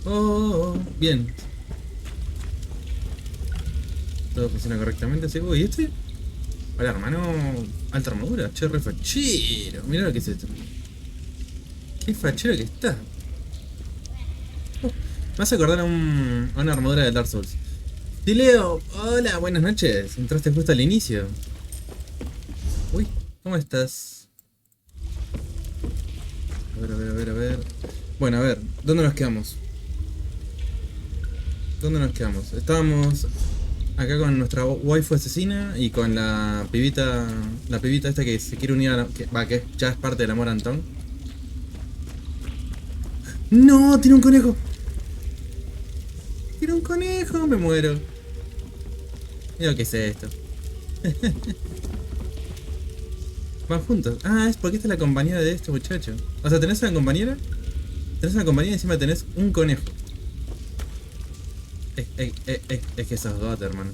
Oh, bien. Todo funciona correctamente, ¿sí? Uy, ¿y este? Hola, hermano. Alta armadura. Che, re fachero. Mirá lo que es esto. Qué fachero que está. Me hace acordar a una armadura de Dark Souls. Sí, Leo. Hola, buenas noches. Entraste justo al inicio. Uy, ¿cómo estás? A ver, a ver, a ver, a ver. Bueno, a ver, ¿dónde nos quedamos? ¿Dónde nos quedamos? Estábamos acá con nuestra waifu asesina y con la pibita esta que se quiere unir a que ya es parte del amor a Antón. ¡No! ¡Tiene un conejo! ¡Tiene un conejo! ¡Me muero! Mira qué es esto. Van juntos. Ah, es porque esta es la compañera de este muchacho. O sea, tenés una compañera. Tenés una compañera y encima tenés un conejo. Es que sos God, hermano.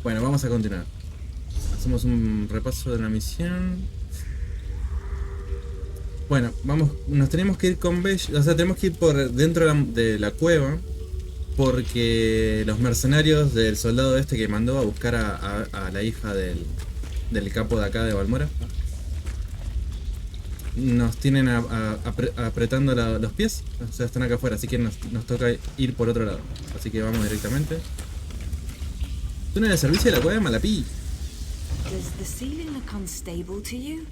Bueno, vamos a continuar. Hacemos un repaso de la misión. Bueno, vamos, nos tenemos que ir con Besh, o sea, tenemos que ir por dentro de la cueva. Porque los mercenarios del soldado este que mandó a buscar a la hija del capo de acá de Balmora nos tienen apretando los pies, o sea, están acá afuera, así que nos toca ir por otro lado. Así que vamos directamente. ¿Tú no eres el servicio de la cueva, Malapí? Does the ceiling look unstable to you?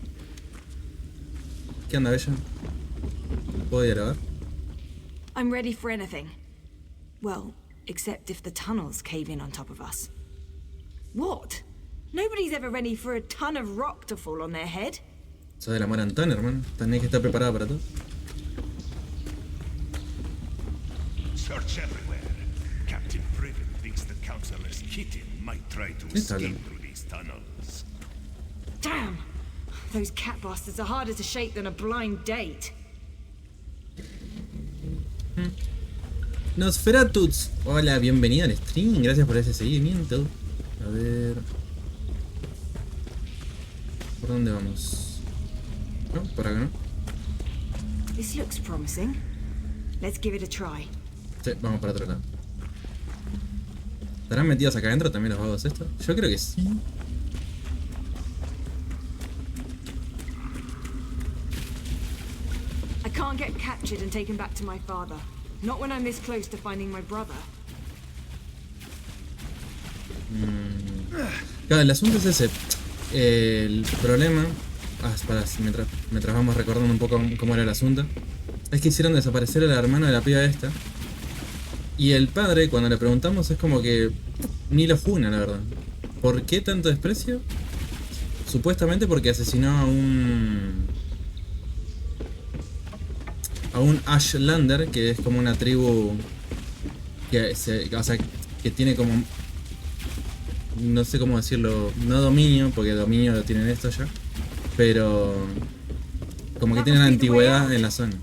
¿Qué onda, Bella? ¿Puedo ir a ver? I'm ready for anything. Well, except if the tunnels cave in on top of us. What? Nobody's ever ready for a ton of rock to fall on their head. Sos del amor a Antón, hermano. Tenés que estar preparado para todo. Search everywhere. Captain Priven thinks the Councillor's kitten might try to escape through these tunnels. Damn! Those cat bastards are harder to shake than a blind date. Nosferatus. Hola, bienvenido al stream. Gracias por ese seguimiento. A ver. ¿Por dónde vamos? No, por acá no. This looks promising. Let's give it a try. Sí, vamos para otro lado. ¿Estarán metidos acá adentro también los vagos estos? Yo creo que sí. I can't get captured and taken back to my father. Not when I'm this close to finding my brother. Claro, el asunto es ese. El problema, mientras vamos recordando un poco cómo era el asunto, es que hicieron desaparecer a la hermana de la piba esta. Y el padre, cuando le preguntamos, es como que ni lo juna, la verdad. ¿Por qué tanto desprecio? Supuestamente porque asesinó a un Ashlander, que es como una tribu que tiene como, no sé cómo decirlo, no dominio, porque dominio lo tienen estos ya, pero como que tienen antigüedad en la zona.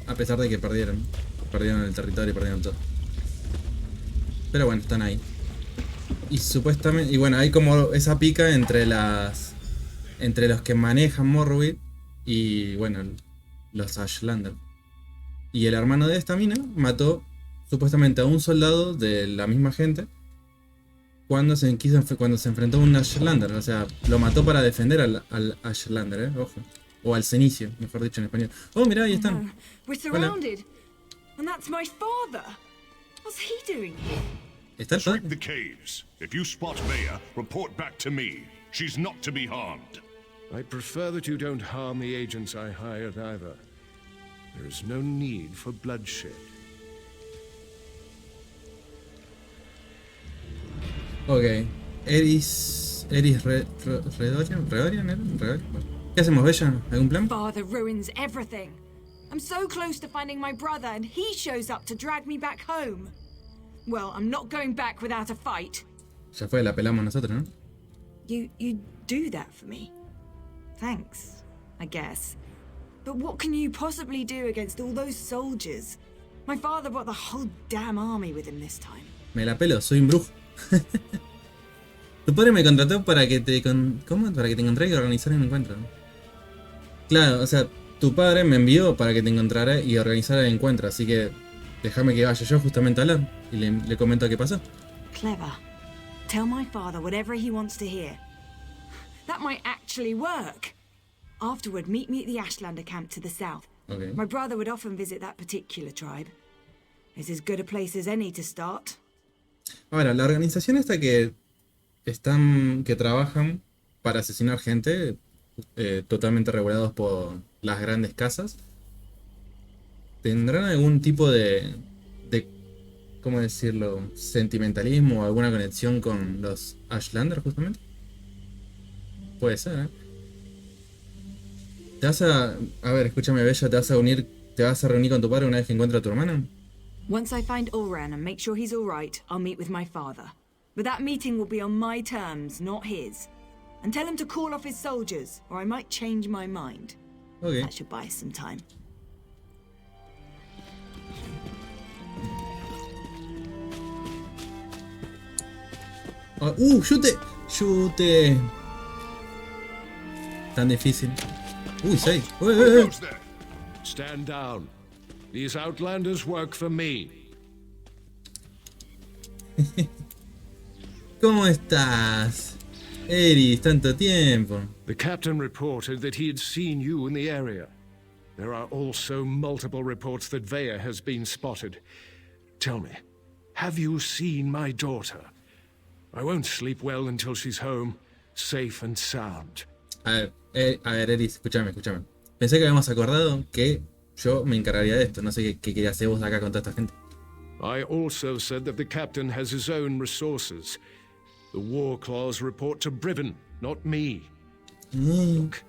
A pesar de que perdieron el territorio y perdieron todo. Pero bueno, están ahí. Y supuestamente, y bueno, hay como esa pica entre los que manejan Morrowind y bueno, los Ashlander. Y el hermano de esta mina mató supuestamente a un soldado de la misma gente cuando se enfrentó a un Ashlander. O sea, lo mató para defender al Ashlander, ojo. O al cenicio, mejor dicho en español. Oh, mirá, ahí están. Hola. And that's my father. What's he doing here? ¿Está el padre? Sweep the caves. If you spot Maya, report back to me. She's not to be harmed. I prefer that you don't harm the agents I hired either. There is no need for bloodshed. Ok. Eris Redorian. ¿Redorian? ¿Qué hacemos, Bella? ¿Algún plan? Father ruins everything. I'm so close to finding my brother and he shows up to drag me back home. Well, I'm not going back without a fight. Ya fue, la pelamos nosotros, ¿no? You do that for me. Thanks, I guess. But what can you possibly do against all those soldiers? My father brought the whole damn army with him this time. Me la pelo, soy un brujo. Tu padre me contrató para que te encontrara y organizara un encuentro. Claro, o sea, tu padre me envió para que te encontrara y organizara el encuentro, así que déjame que vaya yo justamente a hablar y le comento qué pasó. Clever. Tell my father whatever he wants to hear. That might actually work. Afterward, meet me at the Ashlander camp to the south. Okay. My brother would often visit that particular tribe. It's as good a place as any to start. Ahora, la organización esta que trabajan para asesinar gente, totalmente regulados por las grandes casas, ¿tendrán algún tipo de ¿cómo decirlo? Sentimentalismo o alguna conexión con los Ashlanders justamente? Puede ser, ¿eh? A ver, escúchame, Bella, ¿te vas a reunir con tu padre una vez que encuentre a tu hermana? Once I find Ulran and make sure he's all right, I'll meet with my father. But that meeting will be on my terms, not his. And tell him to call off his soldiers, or I might change my mind. Okay. That should buy us some time. ¡Chute! ¡Chute! Tan difícil. Uy, 6. Who goes there? Stand down. These outlanders work for me. ¿Cómo estás? Eris, tanto tiempo. The captain reported that he had seen you in the area. There are also multiple reports that Vea has been spotted. Tell me, have you seen my daughter? I won't sleep well until she's home, safe and sound. A ver, Eris, escúchame. Pensé que habíamos acordado que yo me encargaría de esto. No sé qué quería hacer vos acá con toda esta gente. I also said that the captain has his own resources. The war claws report to Briven, not me. Look,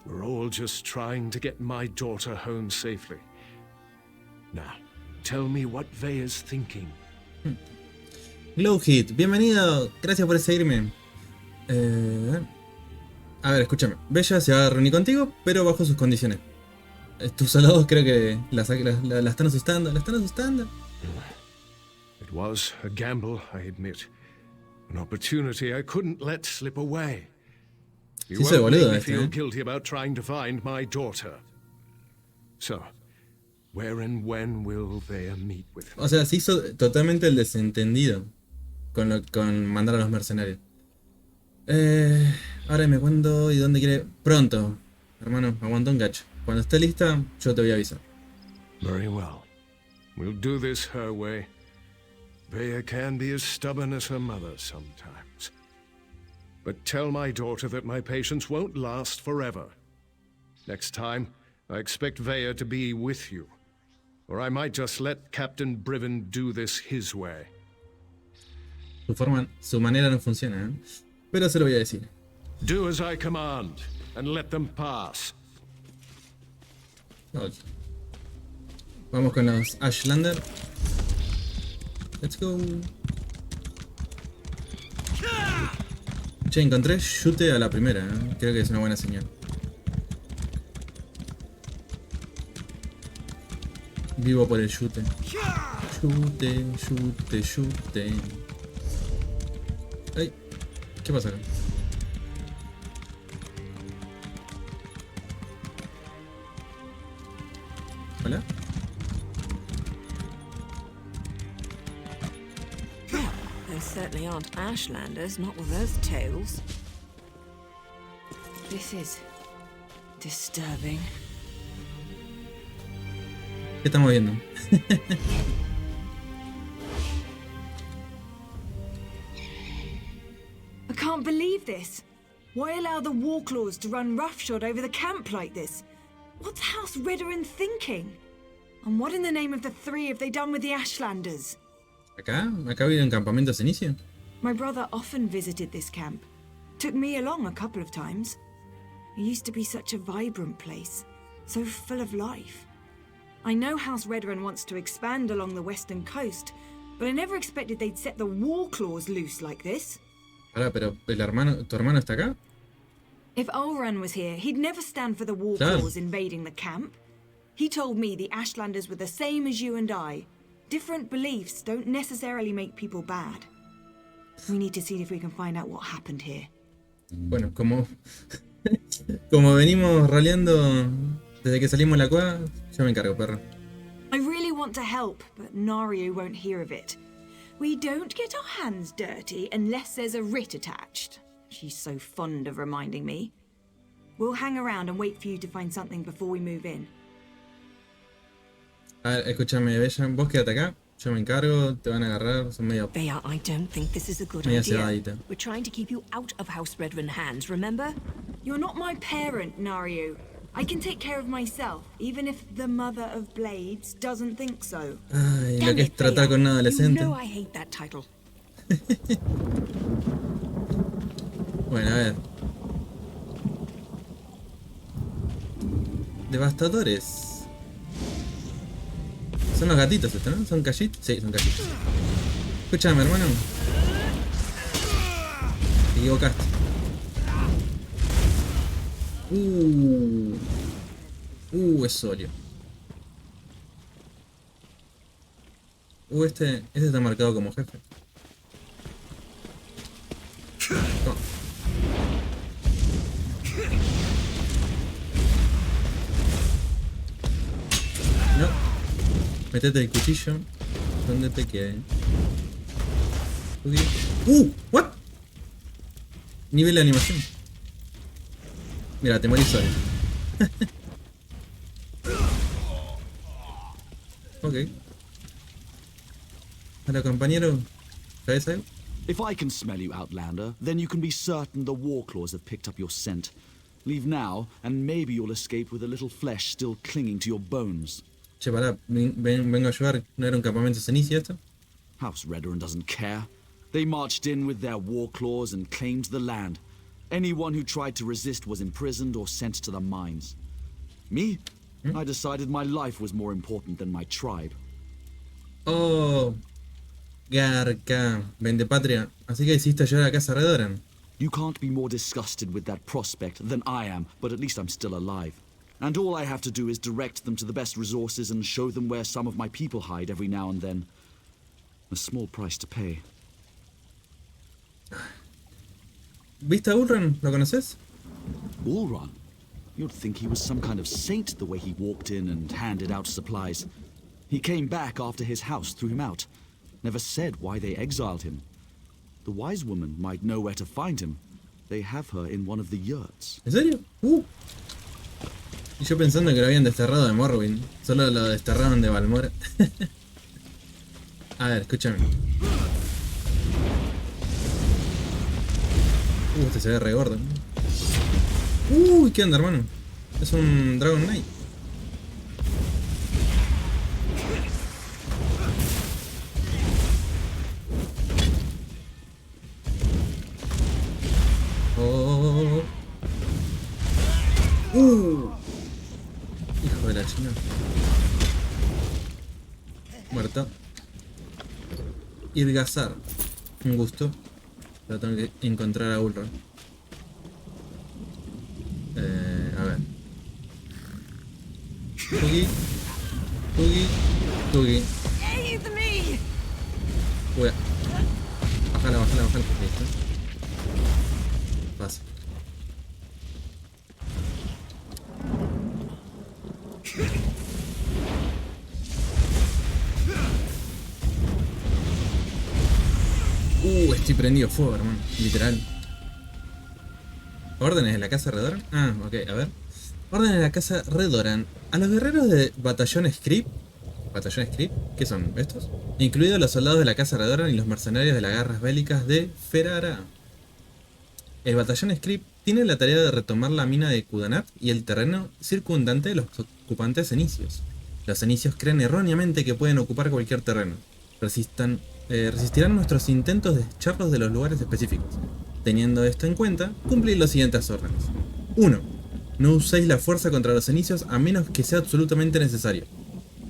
we're all just trying to get my daughter home safely. Now, tell me what Vea's thinking. Glowhit, bienvenido. Gracias por seguirme. A ver, escúchame. Bella se va a reunir contigo, pero bajo sus condiciones. Tus soldados creo que la están asustando. ¿La están asustando? It was a gamble, I admit. An opportunity I couldn't let slip away. You Sí, soy won't boludo make me este, feel guilty about trying to find my daughter. So, where and when will Vea meet with me? O sea, se hizo totalmente el desentendido con mandar a los mercenarios. Ahora me cuento y dónde quiere. Pronto, hermano, aguanta un gacho. Cuando esté lista, yo te voy a avisar. Very well. We'll do this her way. Vea can be as stubborn as her mother sometimes. But tell my daughter that my patience won't last forever. Next time, I expect Vea to be with you. Or I might just let Captain Briven do this his way. Su manera no funciona, ¿eh? Pero se lo voy a decir. Do as I command, and let them pass. Okay. Vamos con los Ashlander. Let's go. Che, encontré chute a la primera, ¿eh? Creo que es una buena señal. Vivo por el chute. Chute. Ay, ¿qué pasa acá? ¿Hola? Those certainly aren't Ashlanders, not with those tails. This is disturbing. ¿Qué estamos viendo? I can't believe this. Why allow the Warclaws to run roughshod over the camp like this? What's House Ridderin thinking? And what in the name of the three have they done with the Ashlanders? ¿Acá ha habido un campamento de inicio? My brother often visited this camp. Took me along a couple of times. It used to be such a vibrant place, so full of life. I know House Ridderin wants to expand along the western coast, but I never expected they'd set the Warclaws loose like this. Ahora, pero ¿tu hermano está acá? If Ulran was here, he'd never stand for the Warclaws invading the camp. He told me the Ashlanders were the same as you and I. Different beliefs don't necessarily make people bad. We need to see if we can find out what happened here. Bueno, como Como venimos roleando desde que salimos de la cueva, yo me encargo, perro. I really want to help, but Nario won't hear of it. We don't get our hands dirty unless there's a writ attached. She's so fond of reminding me. We'll hang around and wait for you to find something before we move in. A ver, escúchame, Bella, vos quédate acá, yo me encargo, te van a agarrar, son medio... Bea, I don't think this is a good Media idea. cebadita. We're trying to keep you out of House Redrun hands, remember? You're not my parent, Nario. I can take care of myself, even if the mother of Blades doesn't think so. Ay, lo Damn que es it, tratar Bea. con un You adolescente. know I hate that title. Bueno, a ver. Devastadores. Son los gatitos estos, ¿no? ¿Son callitos? Sí, son callitos. Escúchame, hermano. Te equivocaste. Es sólido. Este está marcado como jefe. Toma. No. Métete el cuchillo donde te quede. What? Nivel de animación. Mira, te morís solo. Ok. Hola, compañero. ¿Sabes algo? If I can smell you, Outlander, then you can be certain the Warclaws have picked up your scent. Leave now, and maybe you'll escape with a little flesh still clinging to your bones. Che, pará, vengo a ayudar. ¿No era un campamento cenicia esto? House Redrun doesn't care. They marched in with their Warclaws and claimed the land. Anyone who tried to resist was imprisoned or sent to the mines. Me? I decided my life was more important than my tribe. Oh, Garca, vende patria. Así que hiciste ayudar a la casa Redoran. You can't be more disgusted with that prospect than I am, but at least I'm still alive. And all I have to do is direct them to the best resources and show them where some of my people hide every now and then. A small price to pay. ¿Viste a Ulran? ¿Lo conoces? Ulrun? You'd think he was some kind of saint the way he walked in and handed out supplies. He came back after his house threw him out. Never said why they exiled him. The wise woman might know where to find him. They have her in one of the yurts. ¿En serio? Y yo pensando que lo habían desterrado de Morrowind. Solo lo desterraron de Balmora. A ver, escúchame. Este se ve re gordo. ¿Qué onda, hermano? Es un Dragon Knight. Hijo de la china. Muerto. Irgazar. Un gusto. Pero tengo que encontrar a Ulron. A ver. Tugi. Aid me! Bájala. Listo. Pasa. Estoy prendido fuego, hermano. Literal. ¿Órdenes de la casa Redoran? Ok, a ver. Órdenes de la casa Redoran. A los guerreros de Batallón Script. ¿Batallón Script? ¿Qué son estos? Incluidos los soldados de la casa Redoran y los mercenarios de las guerras bélicas de Ferara. El Batallón Script tiene la tarea de retomar la mina de Kudanat y el terreno circundante de los ocupantes cenicios. Los cenicios creen erróneamente que pueden ocupar cualquier terreno. Resistirán nuestros intentos de echarlos de los lugares específicos. Teniendo esto en cuenta, cumplir los siguientes órdenes. 1. No uséis la fuerza contra los cenicios a menos que sea absolutamente necesario.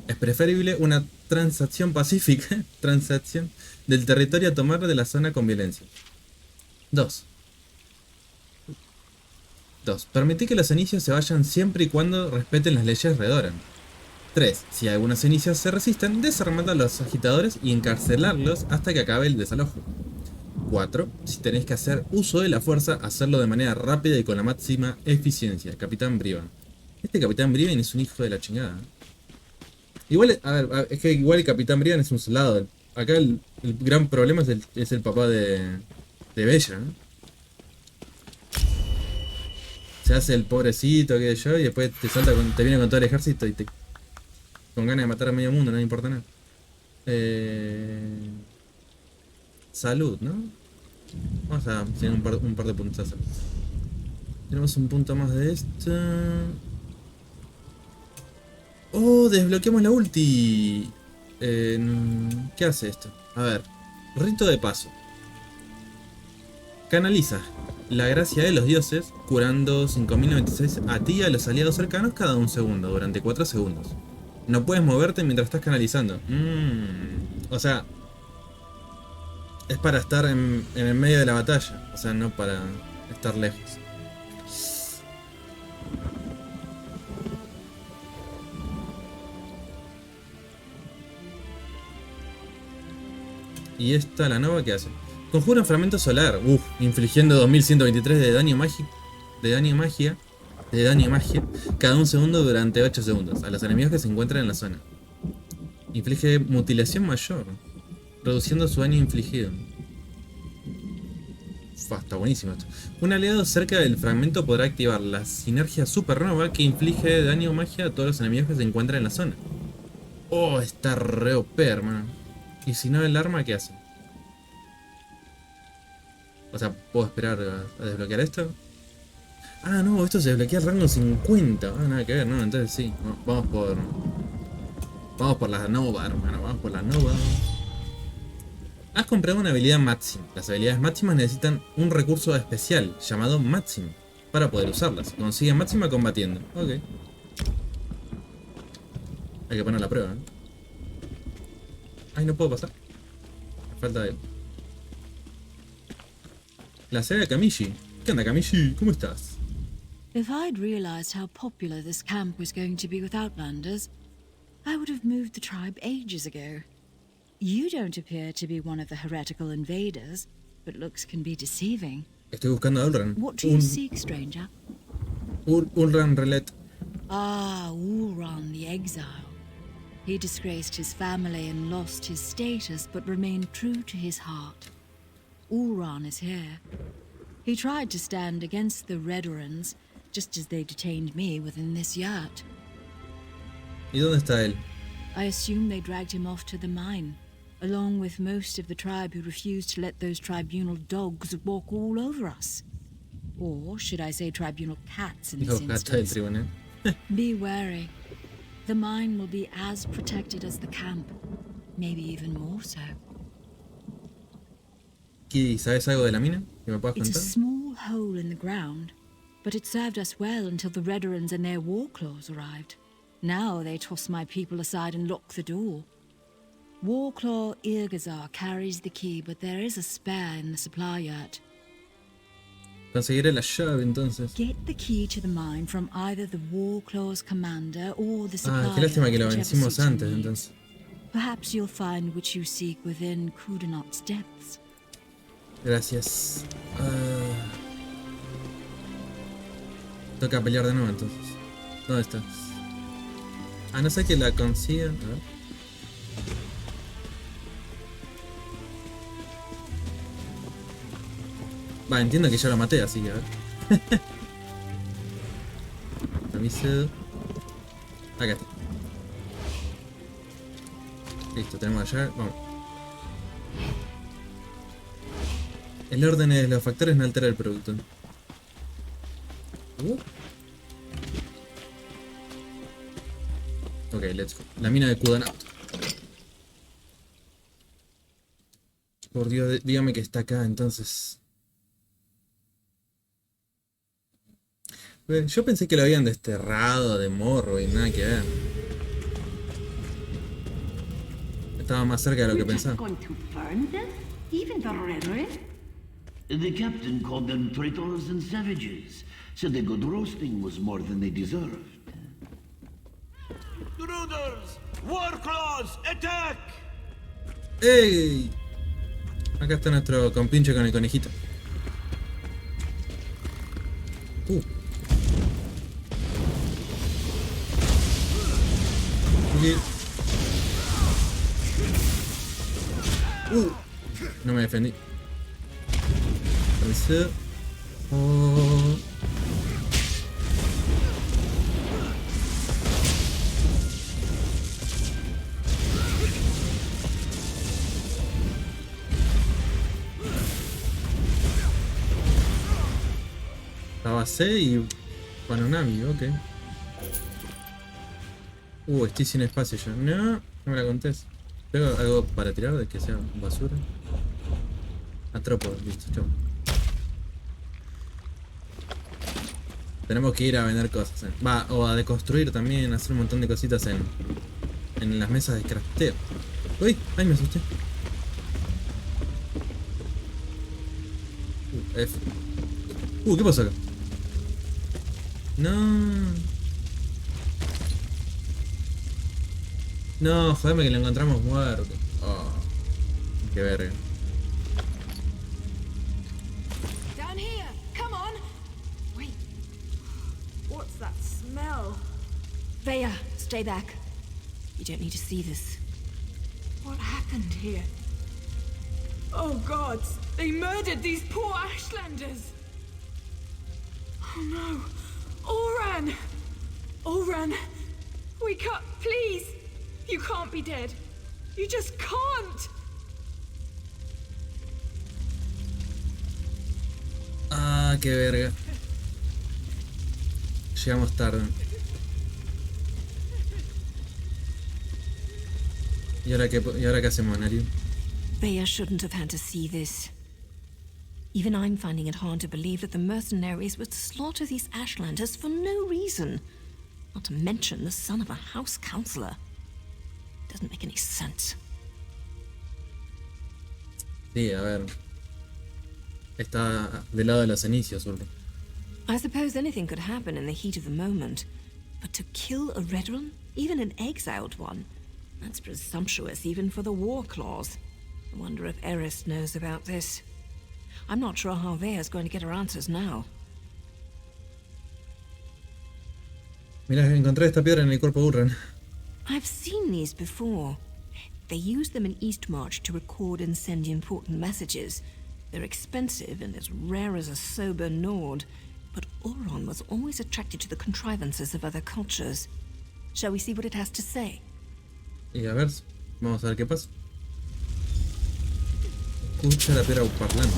Es preferible una transacción pacífica del territorio a tomar de la zona con violencia. 2. Permití que los cenicios se vayan siempre y cuando respeten las leyes Redoran. 3. Si algunos cenicios se resisten, desarmad a los agitadores y encarcelarlos hasta que acabe el desalojo. 4. Si tenéis que hacer uso de la fuerza, hacerlo de manera rápida y con la máxima eficiencia. Capitán Brivan. Este Capitán Brivan es un hijo de la chingada. Igual, a ver, es que igual el Capitán Brivan es un soldado. Acá el gran problema es el papá de Bella, ¿no? Se hace el pobrecito, qué sé yo, y después te viene con todo el ejército y con ganas de matar a medio mundo, no le importa nada. Salud, ¿no? Vamos a tener un par de puntos. Tenemos un punto más de esto. ¡Oh! Desbloqueamos la ulti. ¿Qué hace esto? A ver. Rito de paso. Canaliza la gracia de los dioses, curando 5096 a ti y a los aliados cercanos cada un segundo, durante 4 segundos. No puedes moverte mientras estás canalizando. O sea, es para estar en el medio de la batalla, o sea, no para estar lejos. Y esta, la nova, ¿qué hace? Conjura un fragmento solar, infligiendo 2123 de daño mágico, de daño magia, cada un segundo durante 8 segundos, a los enemigos que se encuentran en la zona. Inflige mutilación mayor, reduciendo su daño infligido. Está buenísimo esto. Un aliado cerca del fragmento podrá activar la sinergia supernova que inflige daño magia a todos los enemigos que se encuentran en la zona. Oh, está re OP, hermano. Y si no, el arma, ¿qué hace? O sea, ¿puedo esperar a desbloquear esto? Ah, no, esto se desbloquea al rango 50. Ah, nada que ver, no, entonces sí. Vamos por la nova, hermano. Vamos por la nova. Has comprado una habilidad máxima. Las habilidades máximas necesitan un recurso especial llamado máximo para poder usarlas. Consigue máxima combatiendo. Ok. Hay que poner la prueba, ¿eh? Ay, no puedo pasar. Me falta de... La saga Kamishi. ¿Qué onda, Kamishi? ¿Cómo estás? If I'd realized how popular this camp was going to be with Outlanders, I would have moved the tribe ages ago. You don't appear to be one of the heretical invaders, but looks can be deceiving. Estoy buscando a Ulran. What do you seek, stranger? Ulran Relet. Ah, Ulran the Exile. He disgraced his family and lost his status, but remained true to his heart. Ulran is here. He tried to stand against the Redorans, just as they detained me within this yurt. ¿Y dónde está él? I assume they dragged him off to the mine, along with most of the tribe who refused to let those tribunal dogs walk all over us. Or should I say tribunal cats in this instance? Be wary. The mine will be as protected as the camp, maybe even more so. ¿Sabes algo de la mina? ¿Que me puedas It's a contar? small hole in the ground, but it served us well until the Redorans and their war claws arrived. Now they toss my people aside and lock the door. Warclaw Irgazar carries the key, but there is a spare in the supply yurt. Conseguiré la llave entonces. Get the key to the mine from either the Warclaw's commander or the supply Ah, qué lástima que lo yurt, whichever vencimos suits your antes needs. entonces. Perhaps you'll find what you seek within Kudanot's depths. Gracias. Toca pelear de nuevo entonces. ¿Dónde estás? A no ser que la consiga. A ver. Va, entiendo que ya la maté, así que a ver. Permiso. Acá está. Listo, tenemos allá. Vamos. El orden de los factores no altera el producto. Ok, let's go. La mina de Kudanot. Por Dios, dígame que está acá entonces. Yo pensé que lo habían desterrado de morro y nada que ver. Estaba más cerca de lo que pensaba. The captain called them traitors and savages. Said the good roasting was more than they deserved. Intruders! War claws! Attack! ¡Ey! Acá está nuestro compinche con el conejito. Okay. No me defendí. Apareció. Oh. Tabasé y Panonami, ok. Estoy sin espacio yo. No me la contés. ¿Tengo algo para tirar de que sea basura? Atropo, listo, chau. Tenemos que ir a vender cosas. O a deconstruir también, hacer un montón de cositas en las mesas de crafteo. Uy, ay, me asusté. F. ¿Qué pasó acá? No. No, jodeme que lo encontramos muerto. Oh, qué verga. Down here, come on. Wait, what's that smell? Veya, stay back. You don't need to see this. What happened here? Oh gods, they murdered these poor Ashlanders. Oh no, Oran! Oran, wake up, please. You can't be dead. You just can't. Ah, qué verga. Llegamos tarde. ¿Y ahora qué hacemos, Nari? Veya shouldn't have had to see this. Even I'm finding it hard to believe that the mercenaries would slaughter these Ashlanders for no reason. Not to mention the son of a house councillor. Doesn't make any sense. Sí, a ver. Está del lado de los inicios, Urbe. I suppose anything could happen in the heat of the moment. But to kill a Redrun, even an exiled one, that's presumptuous even for the war clause. I wonder if Eris knows about this. I'm not sure how Veya's going to get her answers now. Mira, encontré esta piedra en el cuerpo de Urran. I've seen these before. They use them in Eastmarch to record and send important messages. They're expensive and as rare as a sober Nord. But Oron was always attracted to the contrivances of other cultures. Shall we see what it has to say? Y a ver, vamos a ver qué pasa. Escucha la piedra parlante.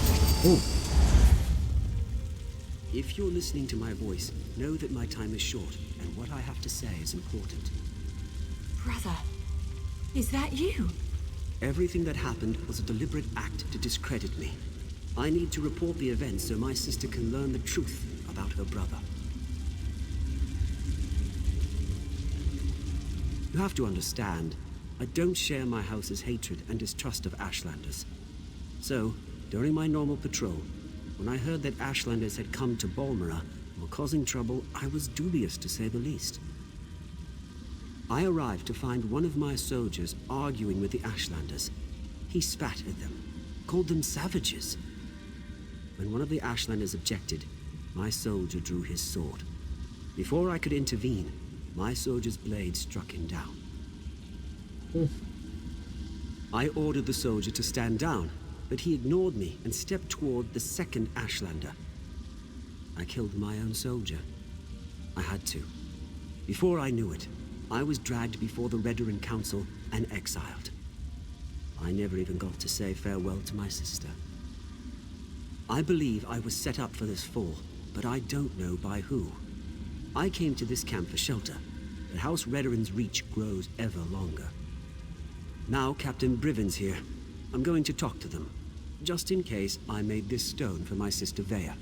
If you're listening to my voice, know that my time is short, and what I have to say is important. Brother, is that you? Everything that happened was a deliberate act to discredit me. I need to report the events so my sister can learn the truth about her brother. You have to understand, I don't share my house's hatred and distrust of Ashlanders. So, during my normal patrol, when I heard that Ashlanders had come to Balmora and were causing trouble, I was dubious to say the least. I arrived to find one of my soldiers arguing with the Ashlanders. He spat at them, called them savages. When one of the Ashlanders objected, my soldier drew his sword. Before I could intervene, my soldier's blade struck him down. I ordered the soldier to stand down, but he ignored me and stepped toward the second Ashlander. I killed my own soldier. I had to. Before I knew it, I was dragged before the Redoran Council and exiled. I never even got to say farewell to my sister. I believe I was set up for this fall, but I don't know by who. I came to this camp for shelter, but House Redoran's reach grows ever longer. Now Captain Briven's here. I'm going to talk to them, just in case I made this stone for my sister Veya.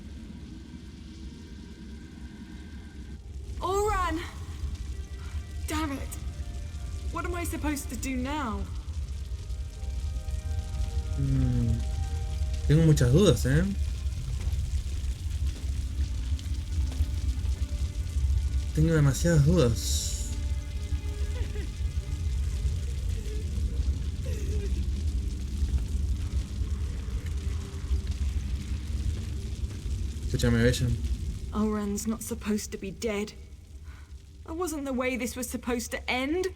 Oran! Damn it! What am I supposed to do now? Tengo muchas dudas, Tengo demasiadas dudas. Escúchame, Bella. Oran's not supposed to be dead. That wasn't the way this was supposed to end.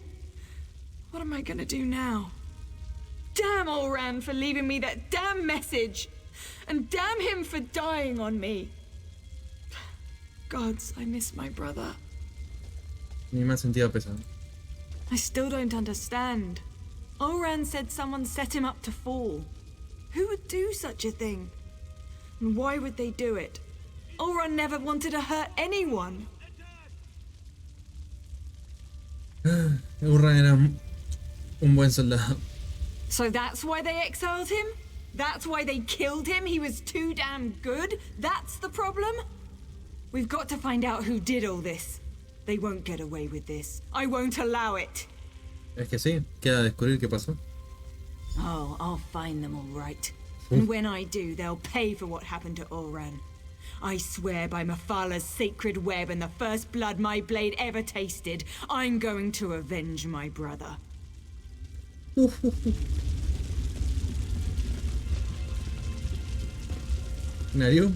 What am I gonna do now? Damn Oran for leaving me that damn message! And damn him for dying on me! Gods, I miss my brother. Ni más sentido pesado. I still don't understand. Oran said someone set him up to fall. Who would do such a thing? And why would they do it? Oran never wanted to hurt anyone. Urran era un buen soldado. So that's why they exiled him? That's why they killed him? He was too damn good? That's the problem? We've got to find out who did all this. They won't get away with this. I won't allow it. Es que sí, queda descubrir qué pasó. Oh, I'll find them all right. And when I do, they'll pay for what happened to Oran. I swear by Mafala's sacred web and the first blood my blade ever tasted, I'm going to avenge my brother. Nariu,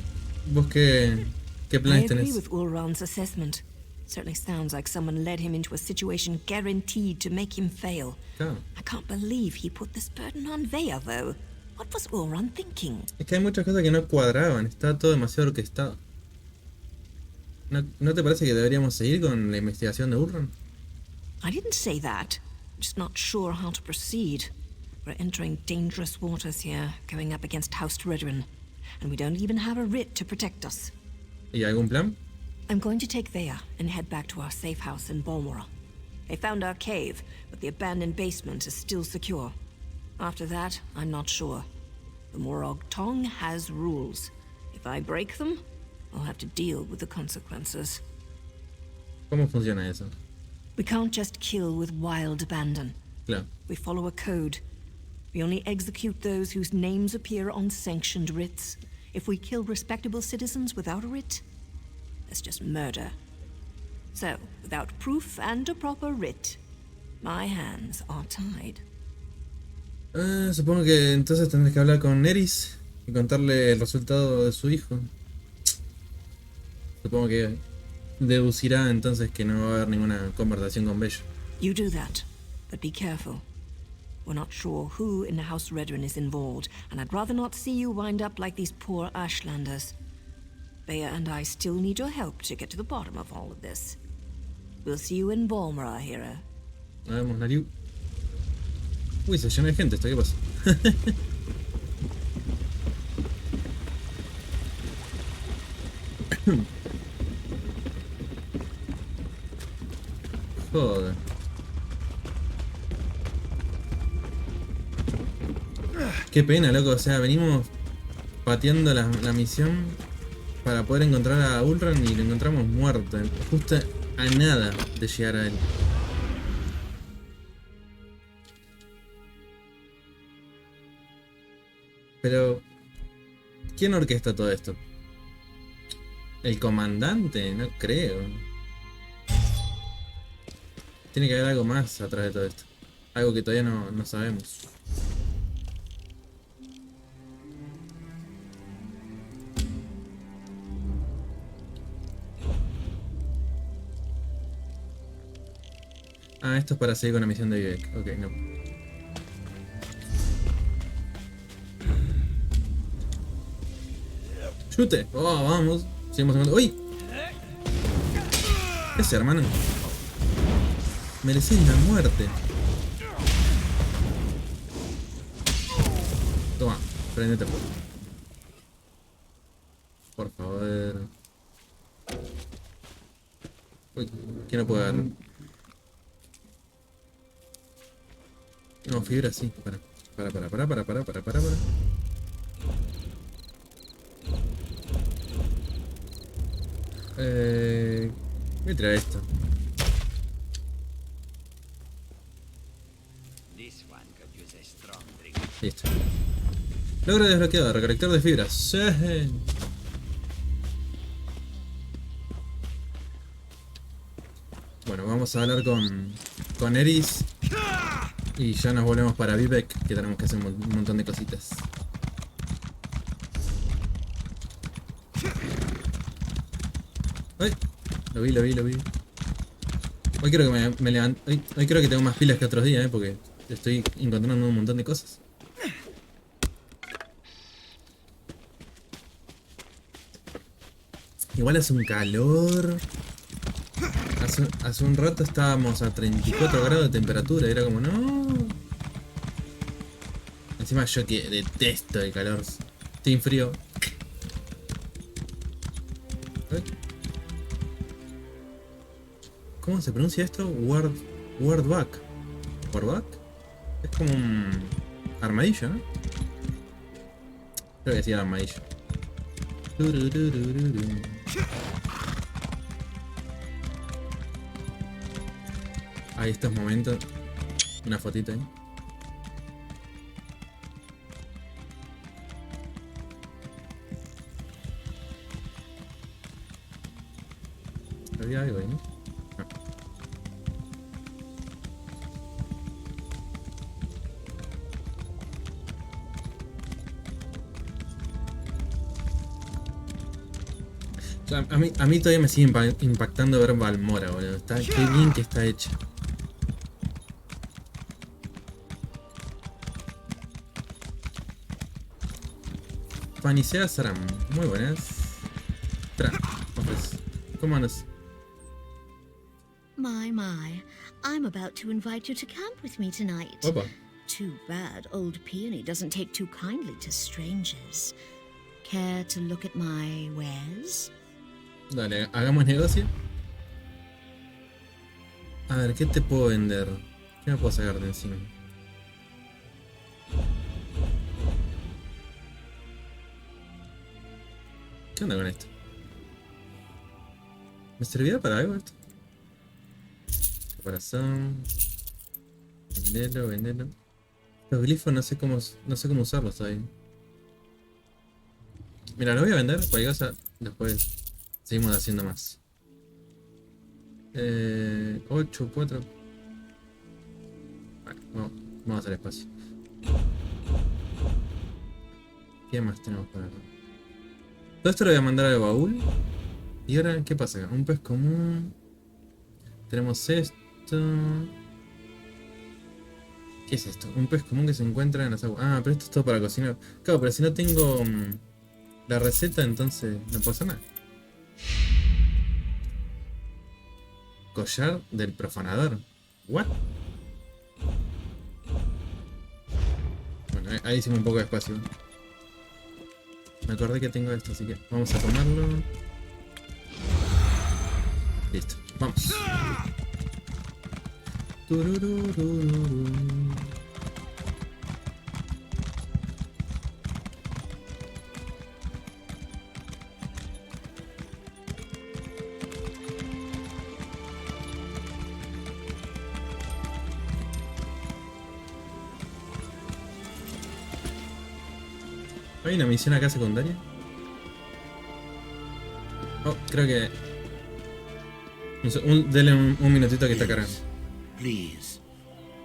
¿vos qué I planes agree tenés? with Ulron's assessment. Certainly sounds like someone led him into a situation guaranteed to make him fail. Claro. I can't believe he put this burden on Vea, though. What was Ulron thinking? Es que hay muchas cosas que no cuadraban, está todo demasiado orquestado. ¿No te parece que deberíamos seguir con la investigación de Urran? I didn't say that. I'm just not sure how to proceed. We're entering dangerous waters here, going up against House Redrin, and we don't even have a writ to protect us. ¿Y algún plan? I'm going to take Vea and head back to our safe house in Balmora. They found our cave, but the abandoned basement is still secure. After that, I'm not sure. The Morag Tong has rules. If I break them, I'll have to deal with the consequences. ¿Cómo funciona eso? We can't just kill with wild abandon. Claro. We follow a code. We only execute those whose names appear on sanctioned writs. If we kill respectable citizens without a writ, that's just murder. So, without proof and a proper writ, my hands are tied. Supongo que entonces tendrás que hablar con Eris y contarle el resultado de su hijo. Supongo que deducirá entonces que no va a haber ninguna conversación con Bella. You do that, but be careful. We're not sure who in the House Redrin is involved, and I'd rather not see you wind up like these poor Ashlanders. Bea and I still need your help to get to the bottom of all of this. We'll see you in Balmora, hero. Vamos, Nariu. Uy, se llena de gente esto, ¿qué pasa? Joder. Qué pena, loco, o sea, venimos pateando la misión para poder encontrar a Ulran y lo encontramos muerto, justo a nada de llegar a él. Pero, ¿quién orquesta todo esto? ¿El comandante? No creo. Tiene que haber algo más atrás de todo esto. Algo que todavía no sabemos. Ah, esto es para seguir con la misión de Vivek. Ok, no. ¡Chute! ¡Oh, vamos! Seguimos en... ¡Uy! ¿Qué es, hermano? Merecís la muerte. Toma, prendete. Por favor. Uy, ¿quién no puede agarrar? No, fibra sí. Para. Voy a tirar esto. Listo. Logro desbloqueado, recolector de fibras. Sí. Bueno, vamos a hablar con Eris. Y ya nos volvemos para Vivek, que tenemos que hacer un montón de cositas. Ay, lo vi. Hoy creo que me levanto. Hoy creo que tengo más pilas que otros días, porque estoy encontrando un montón de cosas. Igual hace un calor. Hace un rato estábamos a 34 grados de temperatura. Era como, no. Encima yo que detesto el calor. Team frío. ¿Cómo se pronuncia esto? Wordback. ¿Wordback? Es como un armadillo, ¿no? Creo que sí era armadillo. Ahí estos momentos. Una fotito ahí. Había algo ahí, ¿no? A mí todavía me sigue impactando ver Balmora, boludo. Qué bien que está hecha. Panicea Saram, muy buenas. Espera, ¿cómo andas? My, I'm about to invite you to camp with me tonight. Opa. Too bad old Peony doesn't take too kindly to strangers. Care to look at my wares? Dale, hagamos negocio. A ver, ¿qué te puedo vender? ¿Qué me puedo sacar de encima? ¿Qué onda con esto? ¿Me servirá para algo esto? Corazón. Vendelo. Los glifos no sé cómo usarlos todavía. Mira, lo voy a vender, cualquier cosa después seguimos haciendo más. 8, 4. Vale, vamos a hacer espacio. ¿Qué más tenemos para acá? Todo esto lo voy a mandar al baúl. Y ahora, ¿qué pasa acá? Un pez común. Tenemos esto. ¿Qué es esto? Un pez común que se encuentra en las aguas. Ah, pero esto es todo para cocinar. Claro, pero si no tengo la receta, entonces no puedo hacer nada. Collar del profanador. ¿What? Bueno, ahí hicimos un poco de espacio. Me acordé que tengo esto, así que vamos a tomarlo. Listo, vamos. ¿Hay una misión acá secundaria? Oh, creo que... Dele un minutito que está cargando. Please,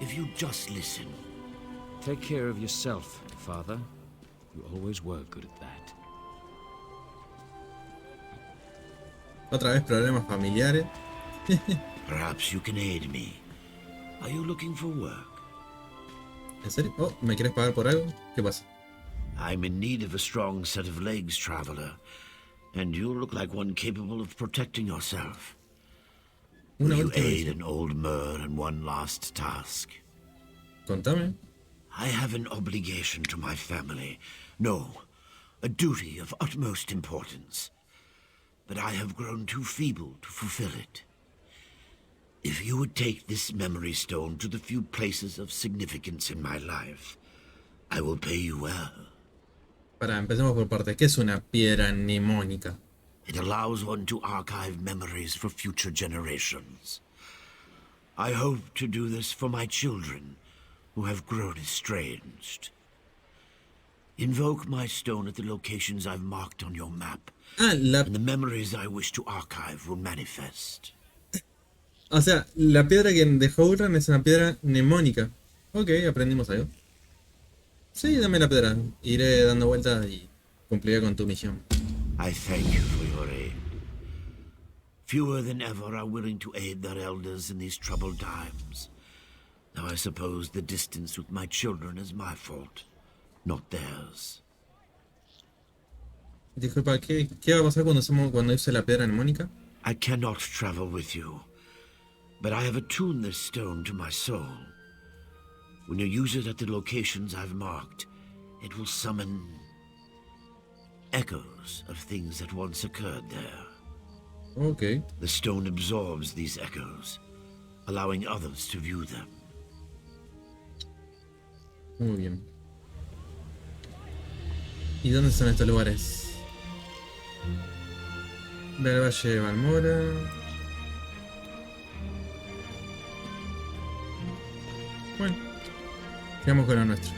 if you just listen. Take care of yourself, Father. You always were good at that. Otra vez problemas familiares. Perhaps you can aid me. Are you looking for work? ¿En serio? Oh, ¿me quieres pagar por algo? ¿Qué pasa? I'm in need of a strong set of legs, traveler. And you look like one capable of protecting yourself. Will you aid an old Mer in one last task? Contame. I have an obligation to my family. No, a duty of utmost importance. But I have grown too feeble to fulfill it. If you would take this memory stone to the few places of significance in my life, I will pay you well. Empecemos por partes. ¿Qué es una piedra mnemónica? It allows one to archive memories for future generations. I hope to do this for my children, who have grown estranged. Invoke my stone at the locations I've marked on your map, and the memories I wish to archive will manifest. O sea, la piedra que dejó Ulran es una piedra mnemónica. Ok, aprendimos algo. Sí, dame la piedra. Iré dando vueltas y cumpliré con tu misión. I thank you for your aid. Fewer than ever are willing to aid their elders in these troubled times. Now I suppose the distance with my children is my fault, not theirs. Disculpa, ¿qué va a pasar cuando use la piedra mnemónica? I cannot travel with you, but I have attuned this stone to my soul. When you use it at the locations I've marked, it will summon echoes of things that once occurred there. Okay. The stone absorbs these echoes, allowing others to view them. Muy bien. ¿Y dónde son estos lugares? Del Valle de Valmora. Bueno, sigamos con lo nuestro.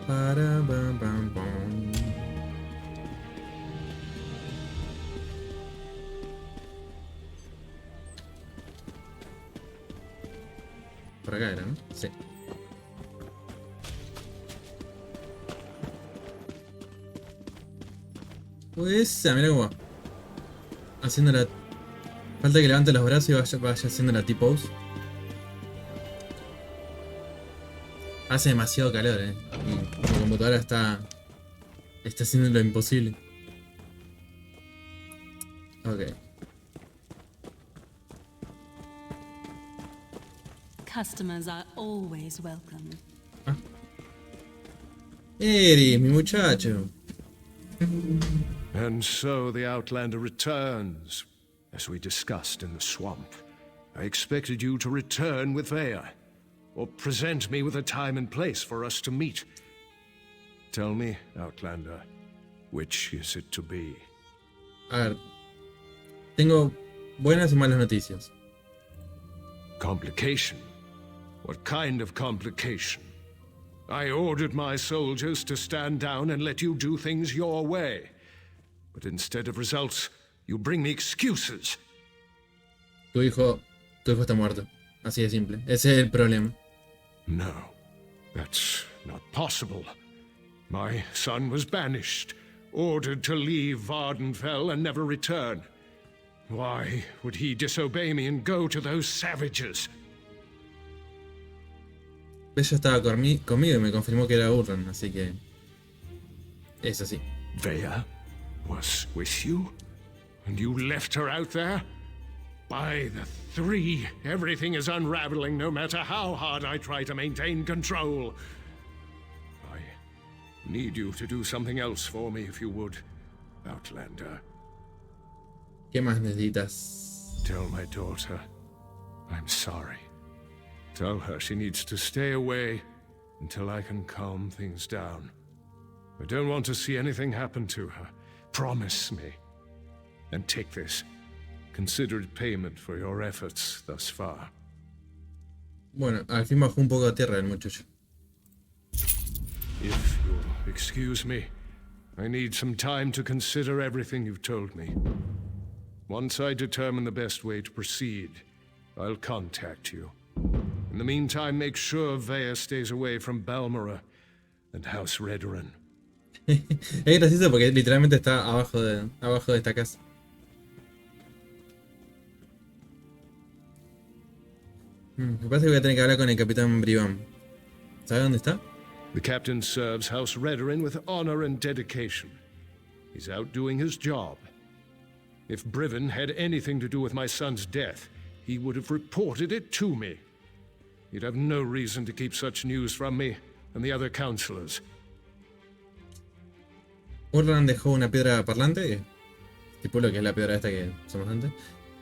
Para bam bam bam. Por acá era, ¿no? Sí. Pues, mira cómo va. Haciendo la... Falta que levante los brazos y vaya haciendo la T-pose. Hace demasiado calor, y la computadora está haciendo lo imposible. Ok. Customers are always welcome. Ah. Eri, mi muchacho. And so the Outlander returns, as we discussed in the swamp. I expected you to return with Vea, or present me with a time and place for us to meet. Tell me, Outlander, which is it to be? A ver, tengo buenas y malas noticias. Complication? What kind of complication? I ordered my soldiers to stand down and let you do things your way. But instead of results, you bring me excuses. Tu hijo está muerto. Así de simple. Ese es el problema. No, that's not possible. My son was banished, ordered to leave Vardenfell and never return. Why would he disobey me and go to those savages? Ella estaba conmigo y me confirmó que era Urran, así que... Es así. Vea was with you? And you left her out there? By the three, everything is unraveling no matter how hard I try to maintain control. I need you to do something else for me if you would, Outlander. ¿Qué más necesitas? Tell my daughter I'm sorry. Tell her she needs to stay away until I can calm things down. I don't want to see anything happen to her. Promise me. And take this. Consider it payment for your efforts thus far. Bueno, al fin bajó un poco a tierra el muchacho. If you'll excuse me, I need some time to consider everything you've told me. Once I determine the best way to proceed, I'll contact you. In the meantime, make sure Vea stays away from Balmora and House Redoran. Es gracioso porque literalmente está abajo de esta casa. Me parece que voy a tener que hablar con el capitán Bribam. ¿Sabe dónde está? The captain serves House Redoran with honor and dedication. He's out doing his job. If Briven had anything to do with my son's death, he would have reported it to me. You'd have no reason to keep such news from me and the other counselors. Urran dejó una piedra parlante, tipo lo que es la piedra esta que somos antes,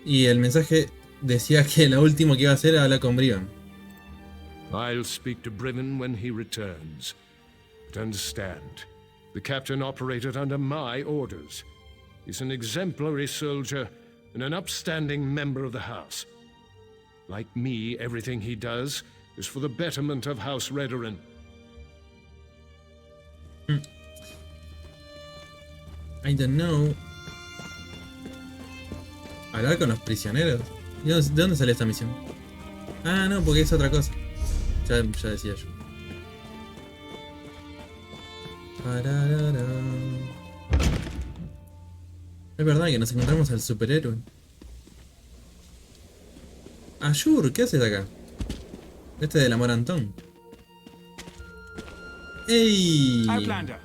y el mensaje decía que lo último que iba a hacer era hablar con Brivan. I'll speak to Briven when he returns. But understand, the captain operated under my orders. He's an exemplary soldier and an upstanding member of the house. Like me, everything he does is for the betterment of House Redoran. I don't know. Hablar con los prisioneros. ¿De dónde salió esta misión? Ah, no, porque es otra cosa. Ya decía yo. Es verdad que nos encontramos al superhéroe. Ayur, ¿qué haces acá? Este del amor Antón. ¡Ey! Outlander!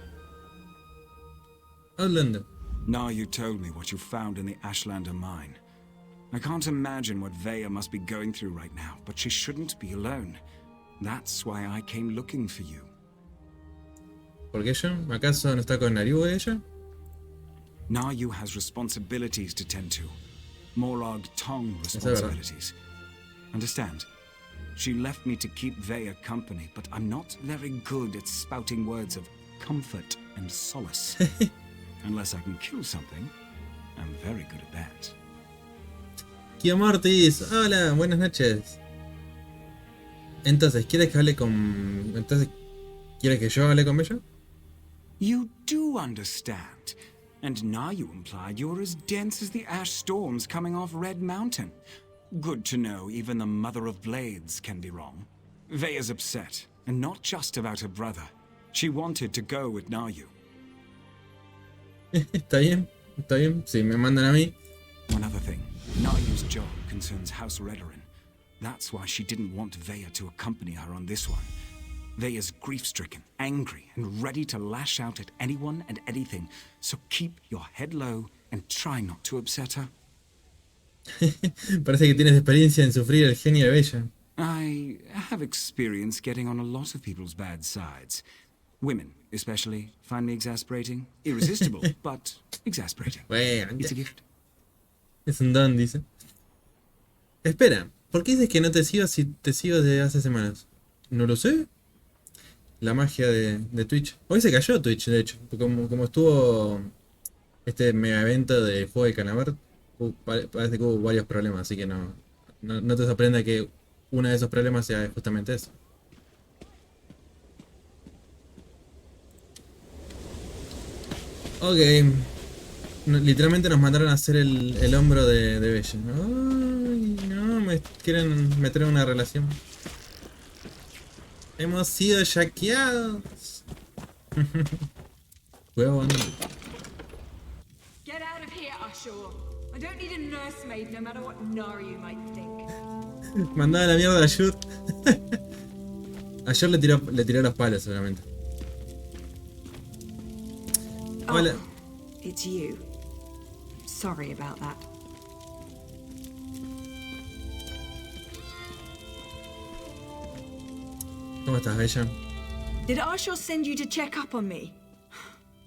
Outlander. Now you told me what you found in the Ashlander mine. I can't imagine what Vaya must be going through right now, but she shouldn't be alone. That's why I came looking for you. ¿Por qué ella? ¿Acaso no está con Nariu ella? Nayu has responsibilities to tend to. Morag Tong responsibilities. Understand? She left me to keep Vaya company, but I'm not very good at spouting words of comfort and solace. Unless I can kill something, I'm very good at that. Kio Mortis, hola, buenas noches. Entonces, ¿quieres que hable con... ¿quieres que yo hable con ella? You do understand. And now you implied you're as dense as the ash storms coming off Red Mountain. Good to know even the Mother of Blades can be wrong. Vaya's upset, and not just about her brother. She wanted to go with Nayu. Está bien, si me mandan a mí. One other thing. Nayu's job concerns House Redoran. That's why she didn't want Vaya to accompany her on this one. Vaya's grief-stricken, angry, and ready to lash out at anyone and anything, so keep your head low and try not to upset her. Parece que tienes experiencia en sufrir el genio de Bella. I have experience getting on a lot of people's bad sides. Women, especially, find me exasperating. Irresistible, but exasperating. Bueno, it's a gift. Es un don, dice. Espera, ¿por qué dices que no te sigo si te sigo desde hace semanas? No lo sé. La magia de Twitch. Hoy se cayó Twitch, de hecho. Como estuvo este mega evento de juego de calamar, parece que hubo varios problemas, así que no te sorprenda que uno de esos problemas sea justamente eso. Ok. Literalmente nos mandaron a hacer el hombro de Bella. Ay, no, me quieren meter en una relación. Hemos sido hackeados. Huevón. Get out of here, Ashur. I don't need a nursemaid, no matter what Nari you might think. Mandaba la mierda a Ayur. Ayur le tiró los palos seguramente. Hola. Oh, it's you. Sorry about that. ¿Cómo estás, Bella? Did Ashur send you to check up on me?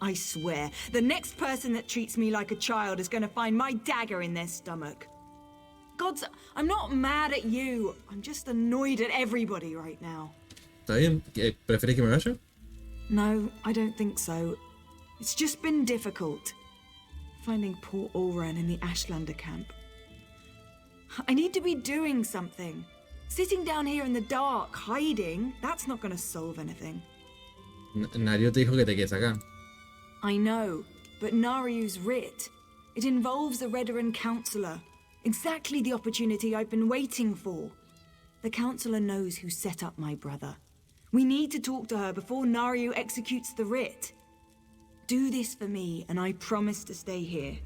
I swear, the next person that treats me like a child is going to find my dagger in their stomach. Gods, I'm not mad at you. I'm just annoyed at everybody right now. ¿Está bien? ¿Preferís que me vaya? No, I don't think so. It's just been difficult. Finding poor Ulran in the Ashlander camp. I need to be doing something. Sitting down here in the dark, hiding, that's not going to solve anything. Nariu te dijo que te quedes acá. I know, but Nariu's writ. It involves a Redoran counselor. Exactly the opportunity I've been waiting for. The counselor knows who set up my brother. We need to talk to her before Nariu executes the writ. Do this for me, and I promise to stay here.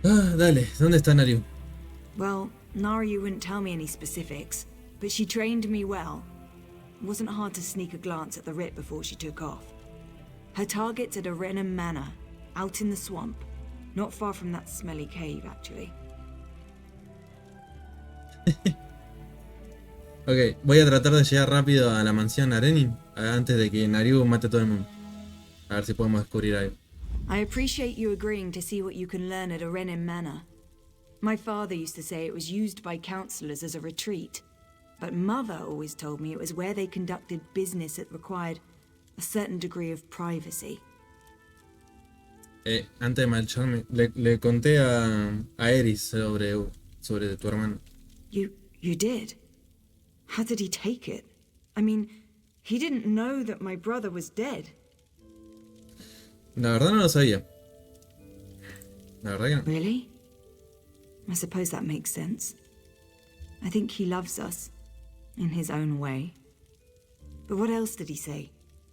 Ah, dale, ¿dónde está Nariu? Well, Nariu wouldn't tell me any specifics, but she trained me well. It wasn't hard to sneak a glance at the writ before she took off. Her target's at Arenum Manor, out in the swamp. Not far from that smelly cave, actually. Ok, voy a tratar de llegar rápido a la mansión Arenin antes de que Nariu mate a todo el mundo. A ver si podemos descubrir algo. I appreciate you agreeing to see what you can learn at Arenum Manor. My father used to say it was used by counselors as a retreat, but Mother always told me it was where they conducted business that required a certain degree of privacy. Antes de marcharme, le conté a Eris sobre tu hermano. You did? How did he take it? I mean, he didn't know that my brother was dead. La verdad no lo sabía. La verdad que no. Really? I suppose that makes sense. I think he loves us, in his own way. But what else did he say?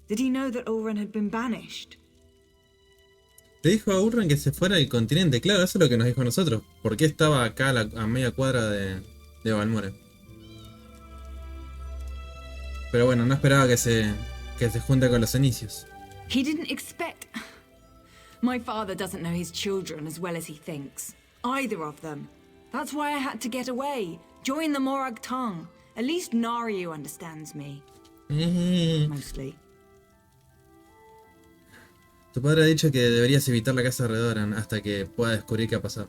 Did he know that Ulran had been banished? Le dijo a Urran que se fuera del continente. Claro, eso es lo que nos dijo a nosotros. ¿Por qué estaba acá a media cuadra de Balmora? Pero bueno, no esperaba que se junte con los inicios. He didn't expect... My father doesn't know his children as well as he thinks. Either of them. That's why I had to get away. Join the Morag tongue. At least Naryu understands me. Mostly. Tu padre ha dicho que deberías evitar la casa de Redoran hasta que pueda descubrir qué ha pasado.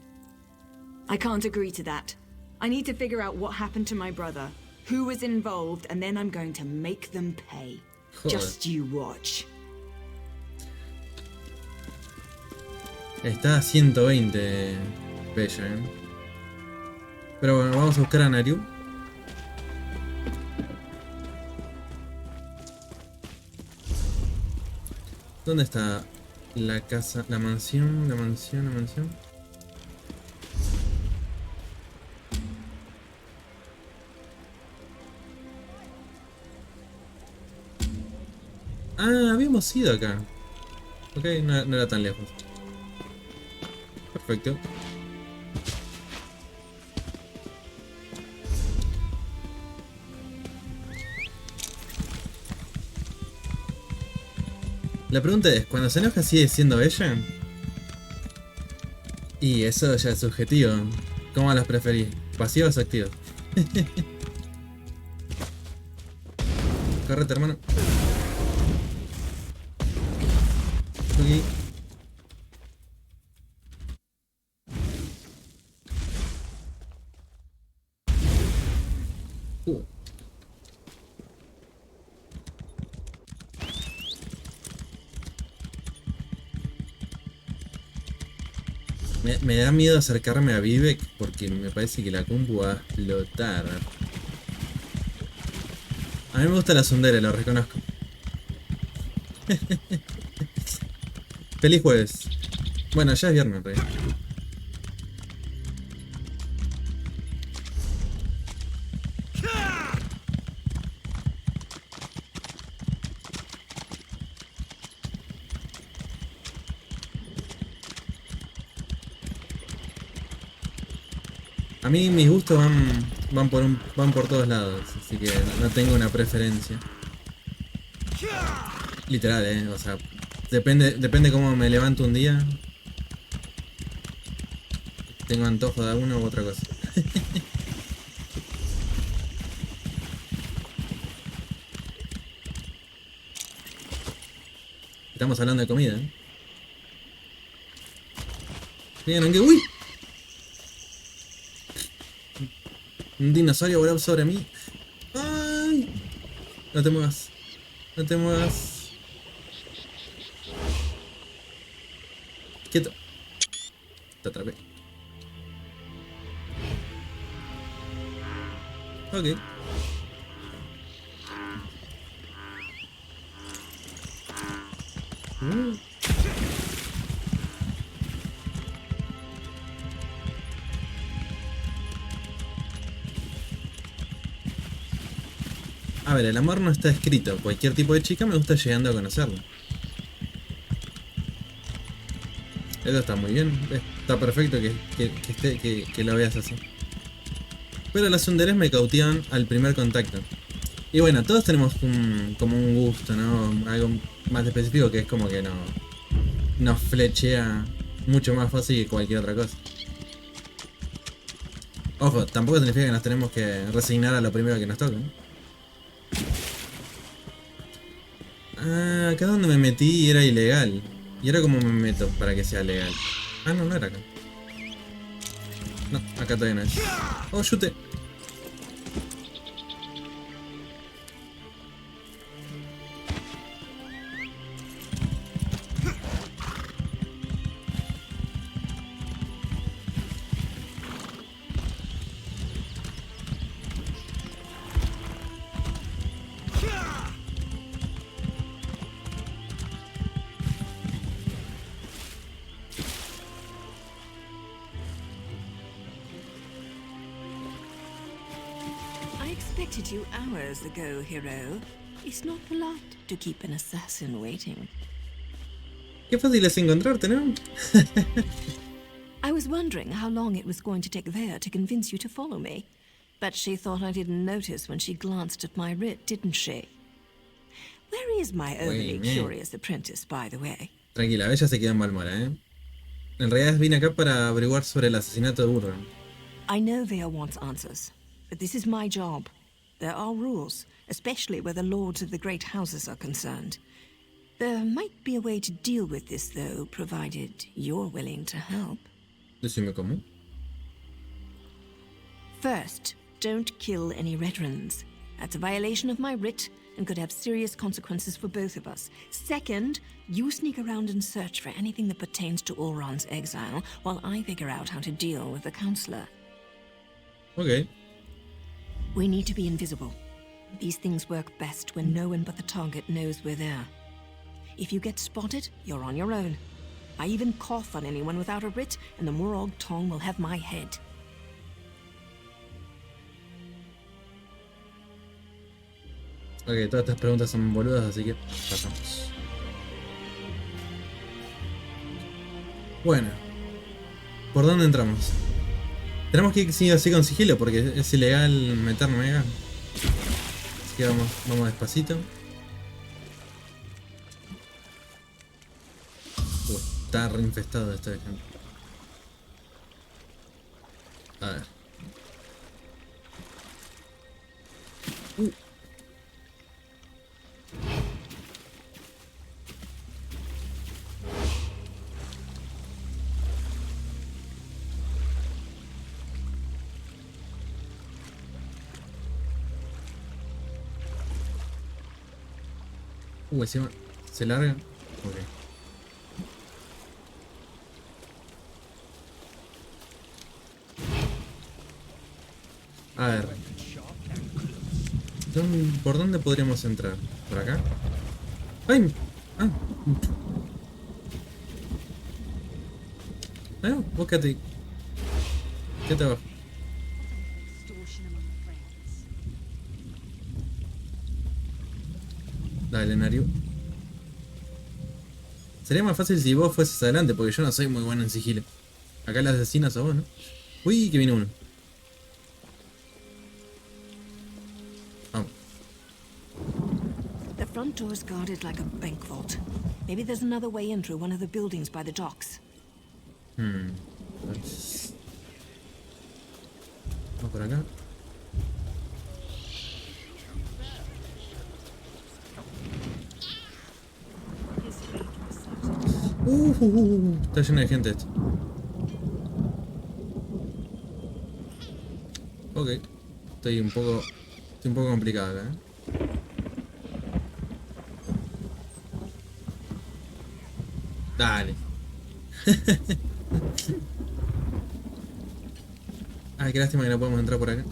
I can't agree to that. I need to figure out what happened to my brother, who was involved, and then I'm going to make them pay. Joder. Just you watch. Está a 120 Bella, ¿eh? Pero bueno, vamos a buscar a Naryu. ¿Dónde está la casa? La mansión. Ah, habíamos ido acá. Ok, no era tan lejos. Perfecto. La pregunta es, ¿cuando se enoja sigue siendo ella? Y eso ya es subjetivo. ¿Cómo las preferís? ¿Pasivas o activas? Correte, hermano. Aquí. Me da miedo acercarme a Vivek porque me parece que la compu va a explotar. A mí me gusta la Tsundere, lo reconozco. Feliz jueves. Bueno, ya es viernes, rey. A mí mis gustos van por todos lados, así que no tengo una preferencia. Literal, o sea, depende cómo me levanto un día. Tengo antojo de una u otra cosa. Estamos hablando de comida, ¿eh? Bien, aunque... ¡Uy! Un dinosaurio voló sobre mí. ¡Ay! No te muevas. No te muevas. Quieto. Te atrapé. Ok. A ver, el amor no está escrito. Cualquier tipo de chica me gusta llegando a conocerlo. Eso está muy bien. Está perfecto que lo veas así. Pero las Tsunderes me cautivan al primer contacto. Y bueno, todos tenemos como un gusto, ¿no? Algo más específico que es como que nos flechea mucho más fácil que cualquier otra cosa. Ojo, tampoco significa que nos tenemos que resignar a lo primero que nos toque, ¿no? Ah, acá donde me metí era ilegal. ¿Y ahora cómo me meto para que sea legal? Ah, no era acá. No, acá todavía no es. Oh, chute. Expected you hours ago, hero. It's not polite to keep an assassin waiting. Qué fácil es encontrarte, ¿no? I was wondering how long it was going to take Vea to convince you to follow me. But she thought I didn't notice when she glanced at my writ, didn't she? Where is my overly curious apprentice, by the way? Tranquila, ella se queda en Balmora, ¿eh? En realidad vine acá para averiguar sobre el asesinato de Burren. I know Vea wants answers, but this is my job. There are rules, especially where the lords of the great houses are concerned. There might be a way to deal with this, though, provided you're willing to help. Decime cómo. First, don't kill any veterans. That's a violation of my writ and could have serious consequences for both of us. Second, you sneak around and search for anything that pertains to Ulron's exile while I figure out how to deal with the counselor. Okay. We need to be invisible. These things work best when no one but the target knows we're there. If you get spotted, you're on your own. I even cough on anyone without a writ, and the Morog Tong will have my head. Ok, todas estas preguntas son boludas, así que pasamos. Bueno. ¿Por dónde entramos? Tenemos que ir sí o sí con sigilo porque es ilegal meterme acá. Así que vamos despacito. Está reinfestado este ejemplo. A ver. Encima se larga. Ok. A ver. ¿Por dónde podríamos entrar? ¿Por acá? ¡Ay! ¡Ah! Búscate. ¿Qué te va? Dale, Nario. Sería más fácil si vos fueses adelante, porque yo no soy muy bueno en sigilo. Acá el asesino sos vos, ¿no? Uy, que viene uno. Vamos. The front door is guarded like a bank vault. Maybe there's another way in through one of the buildings by the docks. Vamos por acá. Está lleno de gente esto. Ok. Estoy un poco complicado acá, Dale. Ay, qué lástima que no podemos entrar por acá.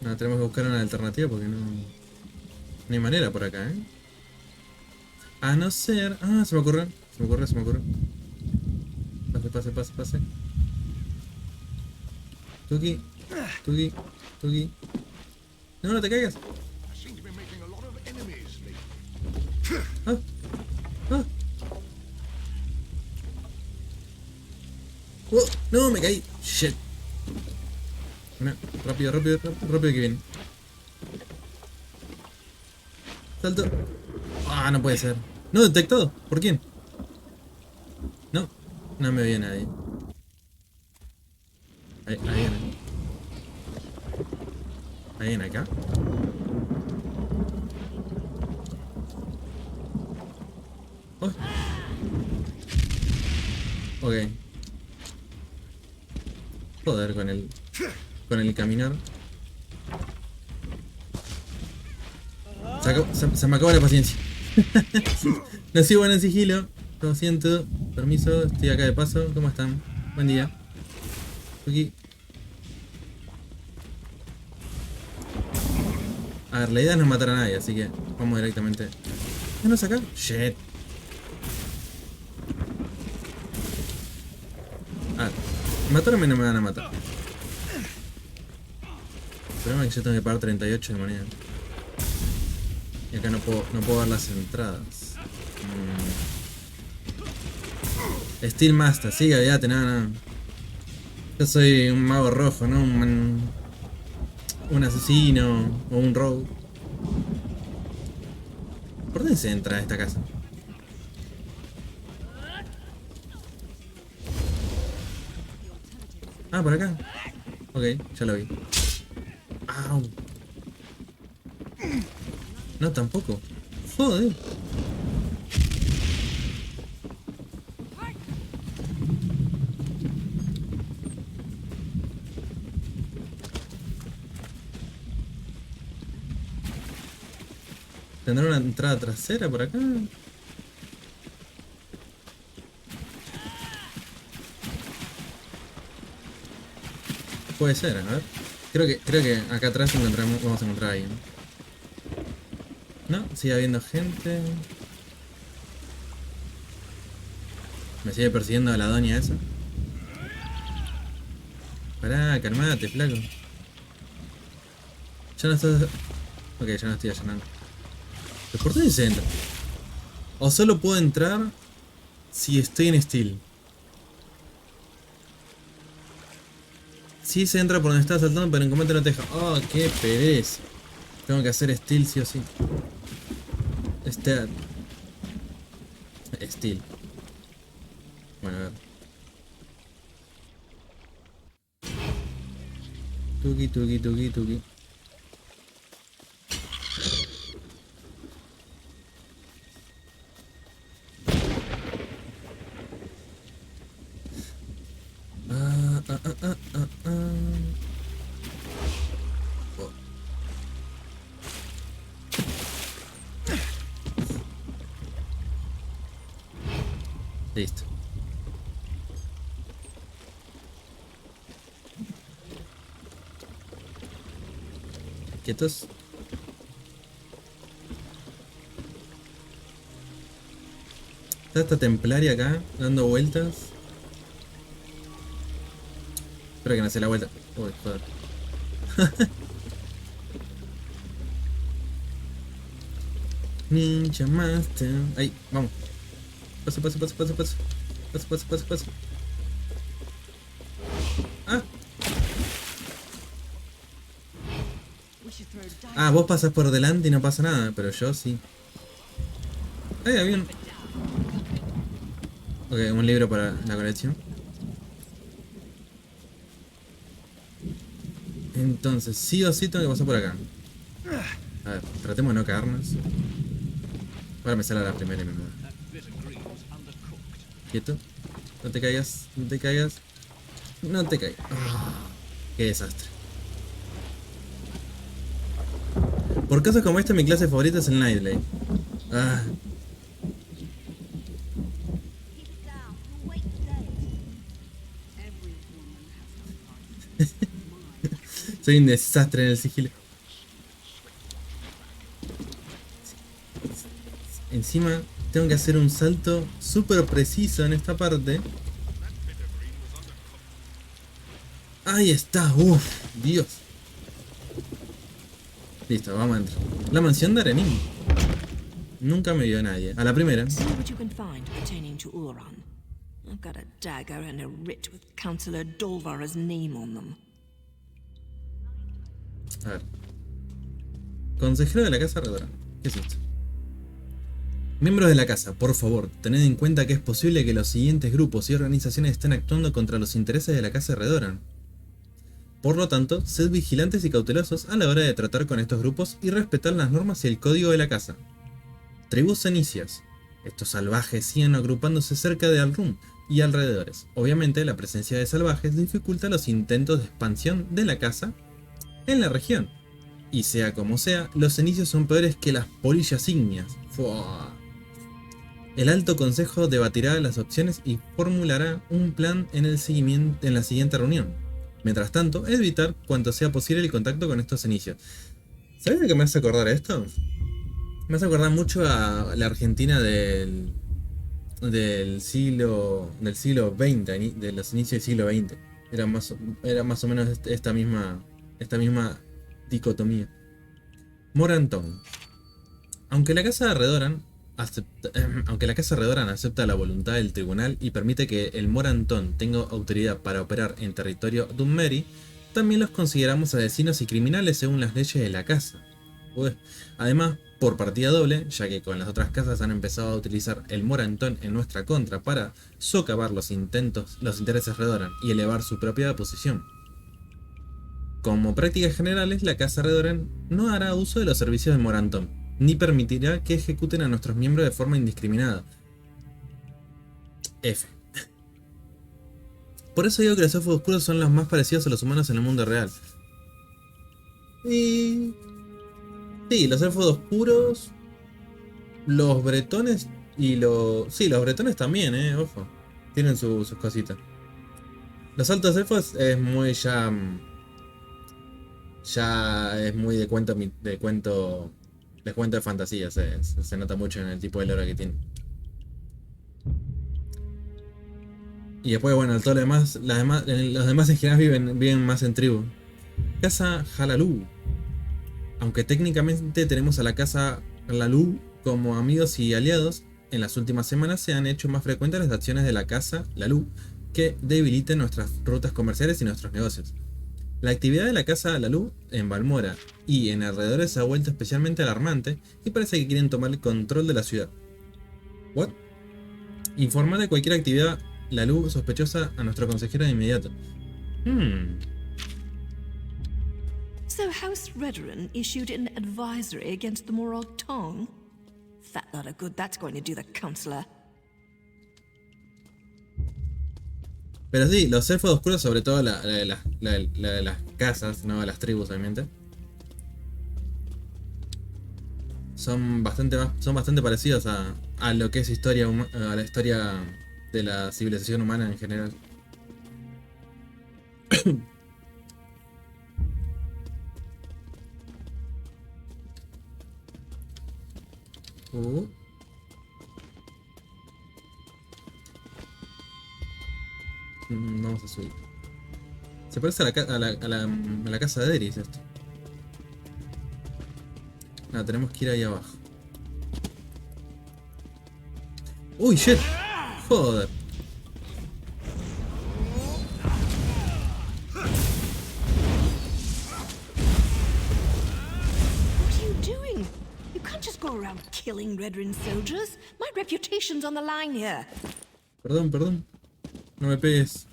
No, tenemos que buscar una alternativa porque no hay manera por acá, A no ser... Ah, se me ocurrió. Pase. Tuki. No te caigas. No, me caí. Shit. Bueno, rápido que viene. Salto. Ah, no puede ser. No, detectado. ¿Por quién? No me veía nadie. Ahí viene. Ahí viene acá. Oh. Ok. Joder con el caminar. Se me acabó la paciencia. No soy bueno en sigilo. Lo siento. Permiso, estoy acá de paso. ¿Cómo están? Buen día. Aquí. A ver, la idea es no matar a nadie, así que vamos directamente. ¿No es acá? Shit. A ver, matarme no me van a matar. problema es que yo tengo que pagar 38 de moneda. Y acá no puedo ver las entradas. Steel Master, sí, olvídate, nada. Yo soy un mago rojo, ¿no? Un asesino o un rogue. ¿Por dónde se entra a esta casa? Ah, por acá. Ok, ya lo vi. Au. No, tampoco. Joder. ¿Tendrá una entrada trasera por acá? Puede ser, a ver. Creo que acá atrás vamos a encontrar a alguien. No, sigue habiendo gente. Me sigue persiguiendo a la doña esa. Pará, calmate, flaco. Ya no estás... Ok, ya no estoy allanando. ¿Pero por dónde se entra? O solo puedo entrar si estoy en Steel. Sí se entra por donde está saltando, pero en combate no te deja. Oh, qué pereza. Tengo que hacer Steel sí o sí. Steel. Bueno, a ver. Tuki, tuki, tuki, tuki. Oh. Listo. Quietos. Está esta templaria acá, dando vueltas. Espero que no se la vuelta. Uy, joder. Ninja Master. Ahí, vamos. Paso, paso, paso, paso, paso. Paso, paso, paso, paso. Ah. Ah, vos pasás por delante y no pasa nada, pero yo sí. Ay, había un... Ok, un libro para la colección. Entonces, sí o sí tengo que pasar por acá. A ver, tratemos de no caernos. Ahora me sale la primera y me muero. Quieto. No te caigas, no te caigas. No te caigas. Oh, qué desastre. Por casos como este, mi clase favorita es el Nightblade. Ah. Soy un desastre en el sigilo. Encima tengo que hacer un salto súper preciso en esta parte. Ahí está, uff, Dios. Listo, vamos a entrar. La mansión de Arenin. Nunca me vio nadie. A la primera. I've got a dagger and a writ with Councillor Dolvara's name on them. A ver. Consejero de la Casa Redora. ¿Qué es esto? Miembros de la casa, por favor, tened en cuenta que es posible que los siguientes grupos y organizaciones estén actuando contra los intereses de la Casa Redora. Por lo tanto, sed vigilantes y cautelosos a la hora de tratar con estos grupos y respetar las normas y el código de la casa. Tribus cenicias. Estos salvajes siguen agrupándose cerca de Alrum y alrededores. Obviamente, la presencia de salvajes dificulta los intentos de expansión de la casa en la región. Y sea como sea, los cenicios son peores que las polillas ígneas. ¡Fua! El Alto Consejo debatirá las opciones y formulará un plan en la siguiente reunión. Mientras tanto, evitar cuanto sea posible el contacto con estos cenicios. ¿Sabes de qué me hace acordar esto? Me hace acordar mucho a la Argentina del siglo XX, de los inicios del siglo XX. Era más o menos esta misma Dicotomía. Morantón. Aunque la casa de Redoran acepta la voluntad del tribunal y permite que el Morantón tenga autoridad para operar en territorio Dunmeri, también los consideramos asesinos y criminales según las leyes de la casa. Además, por partida doble, ya que con las otras casas han empezado a utilizar el Morantón en nuestra contra para socavar los intereses Redoran y elevar su propia posición. Como prácticas generales, la casa Redoran no hará uso de los servicios del Morantón, ni permitirá que ejecuten a nuestros miembros de forma indiscriminada. F. Por eso digo que los elfos oscuros son los más parecidos a los humanos en el mundo real. Y... sí, los elfos oscuros, los bretones y los... sí, los bretones también, ojo. Tienen sus cositas. Los altos elfos es muy ya es muy de cuento de fantasía, se nota mucho en el tipo de lore que tiene. Y después, bueno, todo lo demás, los demás en general viven más en tribu. Casa Halalú. Aunque técnicamente tenemos a la casa Halalú como amigos y aliados, en las últimas semanas se han hecho más frecuentes las acciones de la casa Lalú que debiliten nuestras rutas comerciales y nuestros negocios. La actividad de la casa Lalú en Balmora y en alrededores se ha vuelto especialmente alarmante y parece que quieren tomar el control de la ciudad. ¿What? Informar de cualquier actividad Lalú sospechosa a nuestro consejero de inmediato. So House Redoran issued an advisory against the Morag Tong? Fat lot of good that's going to do the Counselor. Pero sí, los elfos oscuros, sobre todo la de las casas, no las tribus obviamente, son bastante parecidos a lo que es a la historia de la civilización humana en general. Vamos a subir. Se parece a la casa de Eris esto. Nada, tenemos que ir ahí abajo. ¡Uy, shit! ¡Joder! What are you doing? You can't just go around killing Redoran soldiers. My reputation's on the line here. Perdón. No me pegues.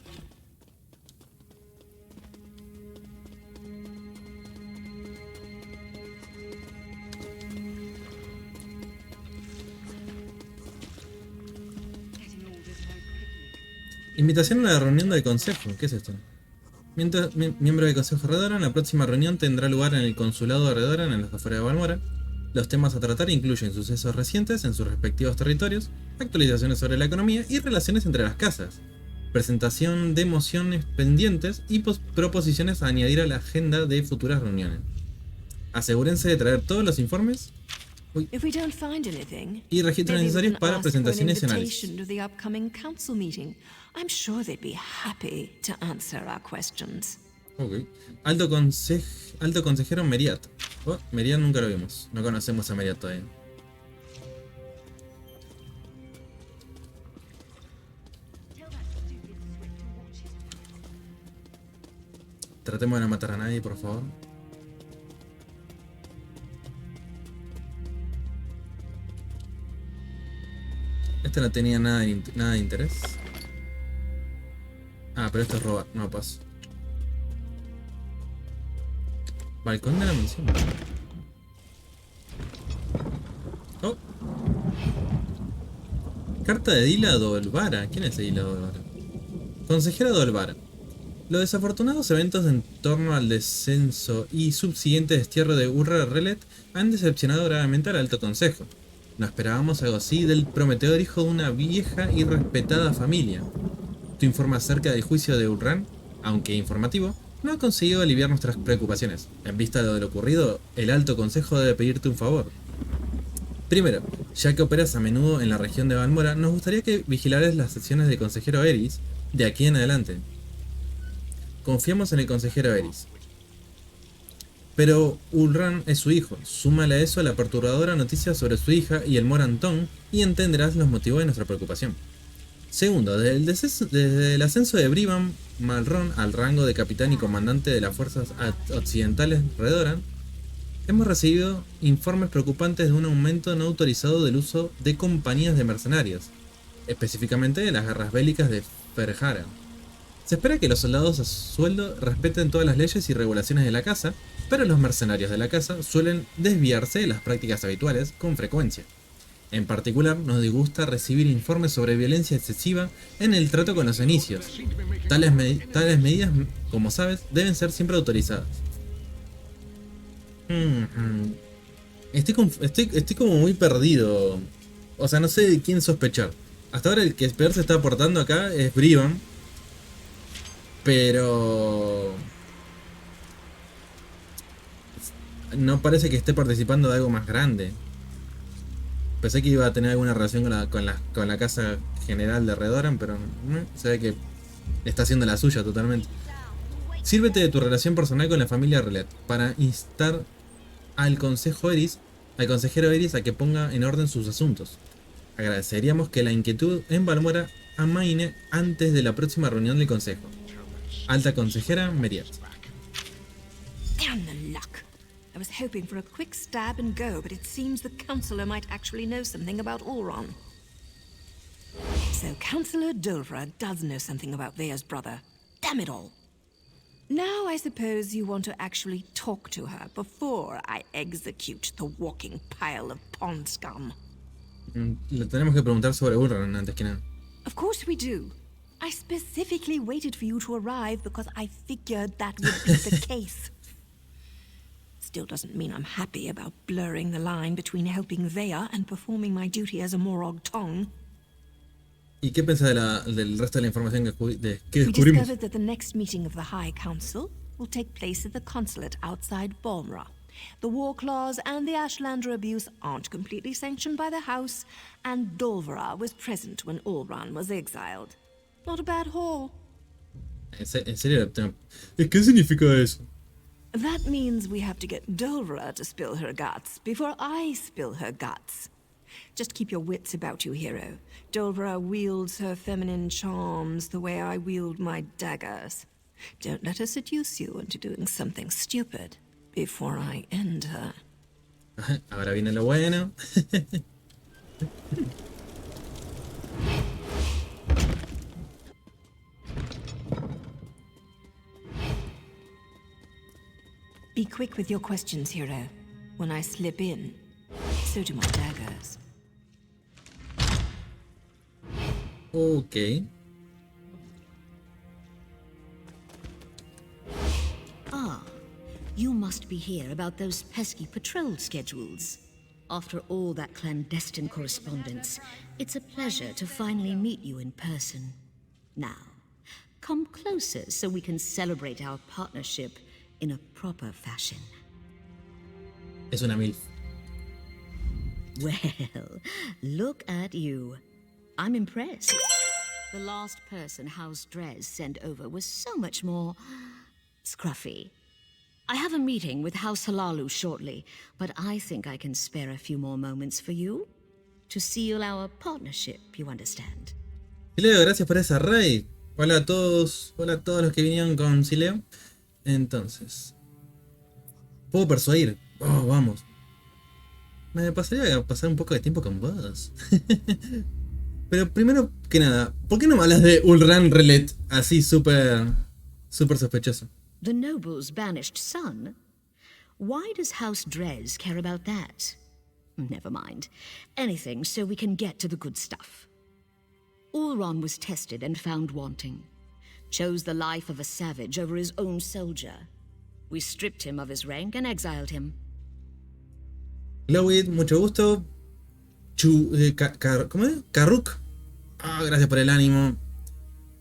Invitación a la reunión del consejo. ¿Qué es esto? Miembro del consejo Redoran, la próxima reunión tendrá lugar en el consulado de Redoran en las afueras de Balmora. Los temas a tratar incluyen sucesos recientes en sus respectivos territorios, actualizaciones sobre la economía y relaciones entre las casas, presentación de mociones pendientes y proposiciones a añadir a la agenda de futuras reuniones. Asegúrense de traer todos los informes y registros necesarios para presentaciones y análisis. Okay. Alto consejero Meriat. Meriat nunca lo vimos. No conocemos a Meriat todavía. Tratemos de no matar a nadie, por favor. Este no tenía nada de interés. Ah, pero esto es robar. No, paso. Balcón de la mansión. Oh. Carta de Dila Dolvara. ¿Quién es Dila Dolvara? Consejera Dolvara. Los desafortunados eventos en torno al descenso y subsiguiente destierro de Urra Relet han decepcionado gravemente al Alto Consejo. No esperábamos algo así del prometedor hijo de una vieja y respetada familia. Tu informe acerca del juicio de Urran, aunque informativo, no ha conseguido aliviar nuestras preocupaciones. En vista de lo ocurrido, el Alto Consejo debe pedirte un favor. Primero, ya que operas a menudo en la región de Balmora, nos gustaría que vigilaras las sesiones del consejero Eris de aquí en adelante. Confiamos en el consejero Eris. Pero Ulran es su hijo. Súmale a eso la perturbadora noticia sobre su hija y el Morantón y entenderás los motivos de nuestra preocupación. Segundo, desde el ascenso de Brivan Malron al rango de capitán y comandante de las fuerzas occidentales Redoran, hemos recibido informes preocupantes de un aumento no autorizado del uso de compañías de mercenarios, específicamente de las guerras bélicas de Ferjara. Se espera que los soldados a sueldo respeten todas las leyes y regulaciones de la casa, pero los mercenarios de la casa suelen desviarse de las prácticas habituales con frecuencia. En particular, nos disgusta recibir informes sobre violencia excesiva en el trato con los fenicios. Tales medidas, como sabes, deben ser siempre autorizadas. Estoy como muy perdido. O sea, no sé de quién sospechar. Hasta ahora el que peor se está aportando acá es Brivan. Pero no parece que esté participando de algo más grande. Pensé que iba a tener alguna relación con la casa general de Redoran, pero se ve que está haciendo la suya totalmente. Sírvete de tu relación personal con la familia Relet para instar al consejero Eris a que ponga en orden sus asuntos. Agradeceríamos que la inquietud en Balmora amaine antes de la próxima reunión del consejo. Alta consejera Meriat. Damn the luck. I was hoping for a quick stab and go, but it seems the Councillor might actually know something about Ulron. So Councillor Dulvra does know something about Vea's brother. Damn it all. Now I suppose you want to actually talk to her before I execute the walking pile of pond scum. Le tenemos que preguntar sobre Ulron antes que nada. Of course we do. I specifically waited for you to arrive because I figured that would be the case. Still doesn't mean I'm happy about blurring the line between helping Vea and performing my duty as a Morag Tong. ¿Y qué piensa del resto de la información que We descubrimos? discovered that the next meeting of the High Council will take place at the consulate outside Balmra. The war clause and the Ashlander abuse aren't completely sanctioned by the House, and Dolvera was present when Ulran was exiled. Not a bad haul. ¿En serio? ¿Qué significa eso? That means we have to get Dolvera to spill her guts before I spill her guts. Just keep your wits about you, hero. Dolvera wields her feminine charms the way I wield my daggers. Don't let her seduce you into doing something stupid before I end her. Ahora viene lo bueno. Be quick with your questions, hero. When I slip in, so do my daggers. Ok. Ah, you must be here about those pesky patrol schedules. After all that clandestine correspondence, it's a pleasure to finally meet you in person. Now, come closer so we can celebrate our partnership in a proper fashion. Es una MILF. Well, look at you. I'm impressed. The last person House Dres sent over was so much more scruffy. I have a meeting with House Halalu shortly, but I think I can spare a few more moments for you to seal our partnership, you understand. Sileo, gracias por esa raid. Hola a todos los que vinieron con Sileo. Entonces, puedo persuadir. Oh, vamos. Me pasaría a pasar un poco de tiempo con vos. Pero primero que nada, ¿por qué no me hablas de Ulran Relet? Así súper sospechoso. The noble's banished son? Why does House Dres care about that? Never mind. Anything so we can get to the good stuff. Ulron was tested and found wanting. Chose the life of a savage over his own soldier. We stripped him of his rank and exiled him. Glowit, mucho gusto. ¿Cómo es? Karuk. Ah, gracias por el ánimo.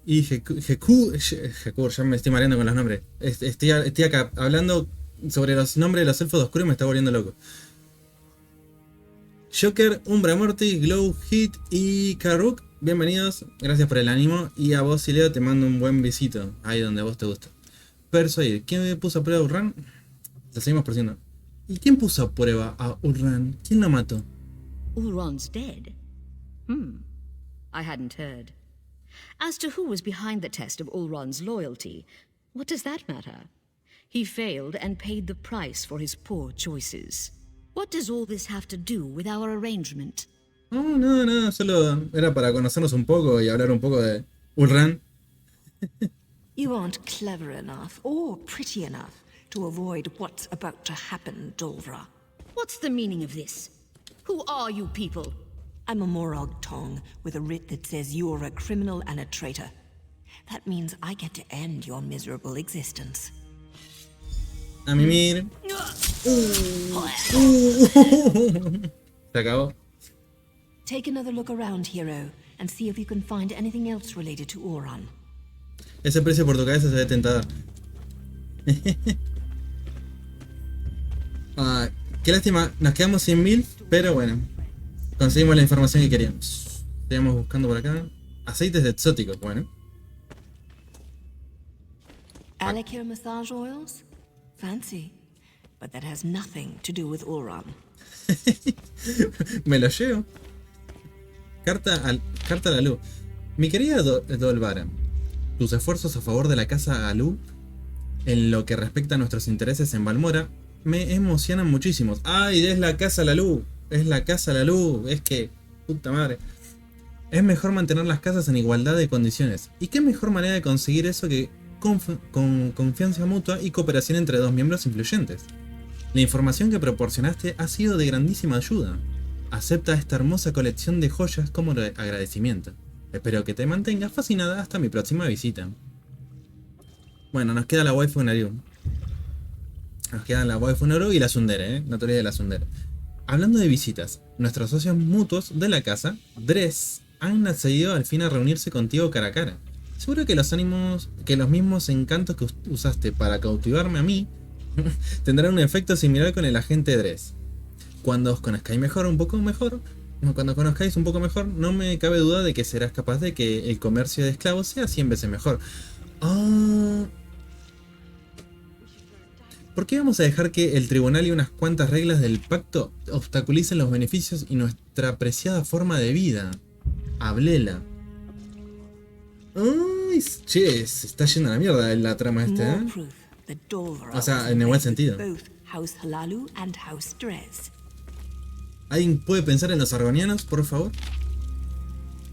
Y Hekur, ya me estoy mareando con los nombres. Estoy acá hablando sobre los nombres de los elfos de oscuro y me está volviendo loco. Joker, Umbra Mortis, Glow, Hit y Karuk, bienvenidos, gracias por el ánimo. Y a vos, Sileo, te mando un buen visito, ahí donde a vos te gusta. Persuadir, ¿quién me puso a prueba Ulran? La seguimos persiguiendo. ¿Y quién puso a prueba a Ulran? ¿Quién lo mató? Ulron's dead? I hadn't heard. As to who was behind the test of Ulron's loyalty, what does that matter? He failed and paid the price for his poor choices. What does all this have to do with our arrangement? No, solo era para conocernos un poco y hablar un poco de Ulran. You aren't clever enough or pretty enough to avoid what's about to happen, Dolvra. What's the meaning of this? Who are you people? I'm a Morag Tong with a writ that says you're a criminal and a traitor. That means I get to end your miserable existence. A mimir. Se acabó. Take another look around, hero, and see if you can find anything else related to Ulran. Ese precio por tu cabeza se ve tentador. Qué lástima, nos quedamos sin 1000, pero bueno. Conseguimos la información que queríamos. Seguimos buscando por acá. Aceites exóticos, bueno. Alikir massage oils? Fancy. But that has nothing to do with Ulran. Me lo llevo. Carta a la luz. Mi querida Dolvara, tus esfuerzos a favor de la casa Alú, en lo que respecta a nuestros intereses en Balmora, me emocionan muchísimo. ¡Ay, es la casa la luz! Es la casa la luz. Es que... puta madre. Es mejor mantener las casas en igualdad de condiciones. ¿Y qué mejor manera de conseguir eso que con confianza mutua y cooperación entre dos miembros influyentes? La información que proporcionaste ha sido de grandísima ayuda. Acepta esta hermosa colección de joyas como agradecimiento. Espero que te mantengas fascinada hasta mi próxima visita. Bueno, nos queda la waifu Naru. Nos quedan la waifu Naru y la Tsundere, Notoria de la Tsundere. Hablando de visitas, nuestros socios mutuos de la casa, Dres, han accedido al fin a reunirse contigo cara a cara. Seguro que los mismos encantos que usaste para cautivarme a mí tendrán un efecto similar con el agente Dres. Cuando os conozcáis un poco mejor, no me cabe duda de que serás capaz de que el comercio de esclavos sea 100 veces mejor. ¿Por qué vamos a dejar que el tribunal y unas cuantas reglas del pacto obstaculicen los beneficios y nuestra apreciada forma de vida? Hablela. Ay, che, se está yendo a la mierda la trama esta, ¿eh? O sea, en el buen sentido. ¿Alguien puede pensar en los argonianos, por favor?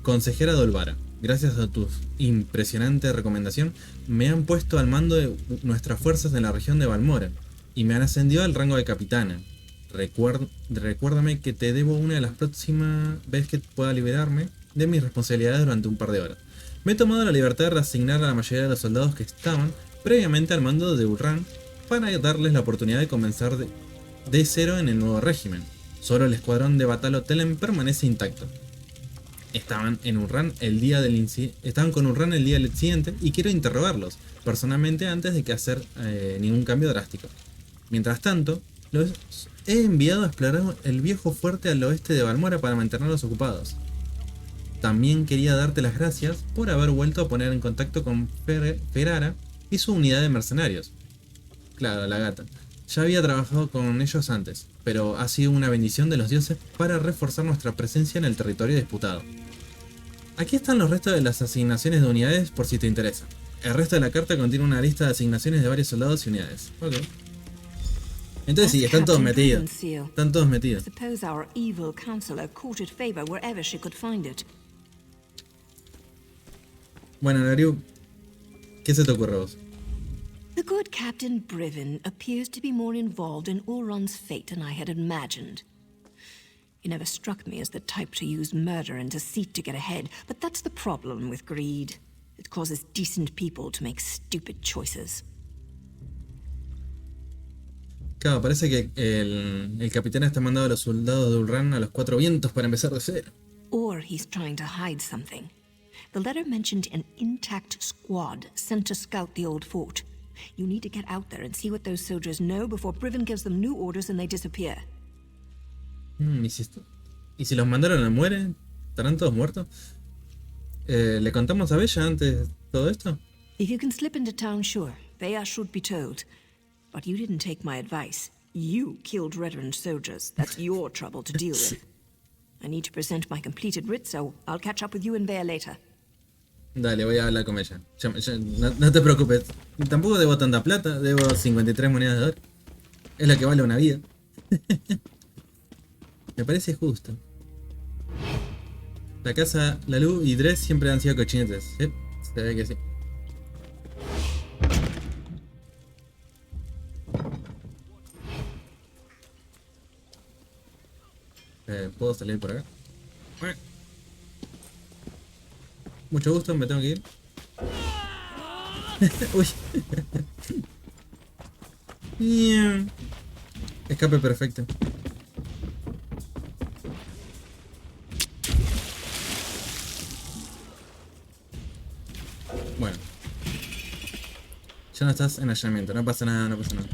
Consejera Dolvara, gracias a tu impresionante recomendación, me han puesto al mando de nuestras fuerzas en la región de Balmora y me han ascendido al rango de capitana. Recuérdame que te debo una de las próximas veces que pueda liberarme de mis responsabilidades durante un par de horas. Me he tomado la libertad de reasignar a la mayoría de los soldados que estaban previamente al mando de Ulran para darles la oportunidad de comenzar de cero en el nuevo régimen. Solo el escuadrón de Batalo Telen permanece intacto. Estaban con Ulran el día del incidente y quiero interrogarlos personalmente antes de que hacer ningún cambio drástico. Mientras tanto, los he enviado a explorar el viejo fuerte al oeste de Balmora para mantenerlos ocupados. También quería darte las gracias por haber vuelto a poner en contacto con Ferrara y su unidad de mercenarios. Claro, la gata. Ya había trabajado con ellos antes, pero ha sido una bendición de los dioses para reforzar nuestra presencia en el territorio disputado. Aquí están los restos de las asignaciones de unidades por si te interesa. El resto de la carta contiene una lista de asignaciones de varios soldados y unidades. Ok. Entonces sí, están todos metidos. Están todos metidos. Bueno, Naru, ¿qué se te ocurre a vos? The good Captain Briven appears to be more involved in Ulron's fate than I had imagined. He never struck me as the type to use murder and deceit to get ahead, but that's the problem with greed. It causes decent people to make stupid choices. Claro, parece que el capitán está mandando a los soldados de Ulran a los cuatro vientos para empezar de cero. Or he's trying to hide something. The letter mentioned an intact squad sent to scout the old fort. You need to get out there and see what those soldiers know before Briven gives them new orders and they disappear. ¿Y si los mandaron a mueren? ¿Estarán todos muertos? ¿Le contamos a Bella antes todo esto? If you can slip into town, sure. Bea should be told. But you didn't take my advice. You killed veteran soldiers. That's your trouble to deal with. I need to present my completed writ, so I'll catch up with you in there later. Dale, voy a hablar con ella. No te preocupes. Tampoco debo tanta plata. Debo 53 monedas de oro. Es lo que vale una vida. Me parece justo. La casa, la luz y Dres siempre han sido cochinetes. ¿Sí? Se ve que sí. ¿Puedo salir por acá? Mucho gusto, me tengo que ir. Uy. Escape perfecto. Bueno. Ya no estás en allanamiento, no pasa nada, no pasa nada.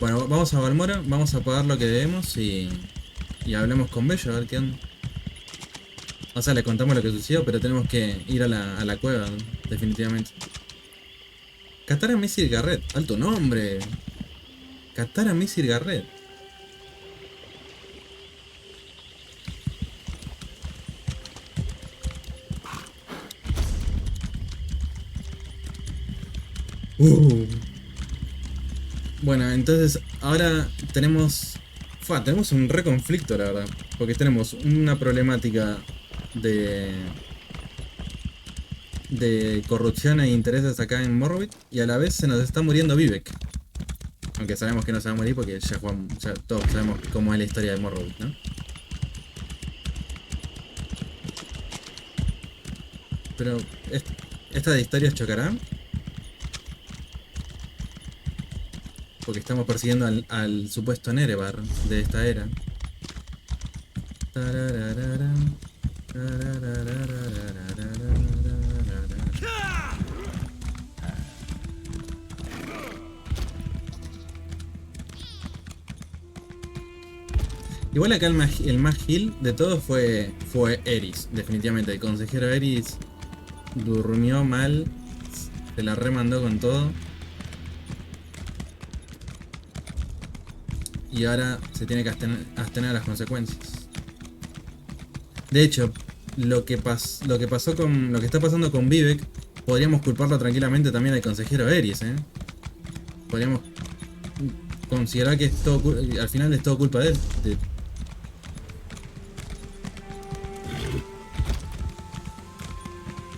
Bueno, vamos a Balmora, vamos a pagar lo que debemos y hablemos con Bello a ver qué onda. O sea, le contamos lo que sucedió, pero tenemos que ir a la cueva, ¿no? Definitivamente. Katara Missile Garret, alto nombre. Katara Missile Garret. Bueno, entonces ahora tenemos un re conflicto, la verdad. Porque tenemos una problemática de corrupción e intereses acá en Morrowind. Y a la vez se nos está muriendo Vivek. Aunque sabemos que no se va a morir porque ya todos sabemos cómo es la historia de Morrowind, ¿no? Pero, ¿estas historias chocarán? Porque estamos persiguiendo al supuesto Nerevar de esta era. Igual acá el más heal de todos fue Eris, definitivamente. El consejero Eris durmió mal, se la remandó con todo. Y ahora se tiene que abstener a las consecuencias. De hecho, lo que está pasando con Vivek, podríamos culparlo tranquilamente también al consejero Eris, ¿eh? Podríamos considerar que al final es todo culpa de él.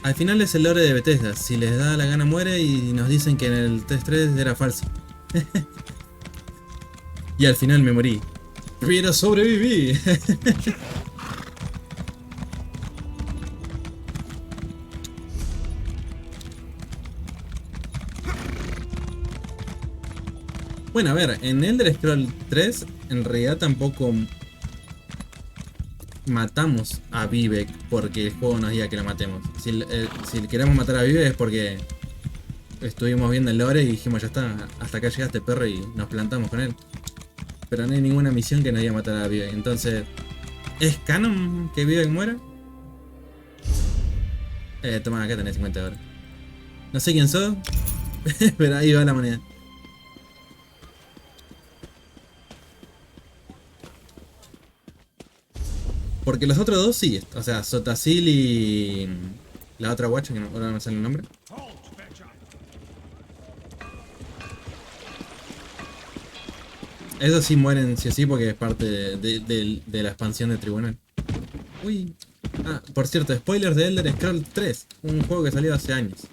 Al final es el lore de Bethesda. Si les da la gana muere y nos dicen que en el 3.3 era falso. Y al final me morí. Pero sobreviví. Bueno, a ver, en Elder Scrolls 3 en realidad tampoco matamos a Vivek porque el juego nos diga que lo matemos. Si queremos matar a Vivek es porque estuvimos viendo el lore y dijimos ya está, hasta acá llegaste perro y nos plantamos con él. Pero no hay ninguna misión que nos diga matar a Vivek. Entonces, ¿es canon que Vivek muera? Toma, acá tenés 50 horas. No sé quién sos, pero ahí va la moneda. Porque los otros dos sí, o sea, Sotasil y la otra guacha, que ahora no me sale el nombre. Esos sí mueren sí o sí porque es parte de la expansión del tribunal. Uy. Ah, por cierto, spoilers de Elder Scrolls 3, un juego que salió hace años.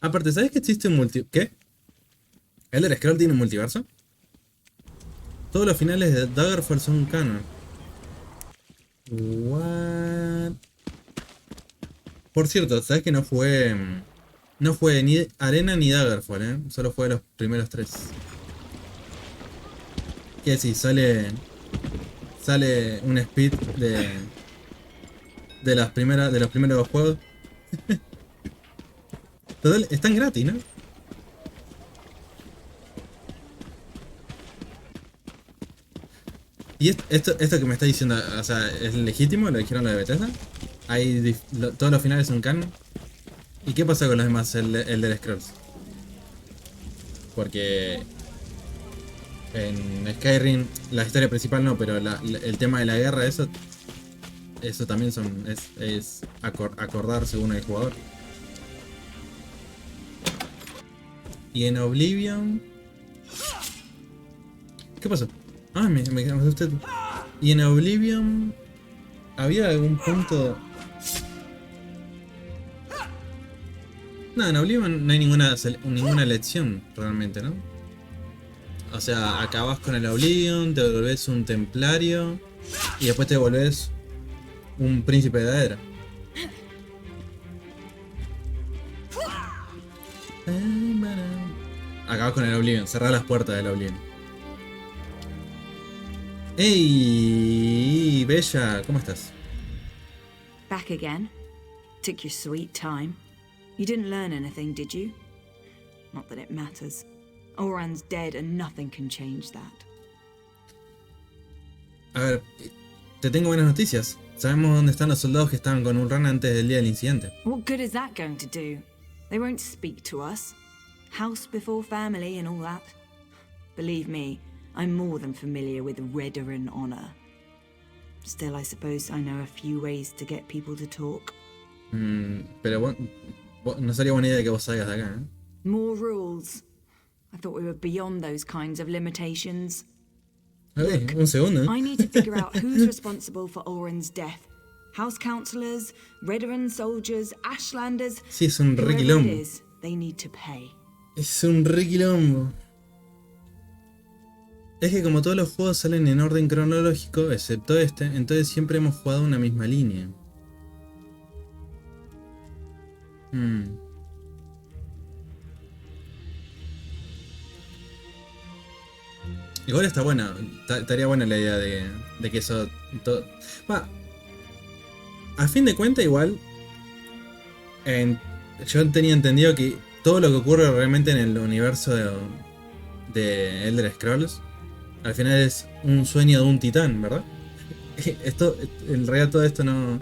Aparte, ¿sabes que existe un ¿Qué? ¿Elder Scrolls tiene un multiverso? Todos los finales de Daggerfall son canon. What? Por cierto, ¿sabes que no fue ni Arena ni Daggerfall, Solo fue los primeros 3. ¿Qué decís? Sale un speed de los primeros juegos. Total, están gratis, ¿no? ¿Y esto que me está diciendo, o sea, es legítimo? ¿Lo dijeron lo de Bethesda? Todos los finales son canon. ¿Y qué pasa con los demás, el de Scrolls? Porque en Skyrim, la historia principal no, pero el tema de la guerra, eso también es acordar según el jugador. Y en Oblivion... ¿Qué pasó? Ah, me asusté. Y en Oblivion... ¿Había algún punto...? No, en Oblivion no hay ninguna elección realmente, ¿no? O sea, acabas con el Oblivion, te volvés un templario y después te volvés un príncipe de la era. Acabas con el Oblivion, cerrás las puertas del Oblivion. ¡Ey! Bella, ¿cómo estás? Back again. Took your sweet time. You didn't learn anything, did you? Not that it matters. Oran's dead and nothing can change that. A ver, te tengo buenas noticias. Sabemos dónde están los soldados que estaban con Runa antes del día del incidente. What good is that going to do? They won't speak to us. House before family and all that. Believe me, I'm more than familiar with Redarin honor. Still, I suppose I know a few ways to get people to talk. Pero no sería buena idea que vos salgas de acá, ¿eh? More rules. I thought we were beyond those kinds of limitations. Look, un segundo. I need to figure out who's responsible for Oren's death. House councillors, Redarin soldiers, Ashlanders. Sí, es un re quilombo. They need to pay. Es un re quilombo. Es que como todos los juegos salen en orden cronológico, excepto este, entonces siempre hemos jugado una misma línea. Igual está buena, estaría buena la idea de que eso... A fin de cuentas igual, yo tenía entendido que todo lo que ocurre realmente en el universo de Elder Scrolls, al final es un sueño de un titán, ¿verdad? Esto, en realidad todo esto no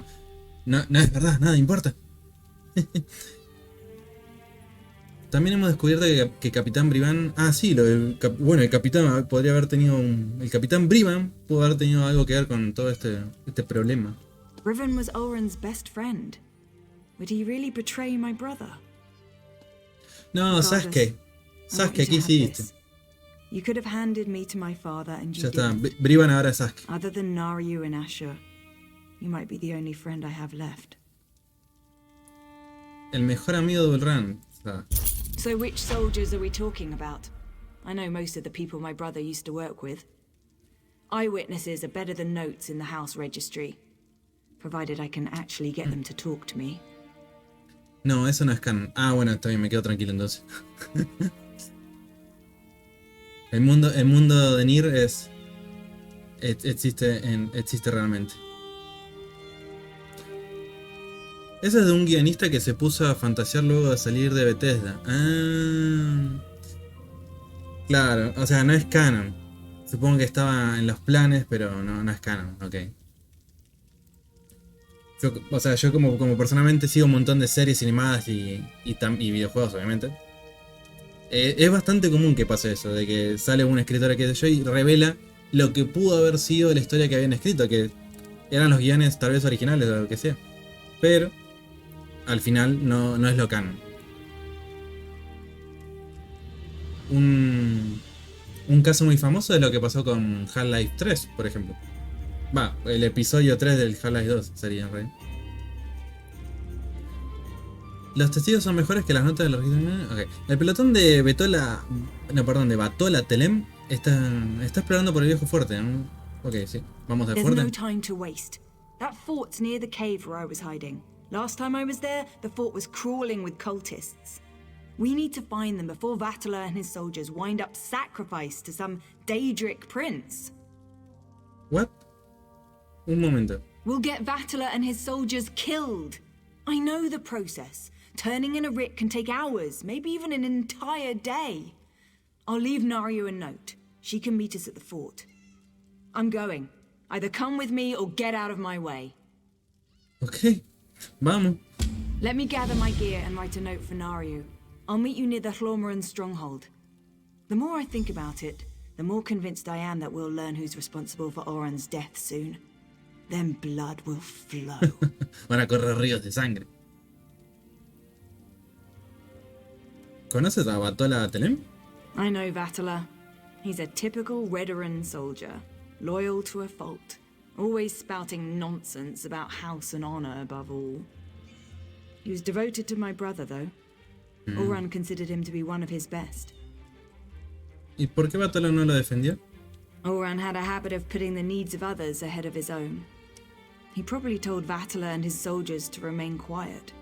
es verdad, nada importa. También hemos descubierto que Capitán Brivan... Ah, sí, el capitán podría haber tenido el Capitán Brivan pudo haber tenido algo que ver con todo este problema. Riven was Oren's best friend. Would he really betray my brother? No, Sasuke, ¿qué hiciste? You could have handed me to my father and you ya está, didn't. Brivan ahora es Sasuke. Other than Naryu and Asher, you might be the only friend I have left. El mejor amigo de Ulran. So which soldiers are we talking about? I know most of the people my brother used to work with. Eyewitnesses are better than notes in the house registry, provided I can actually get them to talk to me. No, eso no es canon. Ah, bueno, está bien, me quedo tranquilo entonces. El mundo de Nier existe realmente. Eso es de un guionista que se puso a fantasear luego de salir de Bethesda. Ah, claro, o sea, no es canon. Supongo que estaba en los planes, pero no es canon, ok. Yo como personalmente sigo un montón de series animadas y videojuegos, obviamente. Es bastante común que pase eso, de que sale un escritor que yo y revela lo que pudo haber sido la historia que habían escrito, que eran los guiones tal vez originales o lo que sea. Pero al final no es lo canon. Un caso muy famoso es lo que pasó con Half-Life 3, por ejemplo. El episodio 3 del Half-Life 2 sería en realidad. Los testigos son mejores que las notas de los registros. Okay. El pelotón de Batola Telem está explorando por el viejo fuerte, ¿no? Ok, sí. Vamos al fuerte. There's no time to waste. That fort's near the cave where I was hiding. Last time I was there, the fort was crawling with cultists. We need to find them before Vatala and his soldiers wind up sacrificed to some Daedric prince. What? Un momento. We'll get Vatala and his soldiers killed. I know the process. Turning in a writ can take hours, maybe even an entire day. I'll leave Naryu a note. She can meet us at the fort. I'm going. Either come with me or get out of my way. Okay. Vamos. Let me gather my gear and write a note for Naryu. I'll meet you near the Hlormaran stronghold. The more I think about it, the more convinced I am that we'll learn who's responsible for Oran's death soon. Then blood will flow. Van a correr ríos de sangre. ¿Conoces a Batola Telem? I know Vatala. He's a typical Redoran soldier, loyal to a fault, always spouting nonsense about house and honor above all. He was devoted to my brother, though. Oran considered him to be one of his best. ¿Y por qué Batola no lo defendió? Oran had a habit of putting the needs of others ahead of his own. He probably told Vatala and his soldiers to remain quiet.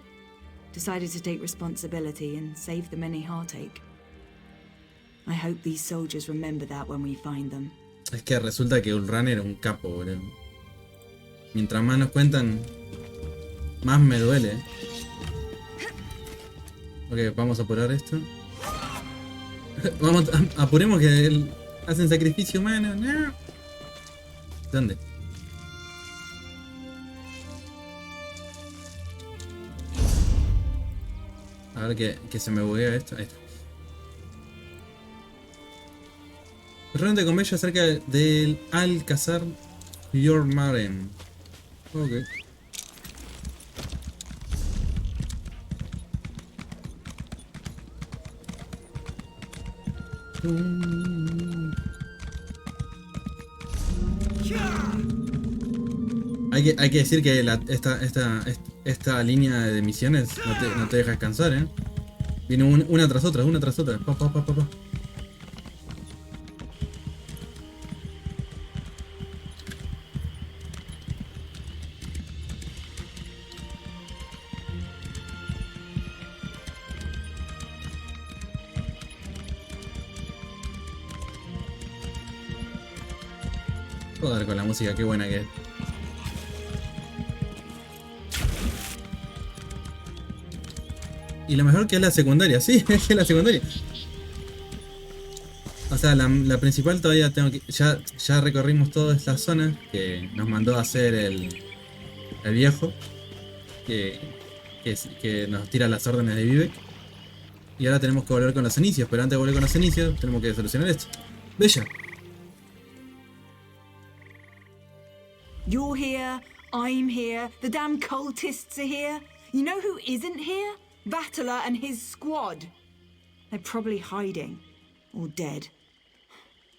Decided to take responsibility and save them any heartache. I hope these soldiers remember that when we find them. Es que resulta que Ulran era un capo, boludo. Mientras más nos cuentan, más me duele. Ok, vamos a apurar esto. Vamos, apuremos que hacen sacrificio humano. No. ¿Dónde? A ver que se me buguea esto. Ahí está. Reúnete con Bella cerca del Alcázar Fjordmaren. Ok. Hay que decir que esta línea de misiones no te deja descansar, ¿eh? Viene una tras otra, una tras otra. Pa. Joder con la música, qué buena que es. Y lo mejor que es la secundaria, sí, es que es la secundaria. O sea, la principal todavía tengo que... Ya recorrimos toda esta zona que nos mandó a hacer el viejo. Que nos tira las órdenes de Vivek. Y ahora tenemos que volver con los inicios, pero antes de volver con los inicios tenemos que solucionar esto. Bella. You're here, I'm here, the damn cultists are here. You know who isn't here? Vatala and his squad. They're probably hiding. Or dead.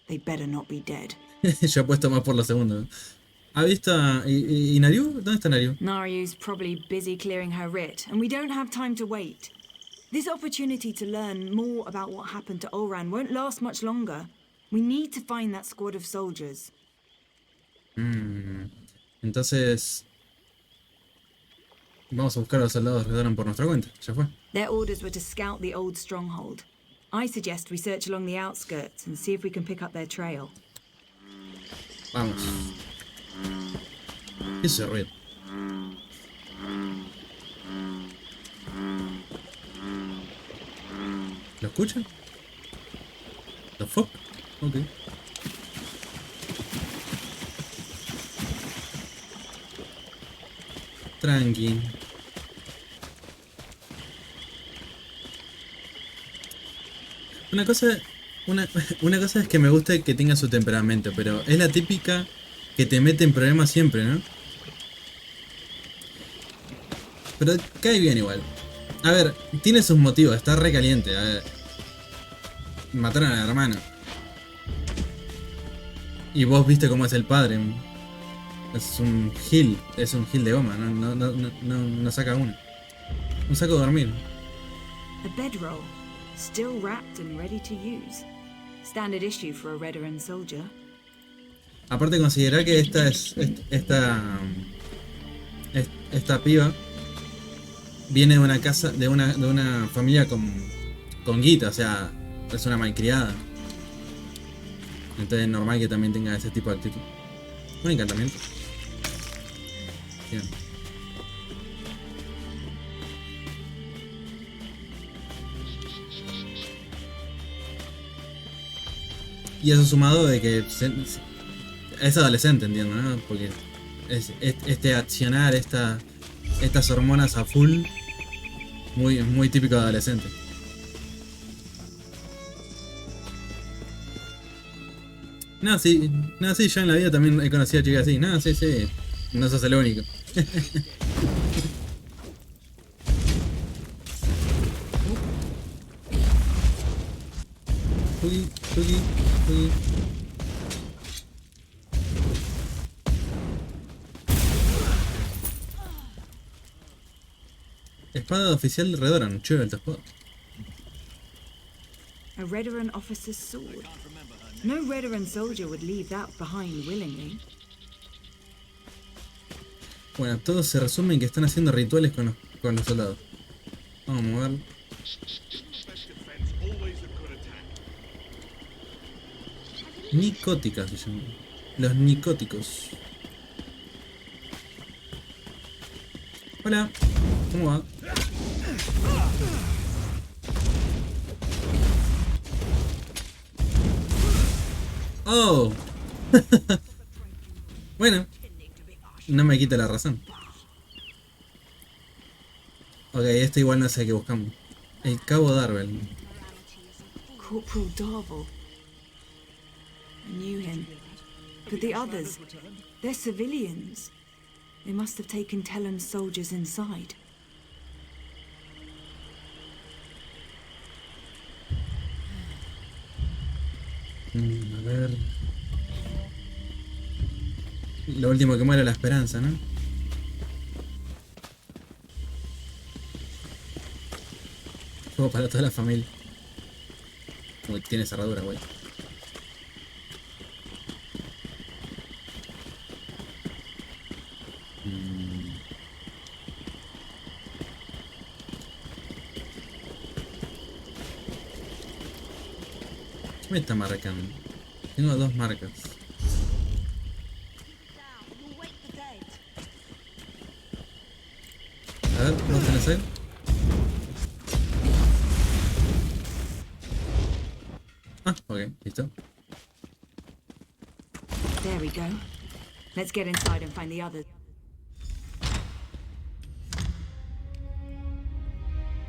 They better not be dead. Yo apuesto más por lo segundo. ¿Ha visto a... ¿Y Naryu? ¿Dónde está Naryu? Naryu's probably busy clearing her writ, and we don't have time to wait. This opportunity to learn more about what happened to Oran won't last much longer. We need to find that squad of soldiers. Entonces... Vamos a buscar a los soldados de Redoran por nuestra cuenta. Ya fue. Their orders were to scout the old stronghold. I suggest we search along the outskirts and see if we can pick up their trail. Vamos. ¿Qué es ese ruido? ¿Lo escuchan? ¿The fuck? Ok. Tranqui. Una cosa es que me gusta que tenga su temperamento, pero es la típica que te mete en problemas siempre, ¿no? Pero cae bien igual. A ver, tiene sus motivos, está re caliente. A ver. Mataron al hermano. Y vos viste cómo es el padre. Es un gil de goma, no saca uno. Un saco de dormir. A bedroll, still wrapped and ready to use. Standard issue for a Redoran soldier. Aparte considerar que esta piba viene de una casa, de una familia con guita, o sea, es una malcriada. Entonces es normal que también tenga ese tipo de actitud. Un encantamiento. Bien. Y eso sumado de que es adolescente, entiendo, ¿no? Porque este accionar, estas hormonas a full, muy típico de adolescente. No, sí, yo en la vida también he conocido a chicas así. No, sí, no sos el único. Uy. Espada oficial de Redoran, chévere el espada. A Redoran officer's sword. No Redoran soldier would leave that behind willingly. Bueno, todo se resume en que están haciendo rituales con los soldados. Vamos a mover. Nicóticas se llaman. Los nicóticos. Hola, ¿cómo va? Oh. Bueno, no me quita la razón. Ok, esto igual no sé qué buscamos. El cabo Darvel. Corporal Darvel. I knew him. But the others, they're civilians. They must have taken Tellem's soldiers inside. A ver. Lo último que muere es la esperanza, ¿no? Juego para toda la familia. Uy, tiene cerradura, güey. ¿Qué me está marcando? Tengo dos marcas. A ver, ¿dónde tenés ahí? Ah, ok, listo. There we go. Let's get inside and find the others.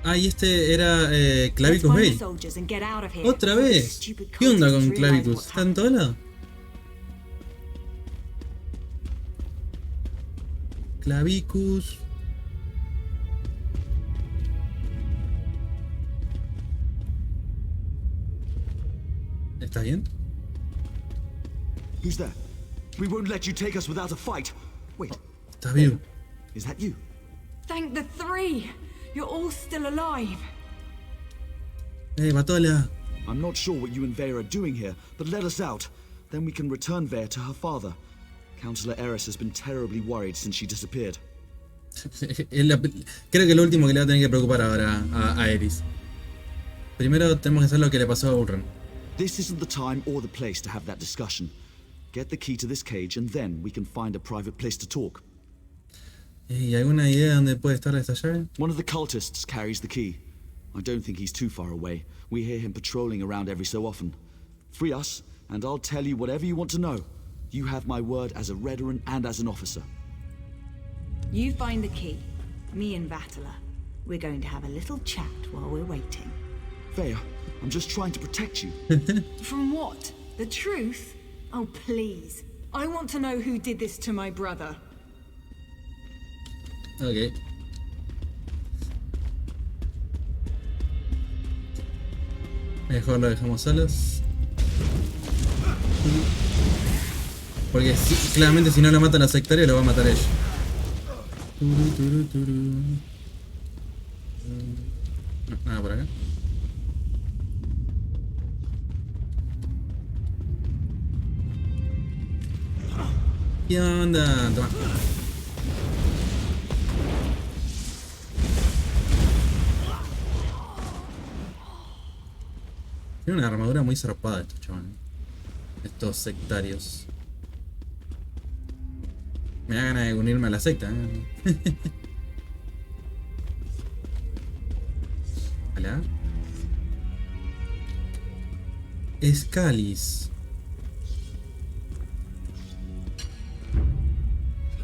Ah, y este era Clavicus Bay. ¡Otra vez! ¿Qué onda con Clavicus? ¿Está en todo lado? Clavicus. ¿Estás bien? Who's there? We won't let you take us without a fight. Wait. ¿Estás vivo? Is that you? Thank the three! You're all still alive. Batola. I'm not sure what you and Vea are doing here, but let us out. Then we can return Vea to her father. Councillor Eris has been terribly worried since she disappeared. Creo que lo último que le va a tener que preocupar ahora a Eris. Primero tenemos que hacer lo que le pasó a Ulran. This isn't the time or the place to have that discussion. Get the key to this cage and then we can find a private place to talk. ¿Y alguna idea de dónde puede estar esta llave? One of the cultists carries the key. I don't think he's too far away. We hear him patrolling around every so often. Free us, and I'll tell you whatever you want to know. You have my word as a Redoran and as an officer. You find the key. Me and Vatala. We're going to have a little chat while we're waiting. Vea, I'm just trying to protect you. From what? The truth? Oh, please. I want to know who did this to my brother. Ok. Mejor lo dejamos solos. Porque claramente si no lo matan a los sectarios lo va a matar ellos. No, nada por acá. ¿Qué onda? Toma. Tiene una armadura muy zarpada estos chavales. Estos sectarios. Me da ganas de unirme a la secta, ¿eh? Hola. Scalis.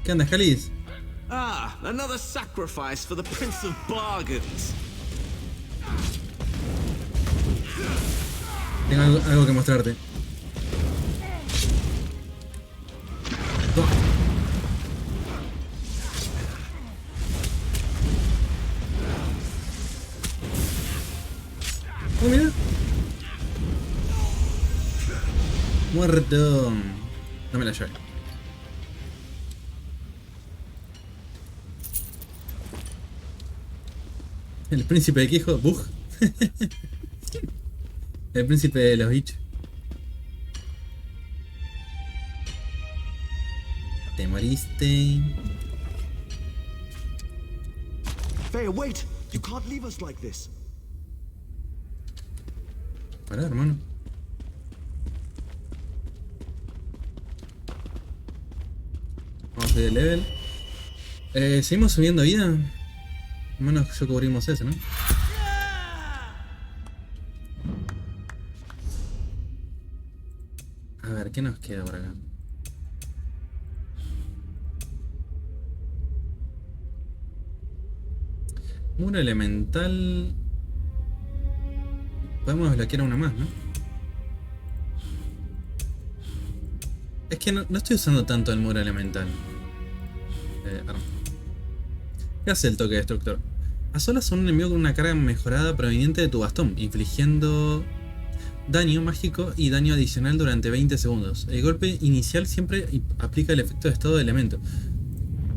¿Qué onda, Scalis? Ah, another sacrifice for the Prince of Bargains. Tengo algo que mostrarte. Toma. Oh, mira. Muerto. Dame la llave. El príncipe de Quijo, bug. El príncipe de los bichos. Te moriste. Faye, wait! You can't leave us like this. Pará, hermano. Vamos a subir el level. Seguimos subiendo vida. Al menos yo cubrimos eso, ¿no? A ver, ¿qué nos queda por acá? Muro elemental. Podemos desbloquear una más, ¿no? Es que no estoy usando tanto el muro elemental. ¿Qué hace el toque destructor? Asolas a un enemigo con una carga mejorada proveniente de tu bastón, infligiendo daño mágico y daño adicional durante 20 segundos. El golpe inicial siempre aplica el efecto de estado de elemento.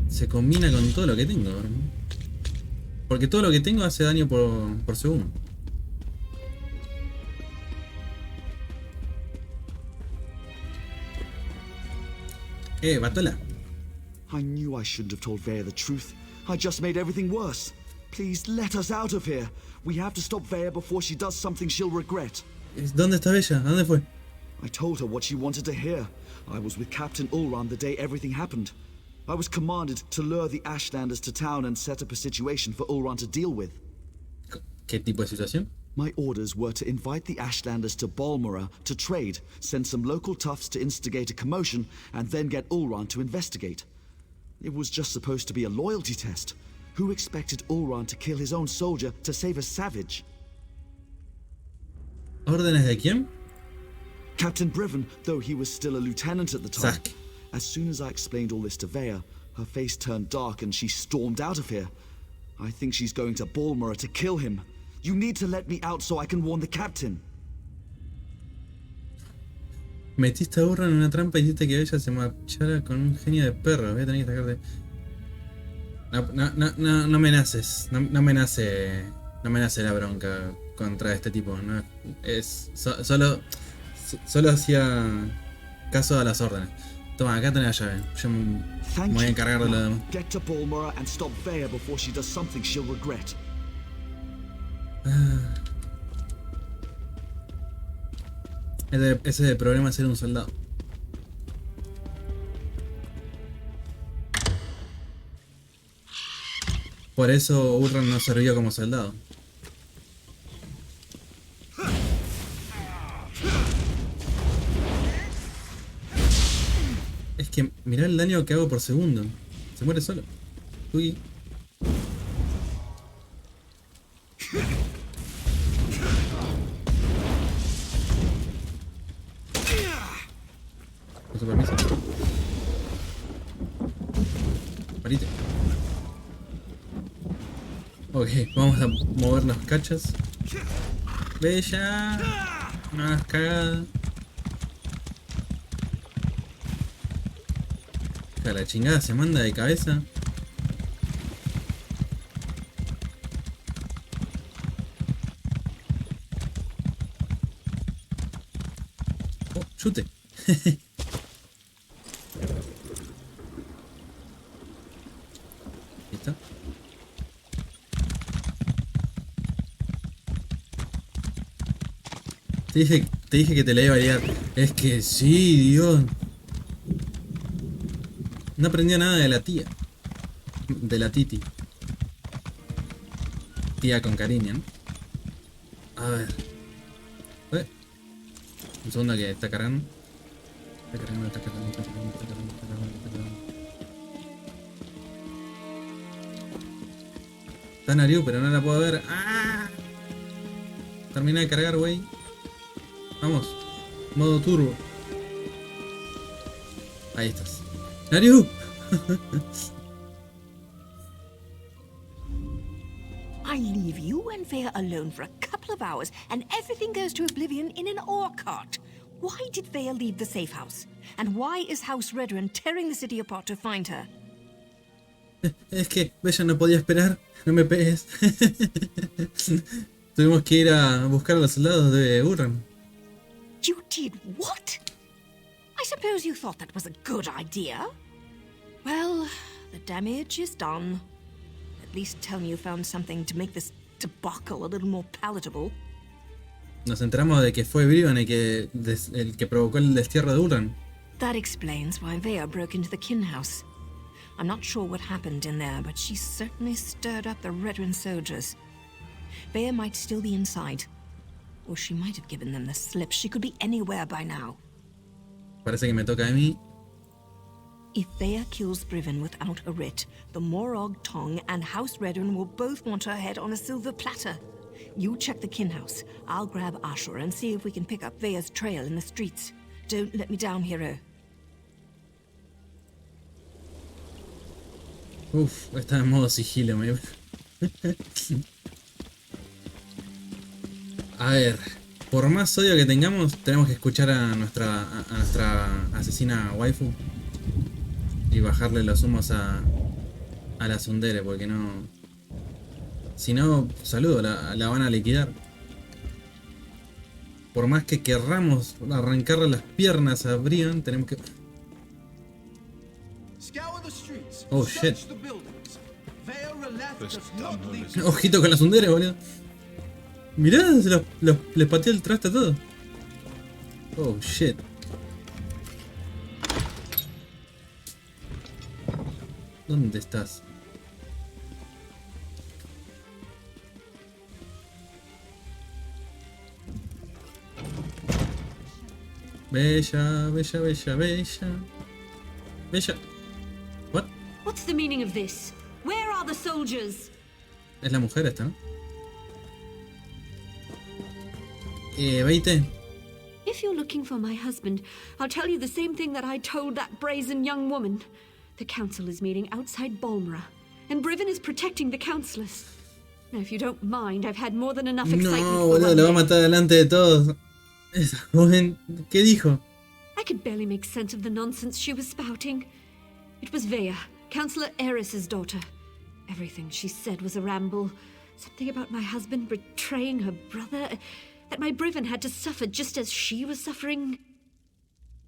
Se combina con todo lo que tengo, ¿no? Porque todo lo que tengo hace daño por segundo. Batola. I knew I shouldn't have told Vea the truth. I just made everything worse. Please let us out of here. We have to stop Vea before she does something she'll regret. ¿Dónde está Bella? ¿A dónde fue? I told her what she wanted to hear. I was with Captain Ulran the day everything happened. I was commanded to lure the Ashlanders to town and set up a situation for Ulran to deal with. ¿Qué tipo de situación? My orders were to invite the Ashlanders to Balmora to trade, send some local toughs to instigate a commotion, and then get Ulran to investigate. It was just supposed to be a loyalty test. Who expected Ulran to kill his own soldier to save a savage? ¿Órdenes de quién? Captain Briven, though he was still a lieutenant at the time. Zack. As soon as I explained all this to Vea, her face turned dark and she stormed out of here. I think she's going to Balmora to kill him. You need to let me out so I can warn the captain. Metiste a Urran en una trampa y hiciste que ella se marchara con un genio de perro. Voy a tener que sacarte. No me naces. No me nace la bronca contra este tipo. No, solo hacía caso a las órdenes. Toma, acá tenés la llave. Yo me voy a encargar de lo demás. Get to Balmora and stop Vea before she does something she'll regret. Ese es el problema de ser un soldado. Por eso Urran no sirvió como soldado. Es que mirá el daño que hago por segundo. Se muere solo. Uy. Con su permiso. Parite. Ok, vamos a mover los cachas. Bella. No hagas cagada. A la chingada se manda de cabeza. Oh, chute. Ahí está. Te dije que te la iba a liar. Es que sí, Dios. No aprendió nada de la tía. De la Titi. Tía con cariño, ¿no? A ver. Un segundo que está cargando. Está cargando. Está Nariu, pero no la puedo ver. ¡Ah! Termina de cargar, güey. Vamos. Modo turbo. Ahí estás. ¡Nariu! I leave you and Vea alone for a couple of hours, and everything goes to oblivion in an ore cart. Why did Vea leave the safe house? And why is House Redrun tearing the city apart to find her? Es que Bella no podía esperar. No me pegues. Tuvimos que ir a buscar a los soldados de Uran. You did what? I suppose you thought that was a good idea? Well, the damage is done. At least tell me you found something to make this debacle a little more palatable. Nos enteramos de que fue Brivan el que provocó el destierro de Uran. That explains why Vea broke into the kin house. I'm not sure what happened in there, but she certainly stirred up the Redrun soldiers. Vea might still be inside. Or she might have given them the slip. She could be anywhere by now. Parece que me toca a mí. If Vea kills Brivan without a writ, the Morag Tong and House Redrun will both want her head on a silver platter. You check the kin house. I'll grab Ashur and see if we can pick up Vea's trail in the streets. Don't let me down, hero. Uf, está en modo sigilo, me... A ver, por más odio que tengamos, tenemos que escuchar a nuestra asesina waifu y bajarle los humos a la Tsundere, porque no... Si no, saludo, la van a liquidar. Por más que querramos arrancarle las piernas a Brian, tenemos que... Oh shit. Ojito con la Tsundere, boludo. Mirá, les pateó el traste a todos. Oh shit. ¿Dónde estás? Bella, bella, bella, bella. Bella. What? What's the meaning of this? Where are the soldiers? Es la mujer esta, ¿no? Veite. If you're looking for my husband, I'll tell you the same thing that I told that brazen young woman. The council is meeting outside Balmora, and Brivan is protecting the councillors. Now, if you don't mind, I've had more than enough excitement. No, boludo, lo va a matar delante de todos. Esa joven, ¿qué dijo? I could barely make sense of the nonsense she was spouting. It was Vea, Councillor Eris's daughter. Everything she said was a ramble. Something about my husband betraying her brother, that my Brivan had to suffer just as she was suffering.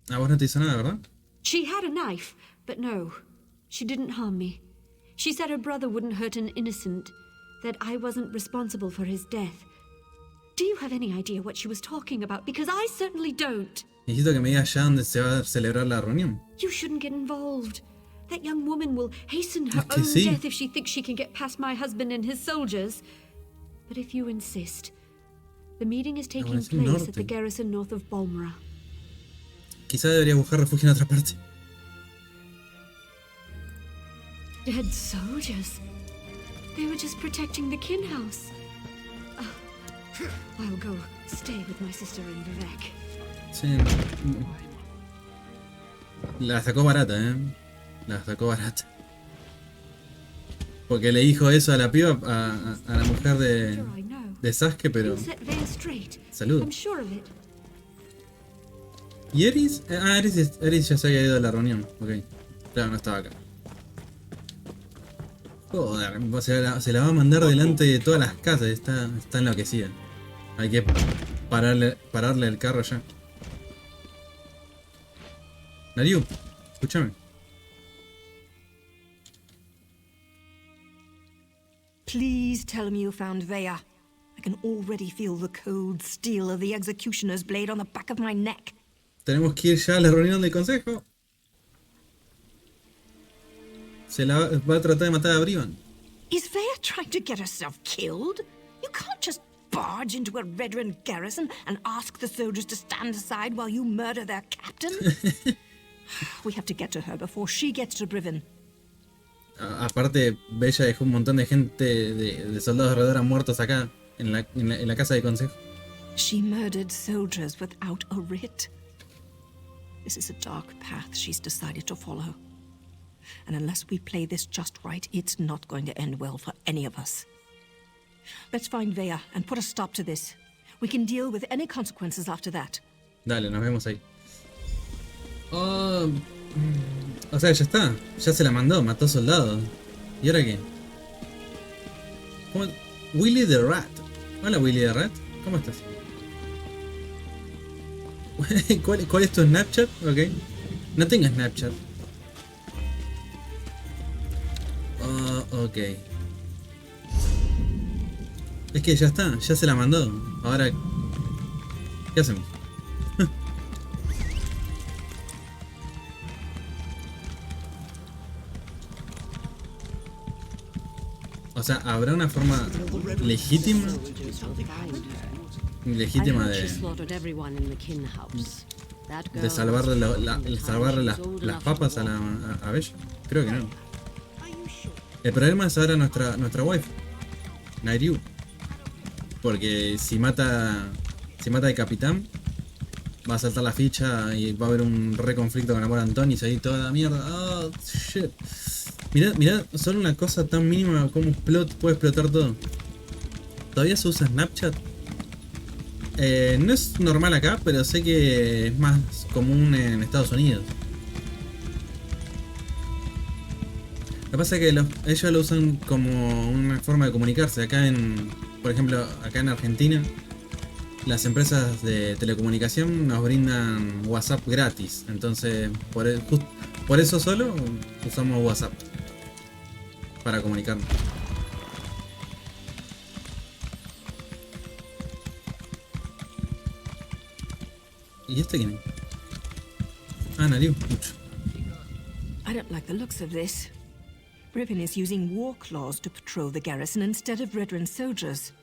A vos no te hizo nada, ¿verdad? She had a knife, but no, she didn't harm me. She said her brother wouldn't hurt an innocent, that I wasn't responsible for his death. Do you have any idea what she was talking about? Because I certainly don't. Necesito que me digas ya dónde se va a celebrar la reunión. You shouldn't get involved. That young woman will hasten her own death if she thinks she can get past my husband and his soldiers. But if you insist, the meeting is taking place at the garrison north of Balmora. Quizá debería buscar refugio en otra parte. Dead soldiers. They were just protecting the kin house. I'll go stay with my sister in Vivek. Sí. La sacó barata, La sacó barata. Porque le dijo eso a la piba, a la mujer de Sasuke, pero... Salud. ¿Y Eris? Eris ya se había ido a la reunión. Ok. Claro, no estaba acá. Joder, se la va a mandar delante de todas las casas. Está enloquecida. Hay que pararle el carro ya. Nariu, escúchame. Please tell me you found Vea. I can already feel the cold steel of the executioner's blade on the back of my neck. Tenemos que ir ya a la reunión del consejo. Se la va a tratar de matar a Brivan. Is Vea trying to get herself killed? You can't just barge into a Redrun garrison and ask the soldiers to stand aside while you murder their captain. We have to get to her before she gets to Brivan. Aparte, Bella dejó un montón de gente de soldados de Redora muertos acá, en la casa de consejo. She murdered soldiers without a writ. This is a dark path she's decided to follow. And unless we play this just right, it's not going to end well for any of us. Let's find Vea and put a stop to this. We can deal with any consequences after that. Dale, nos vemos ahí. Oh, o sea, ya está. Ya se la mandó, mató soldados. ¿Y ahora qué? ¿Cómo? Willy the Rat. Hola, Willy the Rat. ¿Cómo estás? ¿Cuál es tu Snapchat? Ok. No tengo Snapchat. Ok. Es que ya está, ya se la mandó. Ahora, ¿qué hacemos? O sea, ¿habrá una forma legítima de salvarle las papas a Bella? Creo que no. El problema es ahora nuestra wife, Nairu. Porque si mata al capitán, va a saltar la ficha y va a haber un re conflicto con Amor Antonis ahí toda la mierda. Oh, shit. Mirá, solo una cosa tan mínima como puede explotar todo. ¿Todavía se usa Snapchat? No es normal acá, pero sé que es más común en Estados Unidos. Lo que pasa es que ellos lo usan como una forma de comunicarse. Por ejemplo, acá en Argentina, las empresas de telecomunicación nos brindan WhatsApp gratis. Entonces, por eso solo usamos WhatsApp para comunicarnos. ¿Y este quién es? Ah, Nariu. I don't like the looks of this. Brivin is using war claws to patrol the garrison instead of veteran soldiers.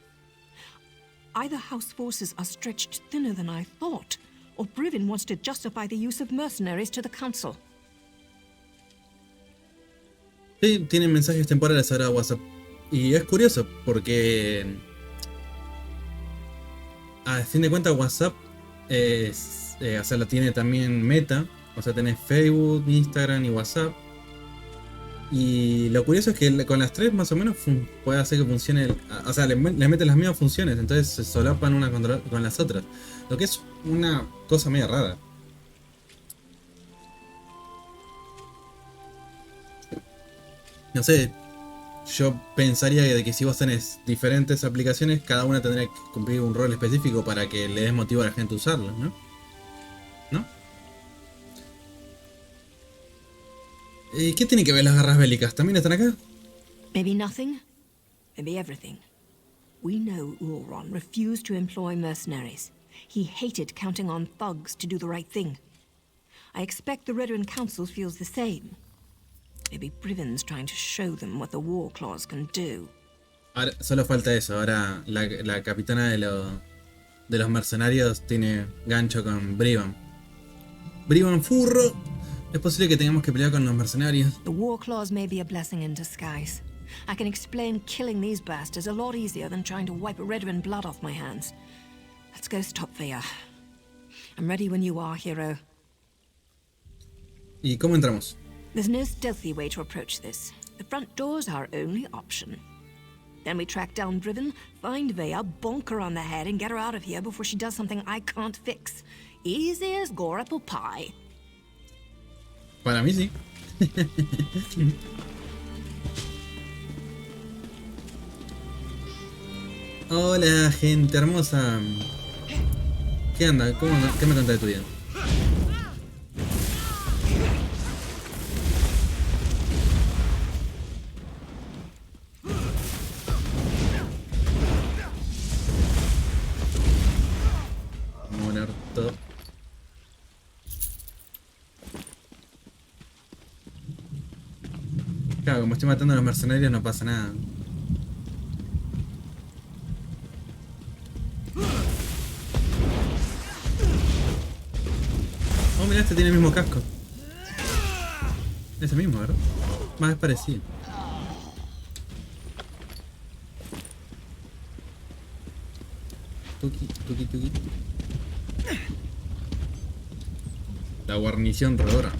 Either House forces are stretched thinner than I thought, or Brivin wants to justify the use of mercenaries to the council. Sí, tienen mensajes temporales ahora WhatsApp. Y es curioso porque a fin de cuentas WhatsApp o sea, lo tiene también Meta. O sea, tenés Facebook, Instagram y WhatsApp. Y lo curioso es que con las tres más o menos puede hacer que funcione. O sea, le meten las mismas funciones, entonces se solapan unas con las otras. Lo que es una cosa media rara. No sé, yo pensaría de que si vos tenés diferentes aplicaciones, cada una tendría que cumplir un rol específico para que le des motivo a la gente a usarlas, ¿no? ¿No? ¿Qué tiene que ver las garras bélicas? ¿También están acá? Maybe nothing, maybe everything. We know Ulron refused to employ mercenaries. He hated counting on thugs to do the right thing. I expect the Redoran Council feels the same. Maybe Brivin's trying to show them what the war claws can do. Ahora, solo falta eso. Ahora la capitana de los mercenarios tiene gancho con Brivan. Brivan furro. Es posible que tengamos que pelear con los mercenarios. The war claws may be a blessing in disguise. I can explain killing these bastards a lot easier than trying to wipe Redoran blood off my hands. Let's go stop Vea. I'm ready when you are, hero. ¿Y cómo entramos? There's no stealthy way to approach this. The front door's our only option. Then we track down Brivin, find Vea, bonk her on the head, and get her out of here before she does something I can't fix. Easy as gore apple pie. Para mí sí. Hola, gente hermosa. ¿Qué anda? ¿Qué me contás de tu vida? Muerto. Claro, como estoy matando a los mercenarios no pasa nada. Oh, mira, este tiene el mismo casco. Es el mismo, ¿verdad? Más parecido. Tuki, tuki, tuki. La guarnición rodora.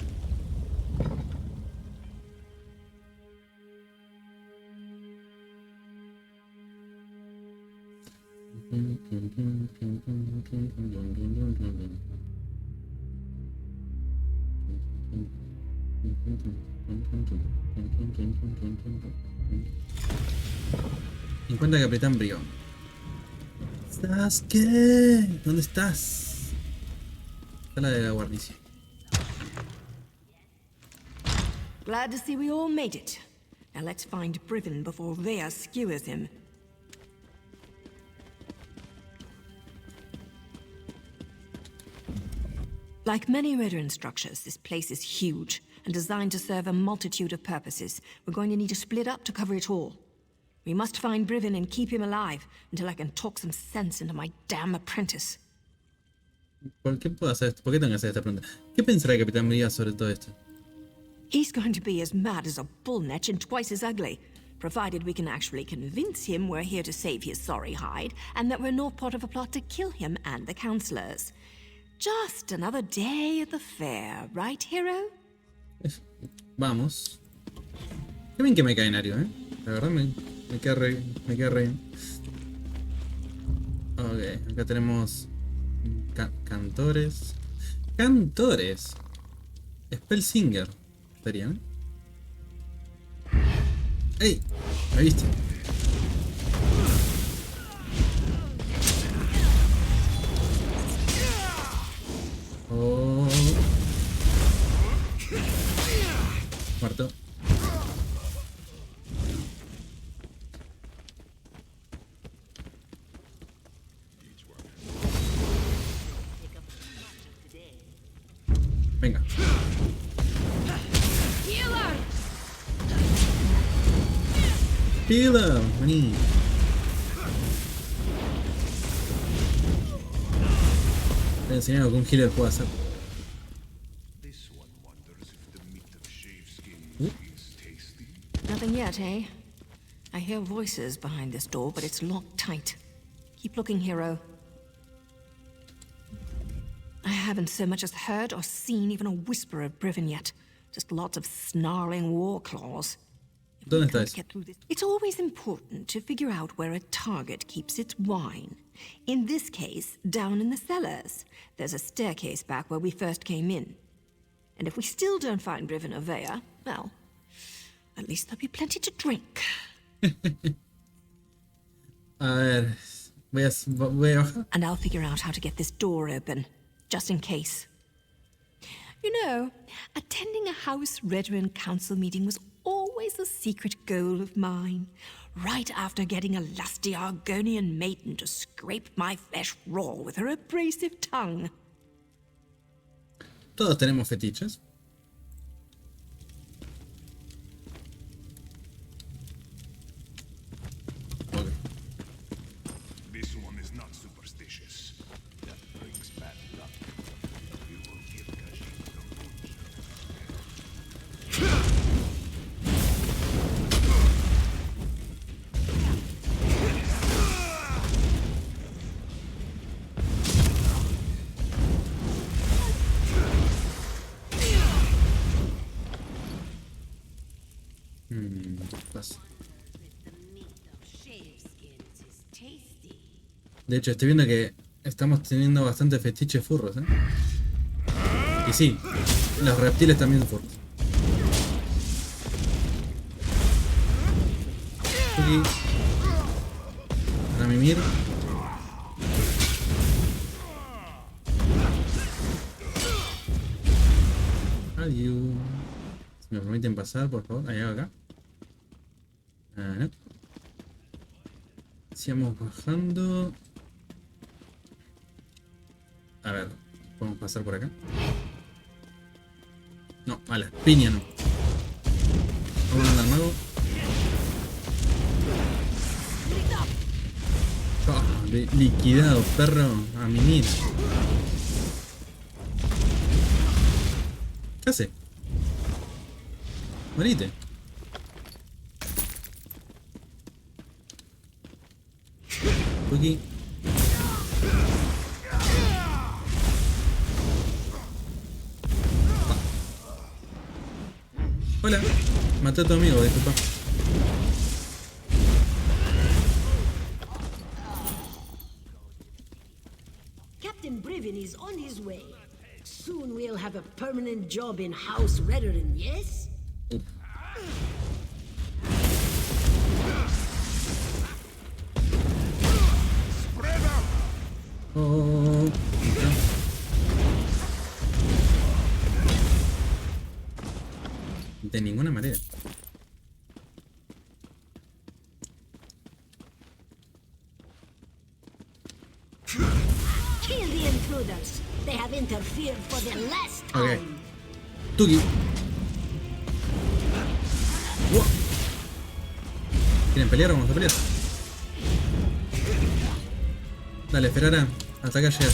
Encuentra a Capitán Brión. ¿Qué? ¿Dónde estás? Sala de la guarnición. Glad to see we all made it. Now let's find Brivin before Vea skewers him. Like many veteran structures, this place is huge and designed to serve a multitude of purposes. We're going to need to split up to cover it all. We must find Brivin and keep him alive until I can talk some sense into my damn apprentice. ¿Por qué puedo hacer esto? ¿Por qué tengo que hacer esta pregunta? ¿Qué pensará el Capitán Brión sobre todo esto? He's going to be as mad as a bullnetch and twice as ugly, provided we can actually convince him we're here to save his sorry hide and that we're not part of a plot to kill him and the councillors. Just another day at the fair, right, hero? Vamos. Qué bien que me cae Nario, La verdad me queda re bien. Ok, acá tenemos cantores. Cantores. Spellsinger. ¿Estarían? ¡Ey! ¿Me viste? Oh. Muerto. Venga. Healer, vení. Te enseñé lo que un healer puede hacer. Nothing yet, eh? I hear voices behind this door, but it's locked tight. Keep looking, hero. I haven't so much as heard or seen even a whisper of Brivin yet. Just lots of snarling war claws. ¿Dónde estás? It's always important to figure out where a target keeps its wine. In this case, down in the cellars. There's a staircase back where we first came in. And if we still don't find Brivin or Vea, well, at least there'll be plenty to drink. A ver, voy a bajar. And I'll figure out how to get this door open, just in case. You know, attending a House Veteran Council meeting was always a secret goal of mine. Right after getting a lusty Argonian maiden to scrape my flesh raw with her abrasive tongue. Todos tenemos fetiches. Okay. This one is not superstitious. That brings bad luck. You will give Khajiit the De hecho, estoy viendo que estamos teniendo bastante fetiches furros, Y sí, los reptiles también son furros. Aquí. Para mimir. Adiós. Si me permiten pasar, por favor. Hay algo acá. No. Sigamos bajando. A ver, ¿podemos pasar por acá? No, a la piña no. Vamos a andar mago. Liquidado, perro. A mimir. ¿Qué hace? Morite. Aquí. Hola, maté a tu amigo, disculpa. Priven is on his way. Soon we'll have a permanent job in House Redderin, yes? Oh. De ninguna manera. Kill the intruders. They have interfered for the last time. Okay. Tuki. Wow. ¿Quieren pelear? Vamos a pelear. Dale, Ferrara. Hasta acá llega.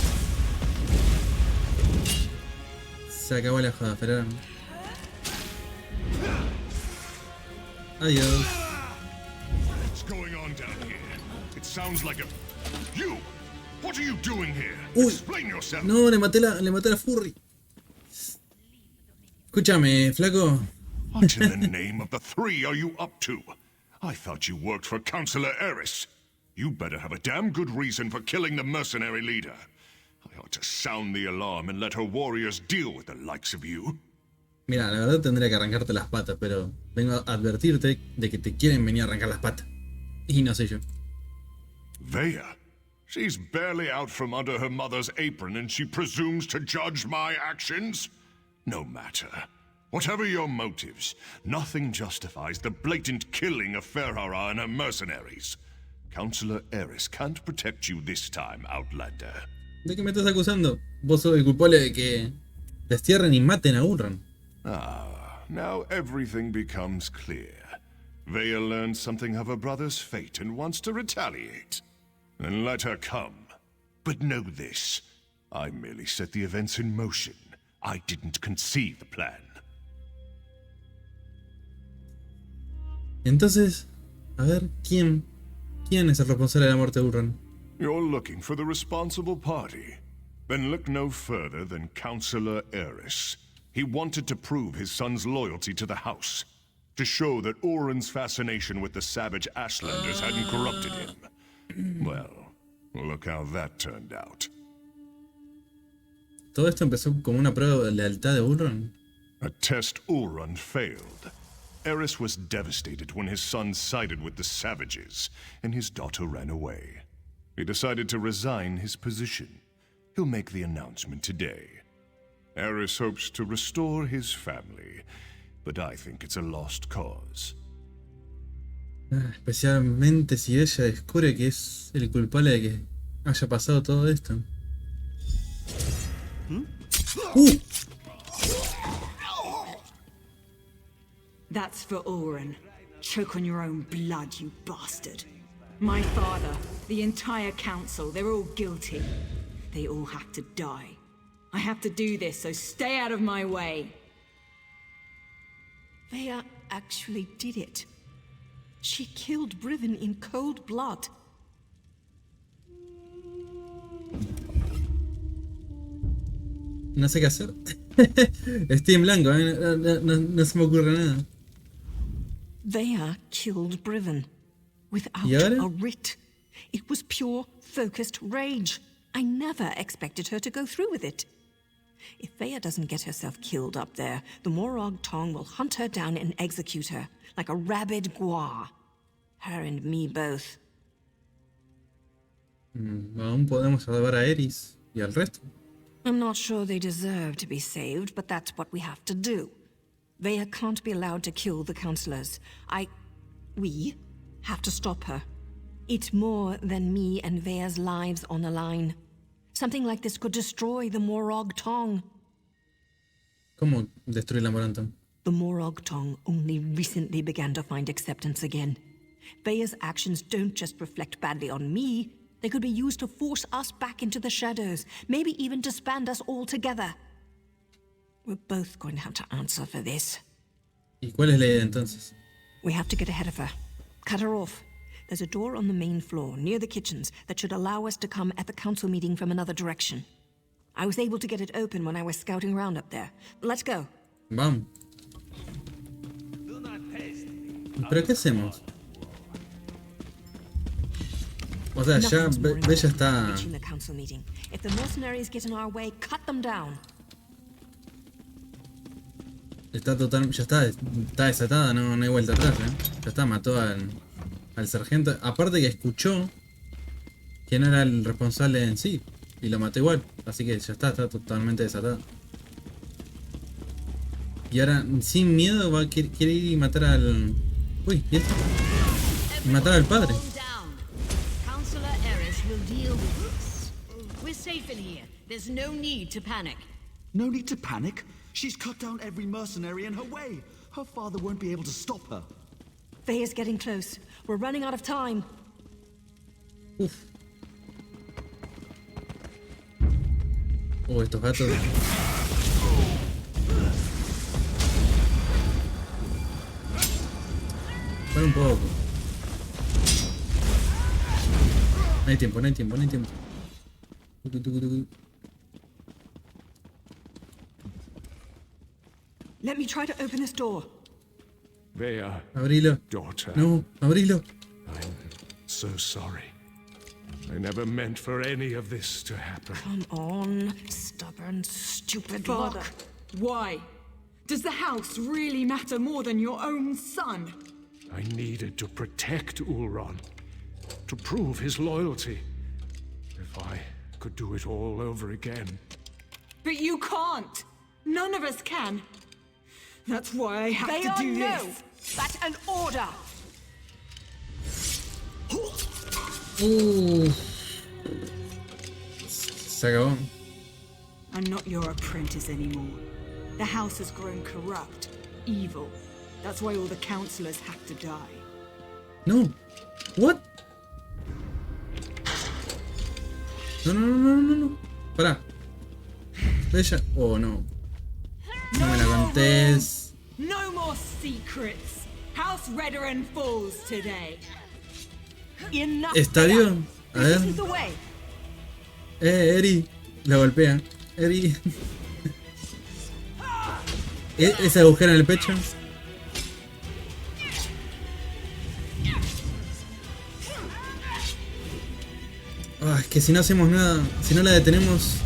Se acabó la joda, Ferrara. Adiós. What's going on down here? It sounds like a... You! What are you doing here? Uy. Explain yourself. No, le maté la Furry. Escúchame, flaco. What in the name of the three are you up to? I thought you worked for Councillor Eris. You better have a damn good reason for killing the mercenary leader. I ought to sound the alarm and let her warriors deal with the likes of you. Mira, la verdad tendría que arrancarte las patas, pero vengo a advertirte de que te quieren venir a arrancar las patas. Y no sé yo. Vea, she's barely out from under her mother's apron and she presumes to judge my actions? No matter. Whatever your motives, nothing justifies the blatant killing of Ferrara and her mercenaries. Councillor Eris can't protect you this time, Outlander. ¿De qué me estás acusando? Vos sos el culpable de que destierren y maten a Urran. Ah, now everything becomes clear. Vea learned something of her brother's fate and wants to retaliate. Then let her come. But know this, I merely set the events in motion. I didn't conceive the plan. Entonces, a ver, ¿quién es el responsable de la muerte de Urran? You're looking for the responsible party. Then look no further than Councillor Eris. He wanted to prove his son's loyalty to the house, to show that Oren's fascination with the savage Ashlanders hadn't corrupted him. Well, look how that turned out. Todo esto empezó como una prueba de lealtad de Urran. A test Oren failed. Eris was devastated when his son sided with the savages, and his daughter ran away. He decided to resign his position. He'll make the announcement today. Eris hopes to restore his family, but I think it's a lost cause. Especialmente si ella descubre que es el culpable de que haya pasado todo esto. That's for Oren. Choke on your own blood, you bastard. My father, the entire council, they're all guilty. They all have to die. I have to do this, so stay out of my way. Vea actually did it. She killed Briven in cold blood. No sé qué hacer. Estoy en blanco, no se me ocurre nada. Vea killed Briven without a writ. It was pure, focused rage. I never expected her to go through with it. If Vea doesn't get herself killed up there, the Morag Tong will hunt her down and execute her, like a rabid gua. Her and me both. Aún podemos salvar a Eris y al resto. I'm not sure they deserve to be saved, but that's what we have to do. Vea can't be allowed to kill the councillors. We have to stop her. It's more than me and Vea's lives on the line. Something like this could destroy the Morag Tong. ¿Cómo destruir la Morag Tong? The Morag Tong only recently began to find acceptance again. Vea's actions don't just reflect badly on me. They could be used to force us back into the shadows, maybe even disband us all together. We're both going to have to answer for this. ¿Y cuál es la idea entonces? We have to get ahead of her. Cut her off. There's a door on the main floor, near the kitchens, that should allow us to come at the council meeting from another direction. I was able to get it open when I was scouting around up there. Let's go. Vamos. ¿Pero qué hacemos? O sea, ya Bella está... The council meeting. If the mercenaries get in our way, cut them down. Está total... Ya está desatada, no hay vuelta atrás, Ya está, mató al sargento. Aparte que escuchó quién era el responsable en sí. Y lo mató igual. Así que ya está totalmente desatada. Y ahora, sin miedo, quiere ir y matar al... Uy, ¿y esto? Y matar al padre. Counselor Eris will deal with this. We're safe in here. There's no need to panic. No need to panic? She's cut down every mercenary in her way. Her father won't be able to stop her. Veya's getting close. We're running out of time. Uf. Oh, estos gatos. Para un poco. No hay tiempo. Let me try to open this door. Veya, abrilo. Daughter. No, abrilo. I'm so sorry. I never meant for any of this to happen. Come on, stubborn, stupid Father, father. why? Does the house really matter more than your own son? I needed to protect Ulron, to prove his loyalty. If I could do it all over again. But you can't. None of us can. That's why I have to do this. That's an order. Se acabó. I'm not your apprentice anymore. The house has grown corrupt, evil. That's why all the counselors have to die. No. What? No. Pará. Bella. Oh, no. No me la contés. No more secrets. House Redoran falls today. ¿Está bien? A ver. Eri. La golpea. Eri. ¿Ese agujero en el pecho? Ah, es que si no hacemos nada, si no la detenemos,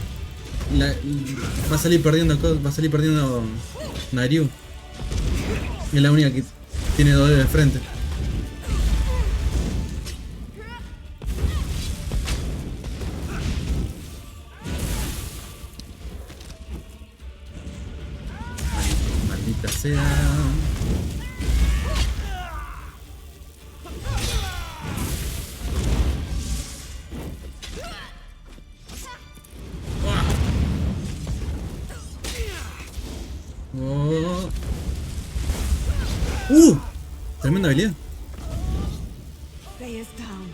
va a salir perdiendo Naryu. Es la única que tiene dos de frente. Maldita sea. Tremenda habilidad. Veya's down.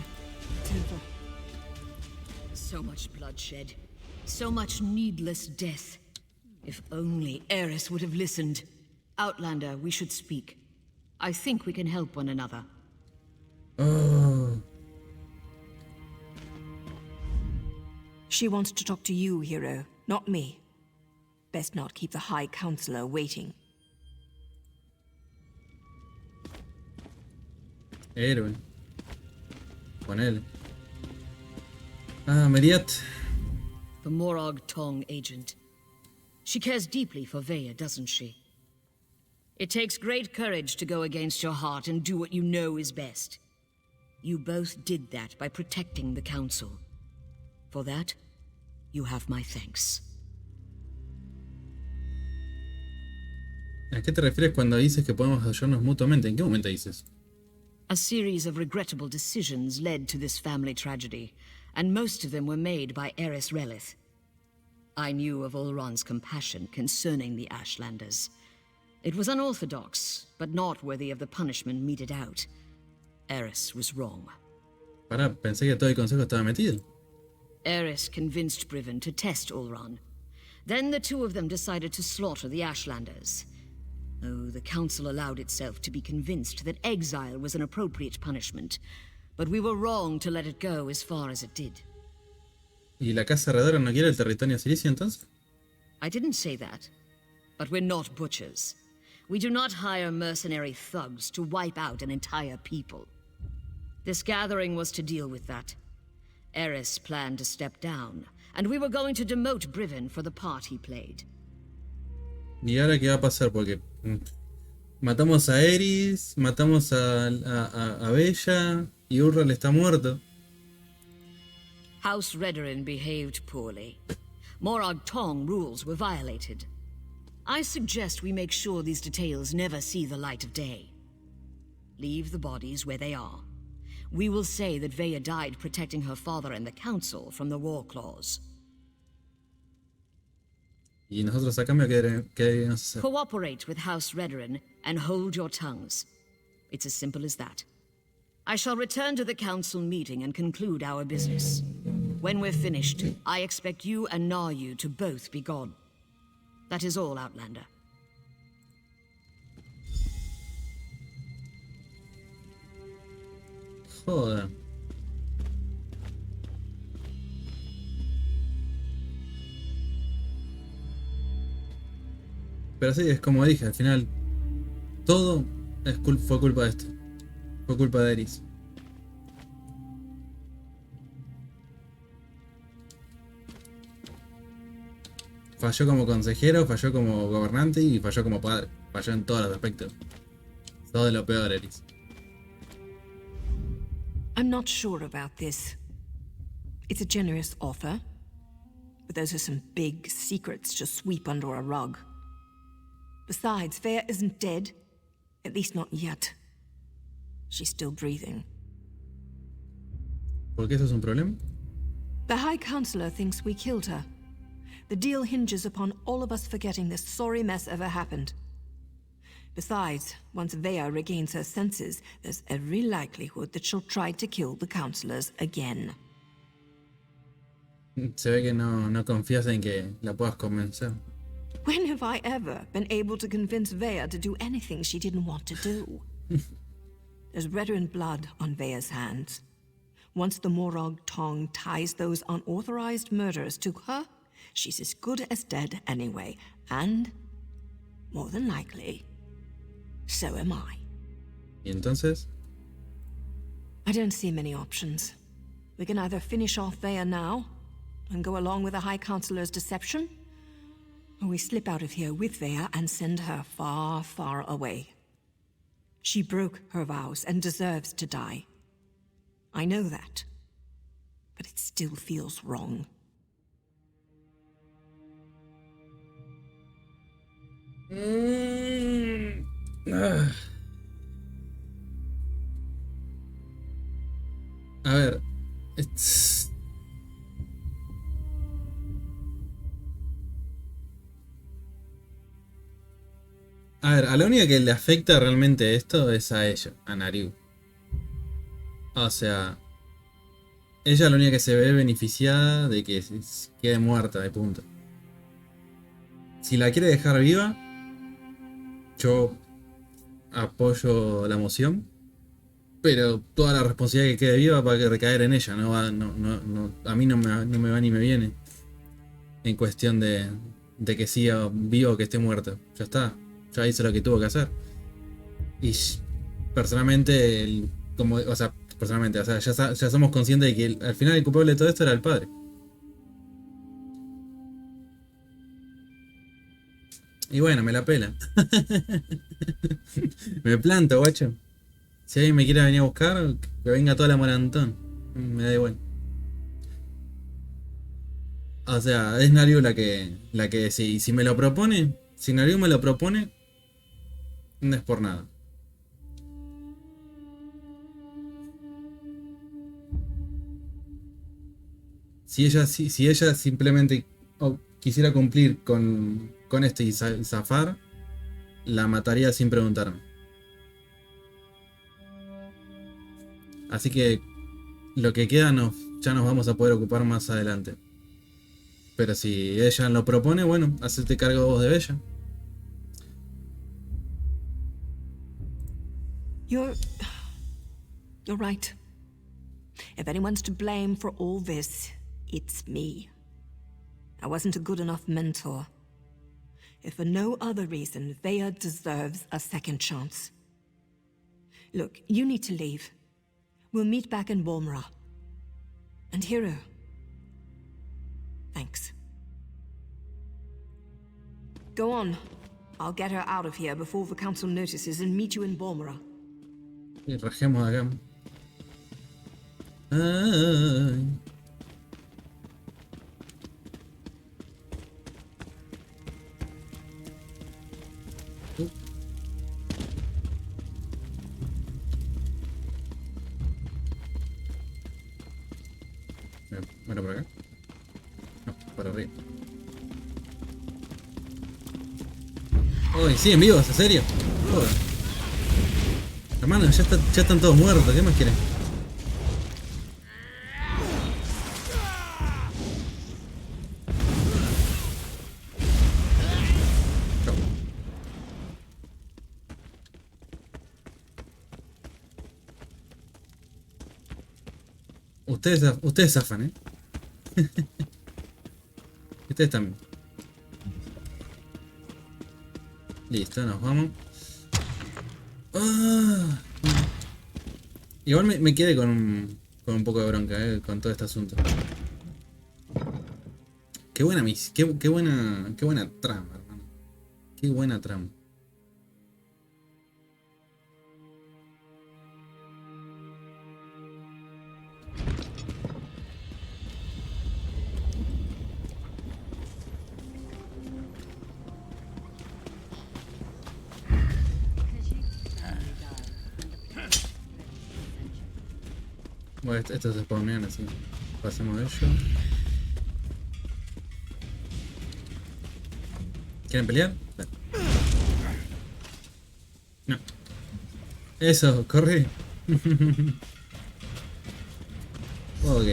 Temple. So much bloodshed. So much needless death. If only Eris would have listened. Outlander, we should speak. I think we can help one another. Oh. She wants to talk to you, hero, not me. Best not keep the High Counselor waiting. Héroe. Ponele. Ah, Meriat. The Morag Tong agent. She cares deeply for Veya, doesn't she? It takes great courage to go against your heart and do what you know is best. You both did that by protecting the Council. For that, you have my thanks. ¿A qué te refieres cuando dices que podemos ayudarnos mutuamente? ¿En qué momento dices? A series of regrettable decisions led to this family tragedy, and most of them were made by Eris Relith. I knew of Ulron's compassion concerning the Ashlanders. It was unorthodox, but not worthy of the punishment meted out. Eris was wrong. Pará, pensé que todo el consejo estaba metido. Eris convinced Briven to test Ulron. Then the two of them decided to slaughter the Ashlanders. Oh, the Council allowed itself to be convinced that exile was an appropriate punishment, but we were wrong to let it go as far as it did. ¿Y la Casa Redora no quiere el territorio silicio entonces? I didn't say that, but we're not butchers. We do not hire mercenary thugs to wipe out an entire people. This gathering was to deal with that. Eris planned to step down, and we were going to demote Briven for the part he played. ¿Y ahora qué va a pasar? Porque matamos a Eris, matamos a Bella y Urral está muerto. House Redorin behaved poorly. Morag Tong rules were violated. I suggest we make sure these details never see the light of day. Leave the bodies where they are. We will say that Veya died protecting her father and the council from the war claws. ¿Y nosotros a cambio qué deberíamos hacer? Cooperate with House Redorin and hold your tongues. It's as simple as that. I shall return to the council meeting and conclude our business. When we're finished, I expect you and Naryu to both be gone. That is all, Outlander. Joder. Pero sí, es como dije, al final todo fue culpa de esto. Fue culpa de Eris. Falló como consejero, falló como gobernante y falló como padre. Falló en todos los aspectos. Todo de lo peor, Eris. I'm not sure about this. It's a generous offer, but those are some big secrets to sweep under a rug. Besides, Veya isn't dead. At least not yet. She's still breathing. ¿Por qué eso es un problema? The High Counselor thinks we killed her. The deal hinges upon all of us forgetting this sorry mess ever happened. Besides, once Veya regains her senses, there's every likelihood that she'll try to kill the counselors again. Se ve que no confías en que la puedas convencer. When have I ever been able to convince Veya to do anything she didn't want to do? There's Redoran blood on Veya's hands. Once the Morag Tong ties those unauthorized murders to her, she's as good as dead anyway. And, more than likely, so am I. ¿Y entonces? I don't see many options. We can either finish off Veya now and go along with the High Counselor's deception, or we slip out of here with Veya and send her far, far away. She broke her vows and deserves to die. I know that, but it still feels wrong. A ver, a la única que le afecta realmente esto es a ella, a Naryu. O sea, ella es la única que se ve beneficiada de que quede muerta, de punto. Si la quiere dejar viva, yo apoyo la moción, pero toda la responsabilidad que quede viva va a recaer en ella. A mí no me va ni me viene en cuestión de que siga vivo o que esté muerto. Ya está, ya hizo lo que tuvo que hacer. Y personalmente, ya somos conscientes de que al final el culpable de todo esto era el padre. Y bueno, me la pela. Me planto, guacho. Si alguien me quiere venir a buscar, que venga toda la morantón. Me da igual. O sea, es Naryu la que si me lo propone, si Naryu me lo propone, no es por nada. Si ella simplemente quisiera cumplir con esto y zafar, la mataría sin preguntarme. Así que lo que queda ya nos vamos a poder ocupar más adelante. Pero si ella lo propone, bueno, hacete cargo vos de Bella. You're right. If anyone's to blame for all this, it's me. I wasn't a good enough mentor. If for no other reason, Veya deserves a second chance. Look, you need to leave. We'll meet back in Walmra. And Hero. Thanks. Go on. I'll get her out of here before the council notices and meet you in Bormera. Y rajemos acá. Ay. ¿Bueno por acá? No, por arriba. Uy, siguen vivos, ¿en serio? Joder. Hermano, ya están todos muertos, ¿qué más quieren? Chau. Ustedes zafan, ¿eh? Ustedes también. Listo, nos vamos. Ah. Igual me quedé con un poco de bronca, con todo este asunto. Qué buena qué buena trama, hermano. Qué buena trama. Bueno, estos se spawnean así. Pasemos ello. ¿Quieren pelear? Dale. No. Eso, corre. Ok.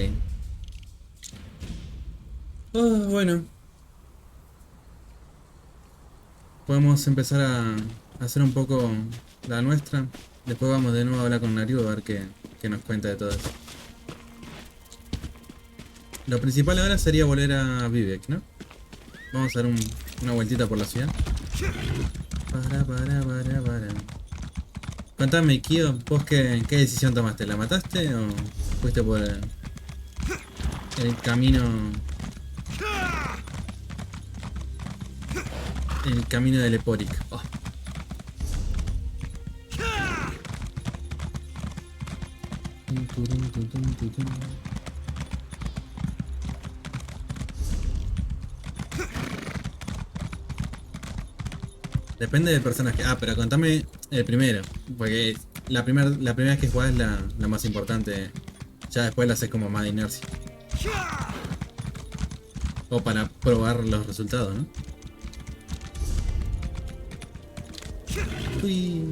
Oh, bueno. Podemos empezar a hacer un poco la nuestra. Después vamos de nuevo a hablar con Nariu a ver qué nos cuenta de todo eso. Lo principal ahora sería volver a Vivek, ¿no? Vamos a dar una vueltita por la ciudad. Para. Contame, Kyo, ¿vos qué decisión tomaste? ¿La mataste o fuiste por el camino? El camino de Leporik. Oh. Depende del personaje. Ah, pero contame el primero. Porque la primera vez que jugás es la más importante. Ya después la haces como más de inercia. O para probar los resultados, ¿no? Uy.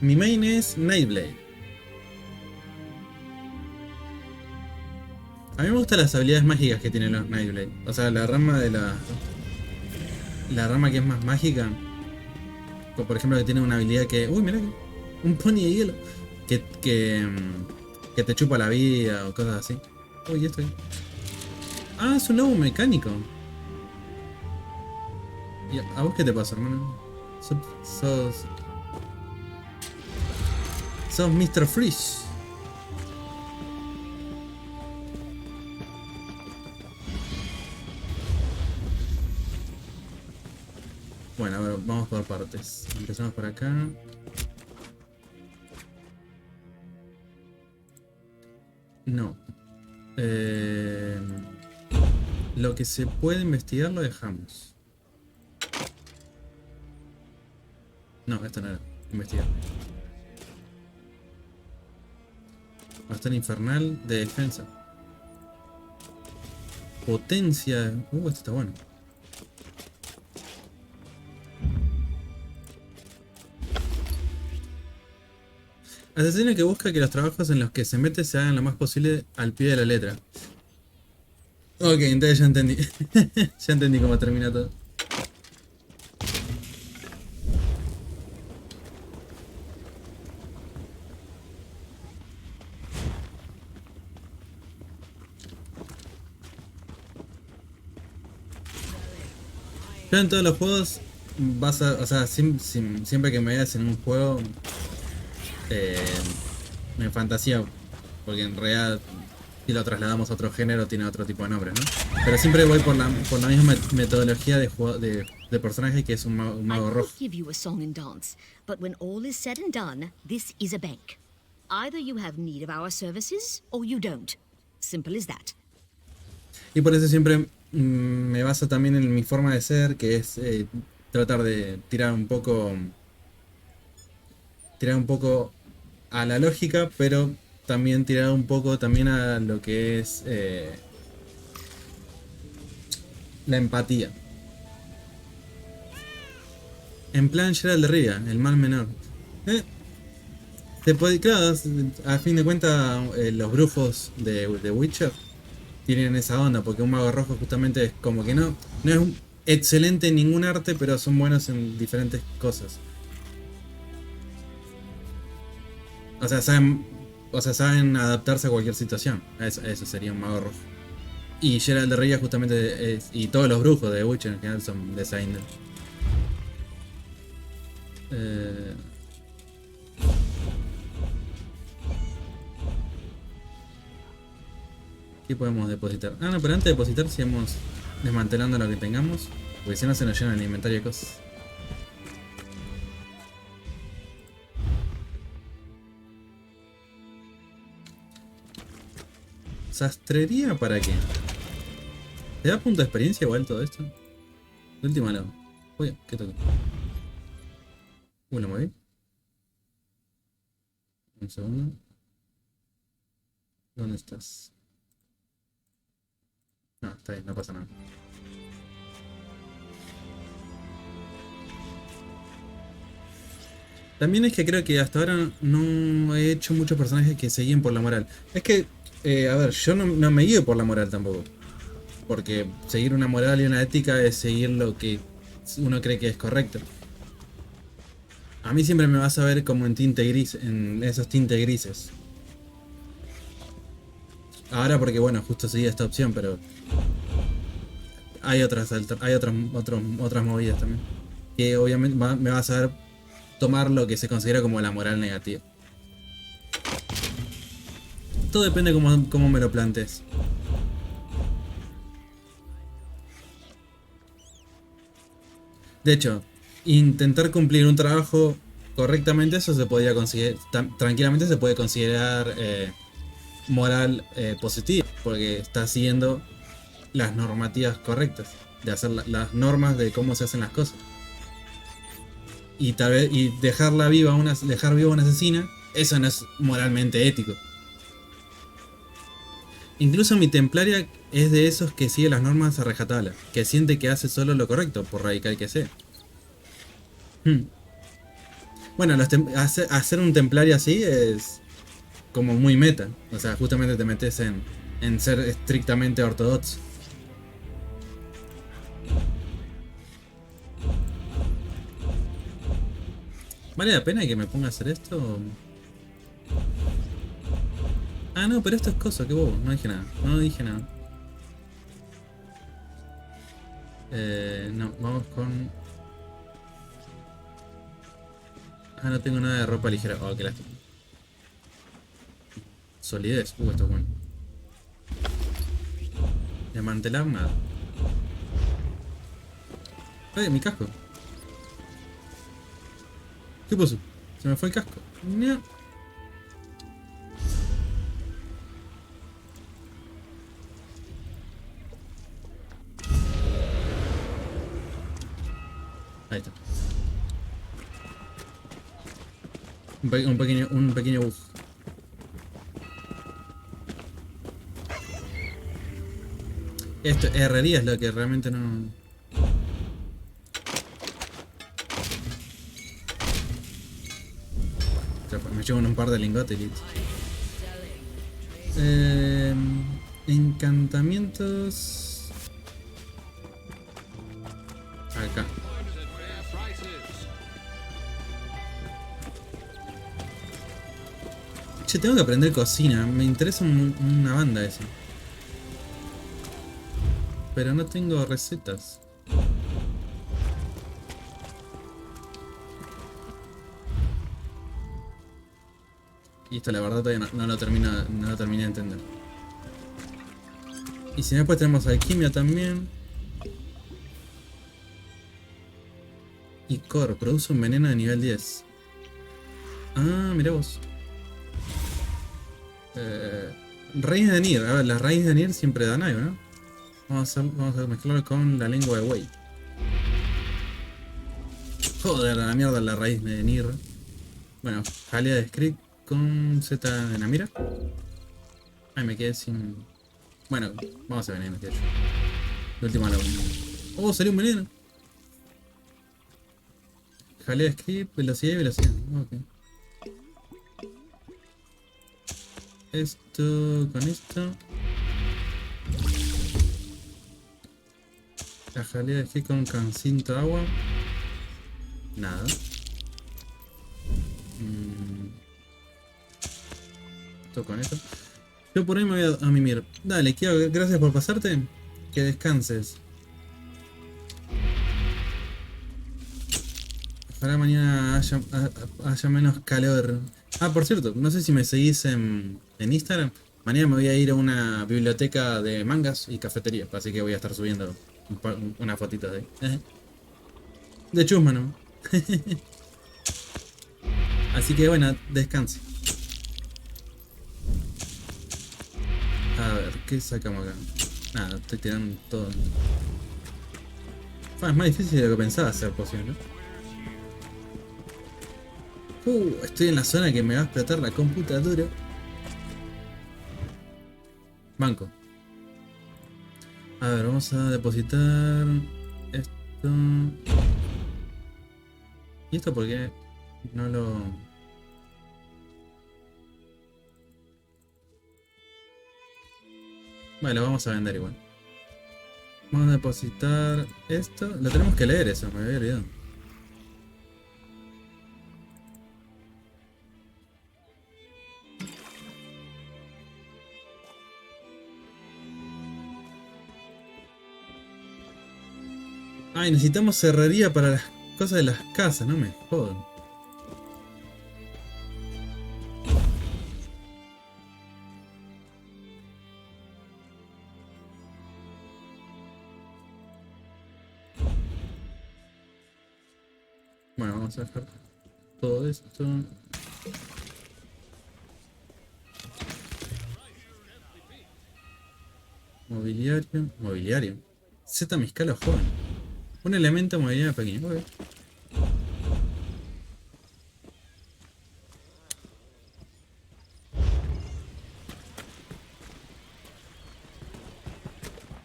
Mi main es Nightblade. A mí me gustan las habilidades mágicas que tienen los Nightblade. O sea, la rama que es más mágica. Como por ejemplo que tiene una habilidad que... Uy, mira que... Un pony de hielo. Que te chupa la vida o cosas así. Uy, esto. Ah, es un lobo mecánico. ¿Y a vos qué te pasa, hermano? Sos Mr. Freeze. Bueno, a ver, vamos por partes. Empezamos por acá. No. Lo que se puede investigar lo dejamos. No, esto no era. Investigar. Bastante infernal de defensa. Potencia. Esto está bueno. Asesino que busca que los trabajos en los que se mete se hagan lo más posible al pie de la letra. Ok, entonces ya entendí. Ya entendí cómo termina todo. Yo en todos los juegos o sea, siempre que me veas en un juego eh, me fantasía, porque en realidad si lo trasladamos a otro género tiene otro tipo de nombre, ¿no? Pero siempre voy por la misma metodología de personaje, que es un mago rojo. Give you a song and dance, but when all is said and done, this is a bank. Either you have need of our services or you don't. Simple as that. Y por eso siempre me baso también en mi forma de ser, que es tratar de tirar un poco a la lógica, pero también tirar un poco también a lo que es la empatía. En plan Geralt de Rivia, el mal menor. Claro, a fin de cuentas los brujos de Witcher tienen esa onda, porque un mago rojo justamente es como que no es excelente en ningún arte, pero son buenos en diferentes cosas. O sea, saben adaptarse a cualquier situación. Eso sería un mago rojo. Y Geralt de Rivia justamente y todos los brujos de Witcher en general son de esa índole. ¿Qué podemos depositar? Ah, no, pero antes de depositar sigamos desmantelando lo que tengamos, porque si no se nos llena el inventario de cosas. ¿Sastrería para qué? ¿Te da punto de experiencia igual todo esto? De última lado. Uy, ¿qué toca? Lo moví. Un segundo. ¿Dónde estás? No, está bien, no pasa nada. También es que creo que hasta ahora no he hecho muchos personajes que se guíen por la moral. Es que, a ver, yo no me guío por la moral tampoco. Porque seguir una moral y una ética es seguir lo que uno cree que es correcto. A mí siempre me vas a ver como en tinte gris, en esos tintes grises. Ahora porque bueno, justo seguí esta opción, pero hay otras movidas también. Que obviamente me vas a ver tomar lo que se considera como la moral negativa. Todo depende cómo me lo plantees. De hecho, intentar cumplir un trabajo correctamente, eso se podría conseguir, tranquilamente se puede considerar moral positiva, porque está siguiendo las normativas correctas, de hacer las normas de cómo se hacen las cosas. Y tal vez dejar viva a una asesina, eso no es moralmente ético. Incluso mi templaria es de esos que sigue las normas a rajatabla, que siente que hace solo lo correcto, por radical que sea. Bueno, hacer un templario así es como muy meta. O sea, justamente te metes en ser estrictamente ortodoxo. ¿Vale la pena que me ponga a hacer esto? Ah, no, pero esto es cosa, qué bobo. No dije nada. No, vamos con... Ah, no tengo nada de ropa ligera. Oh, qué lástima. Solidez. Esto es bueno. Desmantelar nada. Mi casco. ¿Qué pasó? Se me fue el casco. No. Ahí está. Un pequeño bug. Esto, herrería es lo que realmente no... Me llevo un par de lingotes y listo. Encantamientos. Acá. Che, tengo que aprender cocina. Me interesa una banda esa. Pero no tengo recetas. Y esto la verdad todavía no lo terminé de entender. Y si no, después tenemos alquimia también. Y Core, produce un veneno de nivel 10. Ah, mirá vos. Raíz de Nir. A ver, las raíces de Nir siempre dan algo, ¿no? Vamos a mezclarlo con la lengua de Wei. Joder, a la mierda la raíz de Nir. Bueno, jalea de script con Z en la mira. Ay, me quedé sin... Bueno, vamos a veneno, que yo. De última la... Oh, salió un veneno. Jalea de script, velocidad y velocidad. Ok. Esto con esto. La jalea de script con un cancito de agua. Nada. Esto con esto. Yo por ahí me voy a mimir. Dale, Kiao, gracias por pasarte. Que descanses. Ojalá mañana haya menos calor. Ah, por cierto, no sé si me seguís en Instagram. Mañana me voy a ir a una biblioteca de mangas y cafetería. Así que voy a estar subiendo unas fotitos de ahí. De chusma, ¿no? Así que bueno, descanse. A ver, ¿qué sacamos acá? Nada, estoy tirando todo. Es más difícil de lo que pensaba hacer pociones, ¿no? Estoy en la zona que me va a explotar la computadora. Banco. A ver, vamos a depositar esto. ¿Y esto por qué no lo...? Bueno, lo vamos a vender igual. Vamos a depositar esto. Lo tenemos que leer eso, me había olvidado. Ay, necesitamos cerrería para las cosas de las casas, no me jodan. Bueno, vamos a dejar todo esto. Mobiliario. Z Miscalo joven. Un elemento mobiliario pequeño. Okay.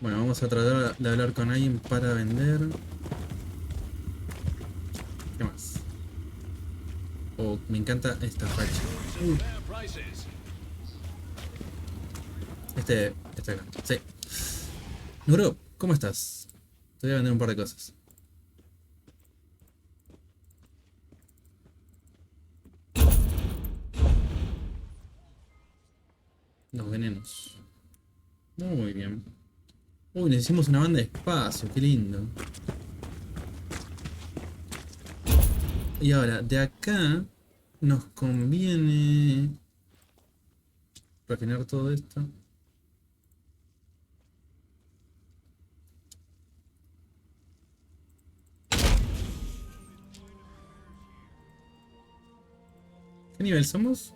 Bueno, vamos a tratar de hablar con alguien para vender. ¿Qué más? Oh, me encanta esta facha. Este acá. Sí. Nuro, ¿cómo estás? Te voy a vender un par de cosas. Los venenos. Muy bien. Uy, necesitamos una banda de espacio, qué lindo. Y ahora, de acá nos conviene refinar todo esto. ¿Qué nivel somos?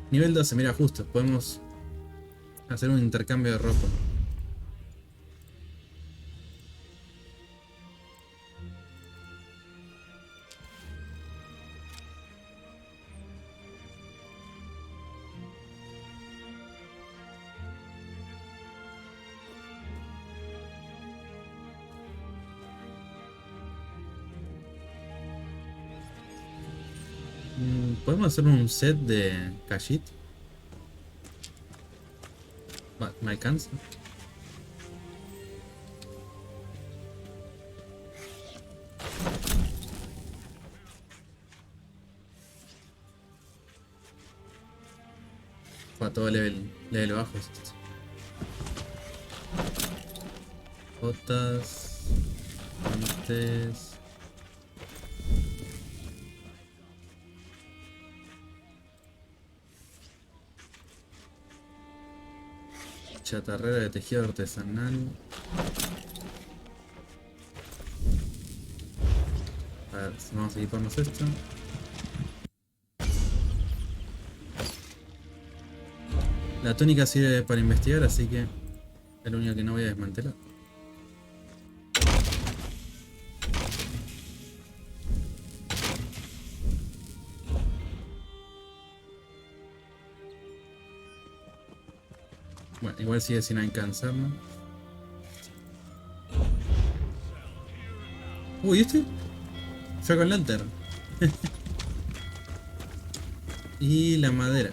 Nivel 12, mira, justo. Podemos hacer un intercambio de ropa. ¿Podemos hacer un set de Khajiit? ¿Me alcanza? Fue a todo level bajo. Botas. Guantes. Chatarrera de tejido artesanal. A ver, vamos a equiparnos esto. La túnica sirve para investigar, así que es lo único que no voy a desmantelar. Bueno, igual sigue sin alcanzarnos. Uy, ¿este? Dragon Lantern. Y la madera.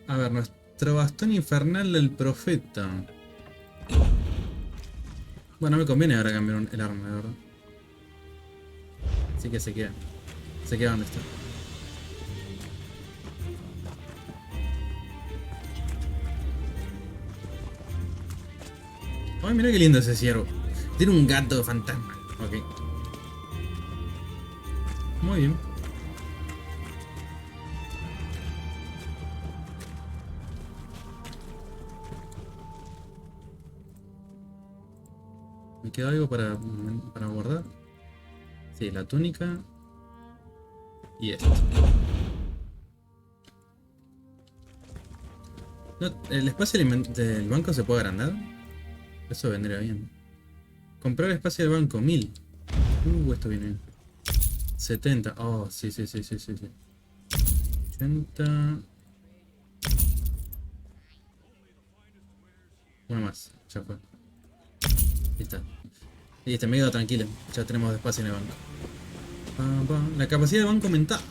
A ver, nuestro bastón infernal del profeta. Bueno, me conviene ahora cambiar el arma, de verdad. Así que se queda. Se queda donde está. Ay, mira qué lindo ese ciervo. Tiene un gato fantasma. Ok. Muy bien. ¿Me queda algo para guardar? Sí, la túnica. Y esto. No, ¿el espacio del banco se puede agrandar? Eso vendría bien. Comprar espacio del banco, 1000. Esto viene bien. 70. Oh, sí. 80. Uno más, ya fue. Ahí está. Y este me quedo tranquilo. Ya tenemos espacio en el banco. La capacidad del banco aumentada.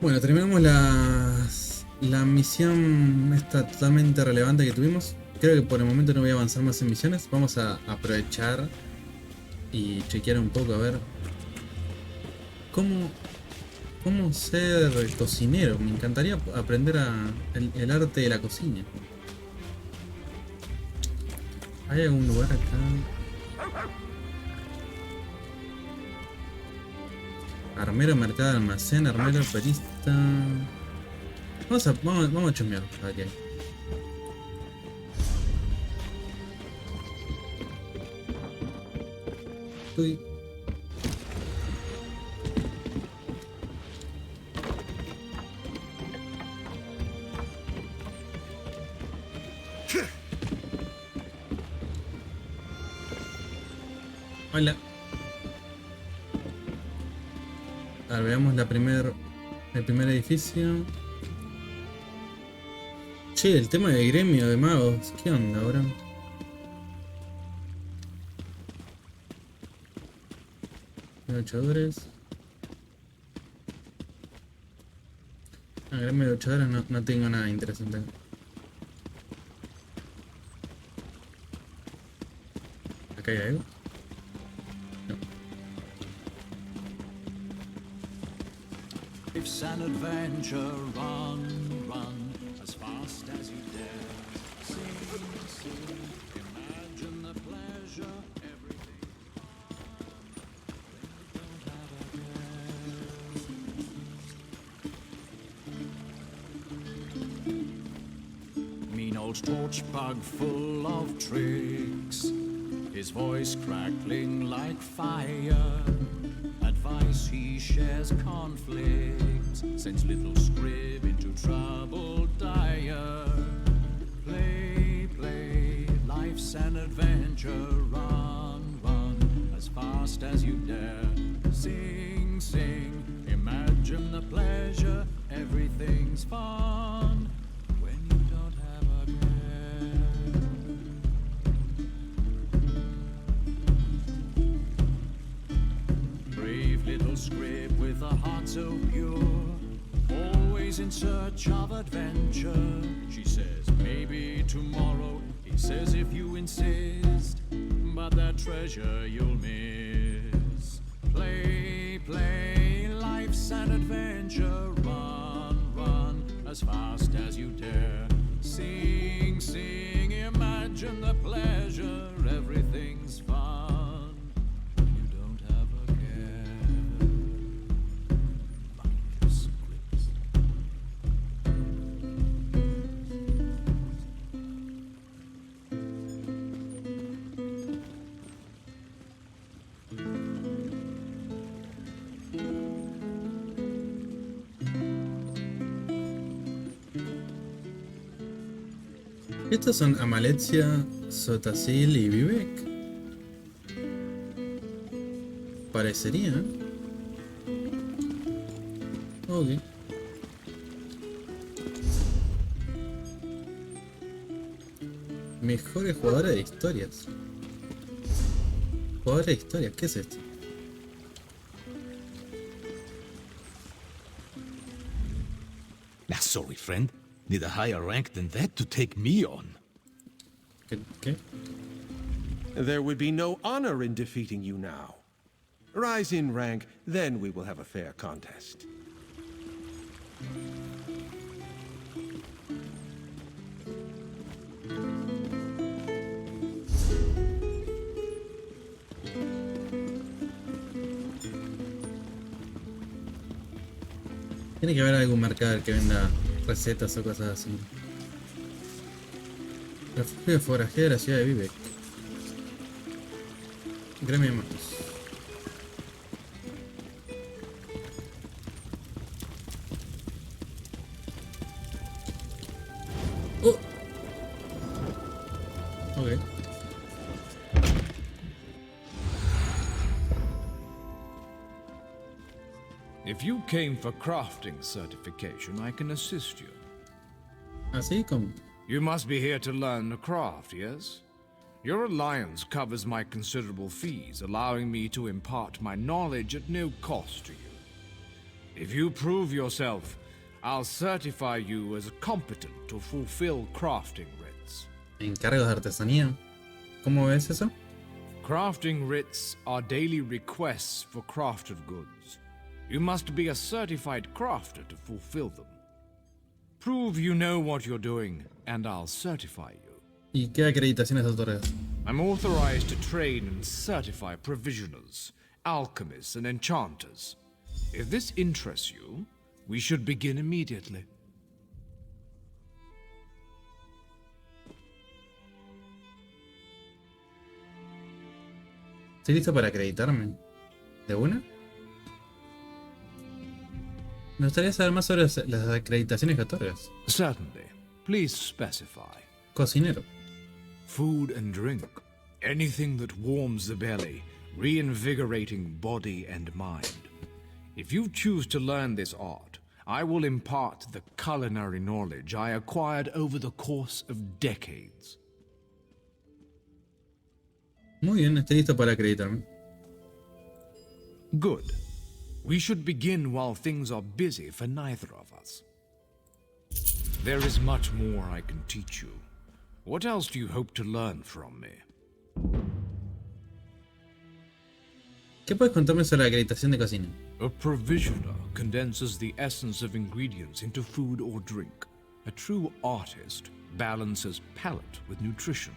Bueno, terminamos la misión esta totalmente relevante que tuvimos. Creo que por el momento no voy a avanzar más en misiones. Vamos a aprovechar y chequear un poco a ver cómo ser cocinero. Me encantaría aprender el arte de la cocina. ¿Hay algún lugar acá? Armero, mercado, almacén, armero, perista. Vamos a chusmear. Okay. Uy. Hola. A ver, veamos el primer edificio. Che, el tema del gremio de magos. ¿Qué onda ahora? Luchadores. Gremio de luchadores no tengo nada interesante. ¿Acá hay algo? No. It's an adventure, run as fast as you dare. Sing, imagine the pleasure, everything. Mean old torch bug full of tricks, his voice crackling like fire. Advice he shares conflict, sends little scrib into trouble dire. Play, life's life's an adventure. Run, run, as fast as you dare. Sing, sing, imagine the pleasure. Everything's fun when you don't have a care. Brave little scrib with a heart so pure, always in search of adventure. She says, maybe tomorrow. He says, if you insist, but that treasure you'll miss. Play, play, life's an adventure. Run, run, as fast as you dare. Sing, sing, imagine the pleasure. Everything's fun when you don't have a care. Lucky scripts. Estos son Amalecia, Sotasil y Vivek. Parecería. Ok. Mejores jugadores de historias. Jugadores de historias, ¿qué es esto? Now, sorry, friend. Need a higher rank than that to take me on. ¿Qué? There would be no honor in defeating you now. Rise in rank, then we will have a fair contest. Tiene que haber algún mercado que venda recetas o cosas así. Refugio forajero de la ciudad de Vivek. Gremio de magos. Ok. If you came for crafting certification, I can assist you. Así como. You must be here to learn the craft, yes? Your alliance covers my considerable fees, allowing me to impart my knowledge at no cost to you. If you prove yourself, I'll certify you as competent to fulfill crafting writs. Encargos de artesanía. ¿Cómo ves eso? Crafting writs are daily requests for crafted goods. You must be a certified crafter to fulfill them. Prove you know what you're doing, and I'll certify you. ¿Y qué acreditaciones otorgas? I'm authorized to train and certify provisioners, alchemists, and enchanters. If this interests you, we should begin immediately. Estoy listo para acreditarme. ¿De una? Me gustaría saber más sobre las acreditaciones que otorgas. Certainly. Please specify. Cocinero. Food and drink. Anything that warms the belly, reinvigorating body and mind. If you choose to learn this art, I will impart the culinary knowledge I acquired over the course of decades. Muy bien, estoy listo para acreditarme. Good. We should begin while things are busy for neither of us. There is much more I can teach you. What else do you hope to learn from me? ¿Qué puedes contarme sobre la acreditación de cocina? A provisioner condenses the essence of ingredients into food or drink. A true artist balances palate with nutrition.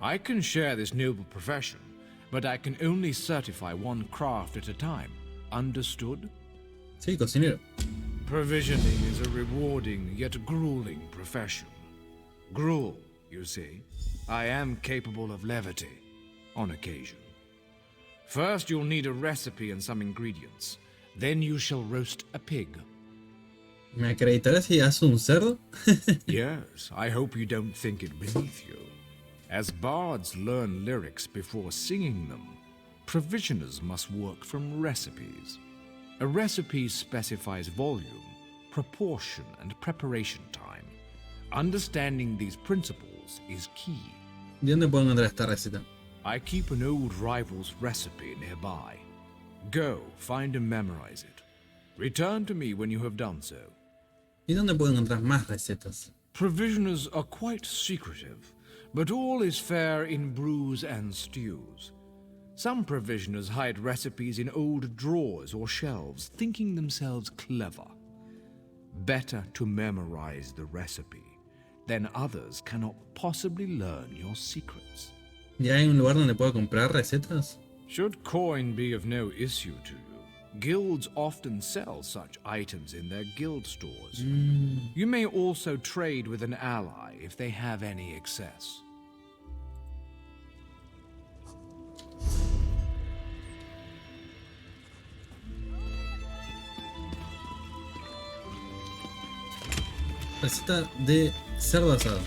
I can share this noble profession, but I can only certify one craft at a time. Understood? Sí, cocinero. Provisioning is a rewarding yet grueling profession. Gruel, you see. I am capable of levity, on occasion. First, you'll need a recipe and some ingredients. Then you shall roast a pig. ¿Me acreditarás si haces un cerdo? Yes, I hope you don't think it beneath you. As bards learn lyrics before singing them, provisioners must work from recipes. A recipe specifies volume, proportion, and preparation time. Understanding these principles is key. ¿De dónde puedo encontrar esta receta? I keep an old rival's recipe nearby. Go, find and memorize it. Return to me when you have done so. ¿Y dónde puedo encontrar más recetas? Provisioners are quite secretive, but all is fair in brews and stews. Some provisioners hide recipes in old drawers or shelves, thinking themselves clever. Better to memorize the recipe. Then others cannot possibly learn your secrets. ¿Y hay un lugar donde puedo comprar recetas? Should coin be of no issue to you, guilds often sell such items in their guild stores. You may also trade with an ally if they have any excess. Receta de cerdo asado.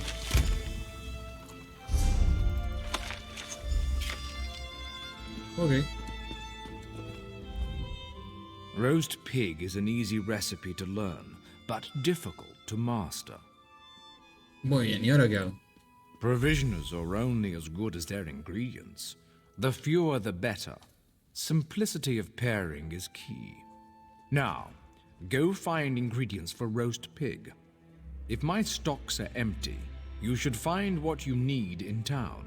Ok. Roast pig is an easy recipe to learn, but difficult to master. Muy bien, ¿y ahora qué hago? Provisioners are only as good as their ingredients. The fewer the better. Simplicity of pairing is key. Now, go find ingredients for roast pig. If my stocks are empty, you should find what you need in town.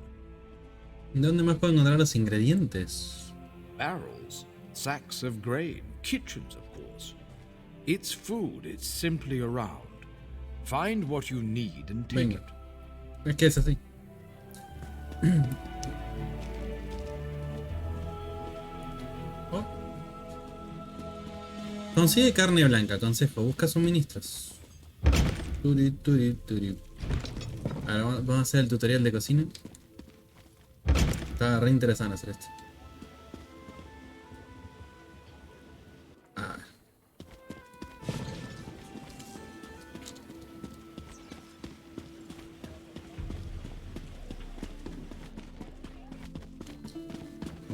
¿Dónde más puedo encontrar los ingredientes? Barrels, sacks of grain, kitchens, of course. It's food, it's simply around. Find what you need and take Venga. it. Es que es así. Oh. Consigue carne blanca, consejo, busca suministros. Turi, turi, turi. Ahora vamos a hacer el tutorial de cocina. Está re interesante hacer esto.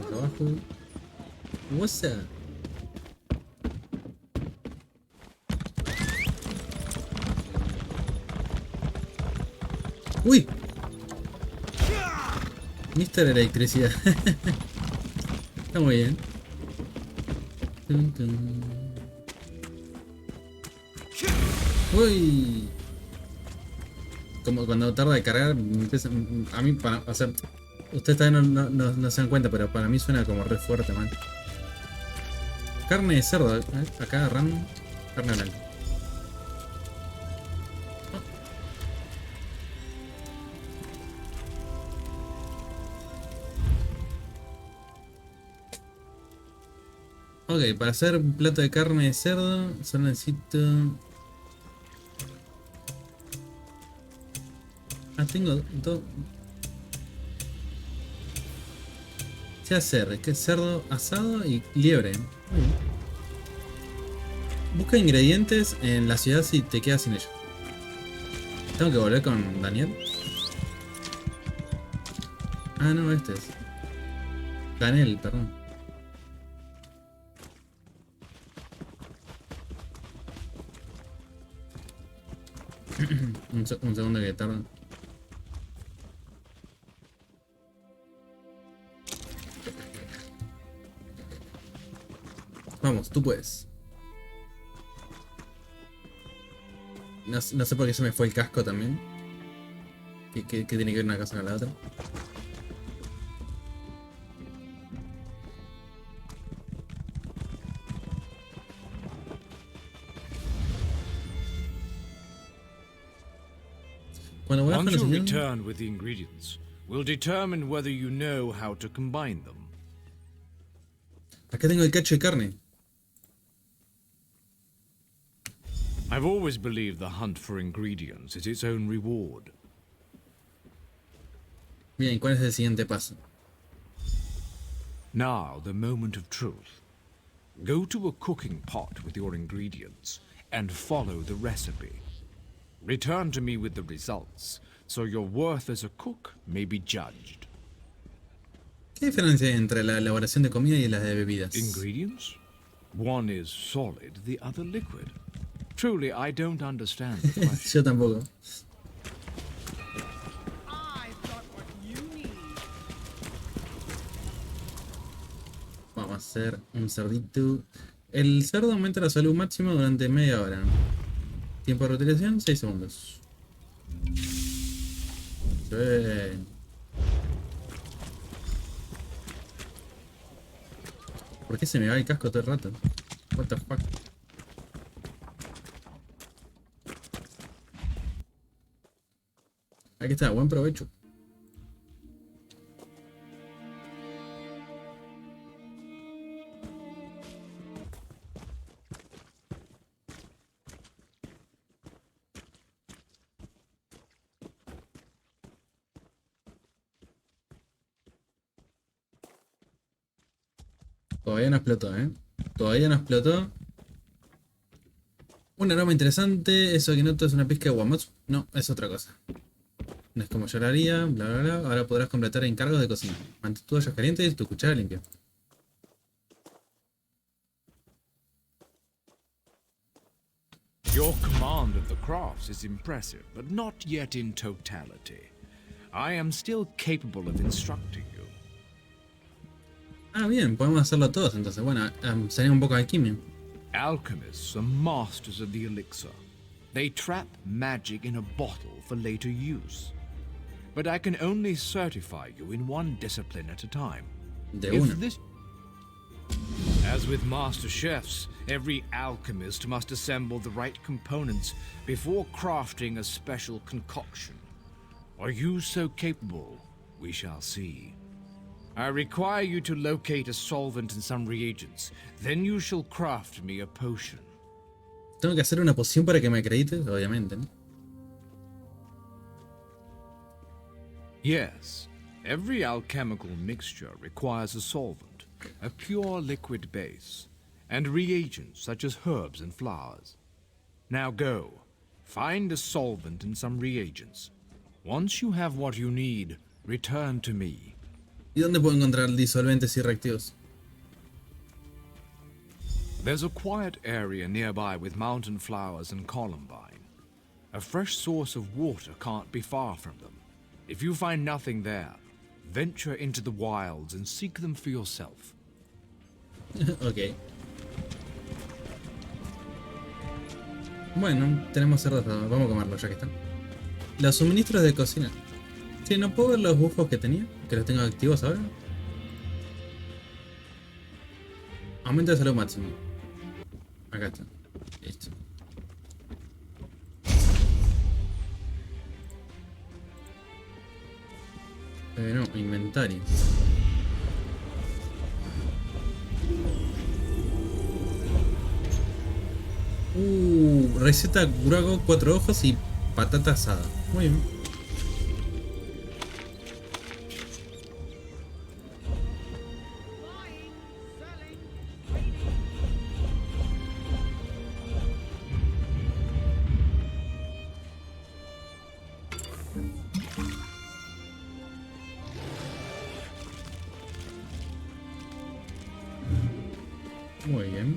Acá abajo. What's up? ¡Uy! Mister Electricidad. Está muy bien. ¡Uy! Como cuando tarda de cargar, empieza, a mí, o sea, ustedes también no se dan cuenta, pero para mí suena como re fuerte, man. Carne de cerdo, acá agarran carne blanca. Ok, para hacer un plato de carne de cerdo solo necesito... tengo dos... ¿Qué hacer? Es que cerdo asado y liebre. Busca ingredientes en la ciudad si te quedas sin ellos. Tengo que volver con Daniel. Ah, no, este es. Daniel, perdón. un segundo que tarda. Vamos, tú puedes. No sé por qué se me fue el casco también. ¿Qué tiene que ver una cosa con la otra? Once you return with the ingredients, we'll determine whether you know how to combine them. Acá tengo el cacho de carne. I've always believed the hunt for ingredients is its own reward. Bien, ¿cuál es el siguiente paso? Now, the moment of truth. Go to a cooking pot with your ingredients and follow the recipe. Return to me with the results. so your worth as a cook may be judged. ¿Qué diferencia hay entre la elaboración de comida y la de bebidas? Ingredients? One is solid, the other liquid. Truly, I don't understand the question. Yo tampoco. Vamos a hacer un cerdito. El cerdo aumenta la salud máxima durante media hora. Tiempo de reutilización, 6 segundos. Bien. ¿Por qué se me va el casco todo el rato? What the fuck. Aquí está, buen provecho. Todavía no explotó, Todavía no explotó. Un aroma interesante. Eso que noto es una pizca de guamatsu. No, es otra cosa. No es como yo lo haría, bla bla bla. Ahora podrás completar encargos de cocina. Mantén tus ollas calientes y tu cuchara limpia. Your command of the crafts is impressive, but not yet in totality. I am still capable of instructing you. Ah, bien, podemos hacerlo todos entonces. Bueno, sería un poco de alquimia. Alchemists are masters of the elixir. They trap magic in a bottle for later use. But I can only certify you in one discipline at a time. De una. As with master chefs, every alchemist must assemble the right components before crafting a special concoction. Are you so capable? We shall see. I require you to locate a solvent and some reagents. Then you shall craft me a potion. Tengo que hacer una poción para que me acredites, obviamente, ¿no? Yes. Every alchemical mixture requires a solvent, a pure liquid base, and reagents such as herbs and flowers. Now go. Find a solvent and some reagents. Once you have what you need, return to me. ¿Y dónde puedo encontrar disolventes y reactivos? There's a quiet area nearby with mountain flowers and columbine. A fresh source of water can't be far from them. If you find nothing there, venture into the wilds and seek them for yourself. Ok. Bueno, tenemos cerdos, vamos a comerlos ya que están. Los suministros de cocina. Sí, ¿no puedo ver los buffos que tenía? Que los tengo activos ahora. Aumento de salud máximo. Acá está. Listo. No, inventario. Receta curago 4 ojos y patata asada. Muy bien. Muy bien.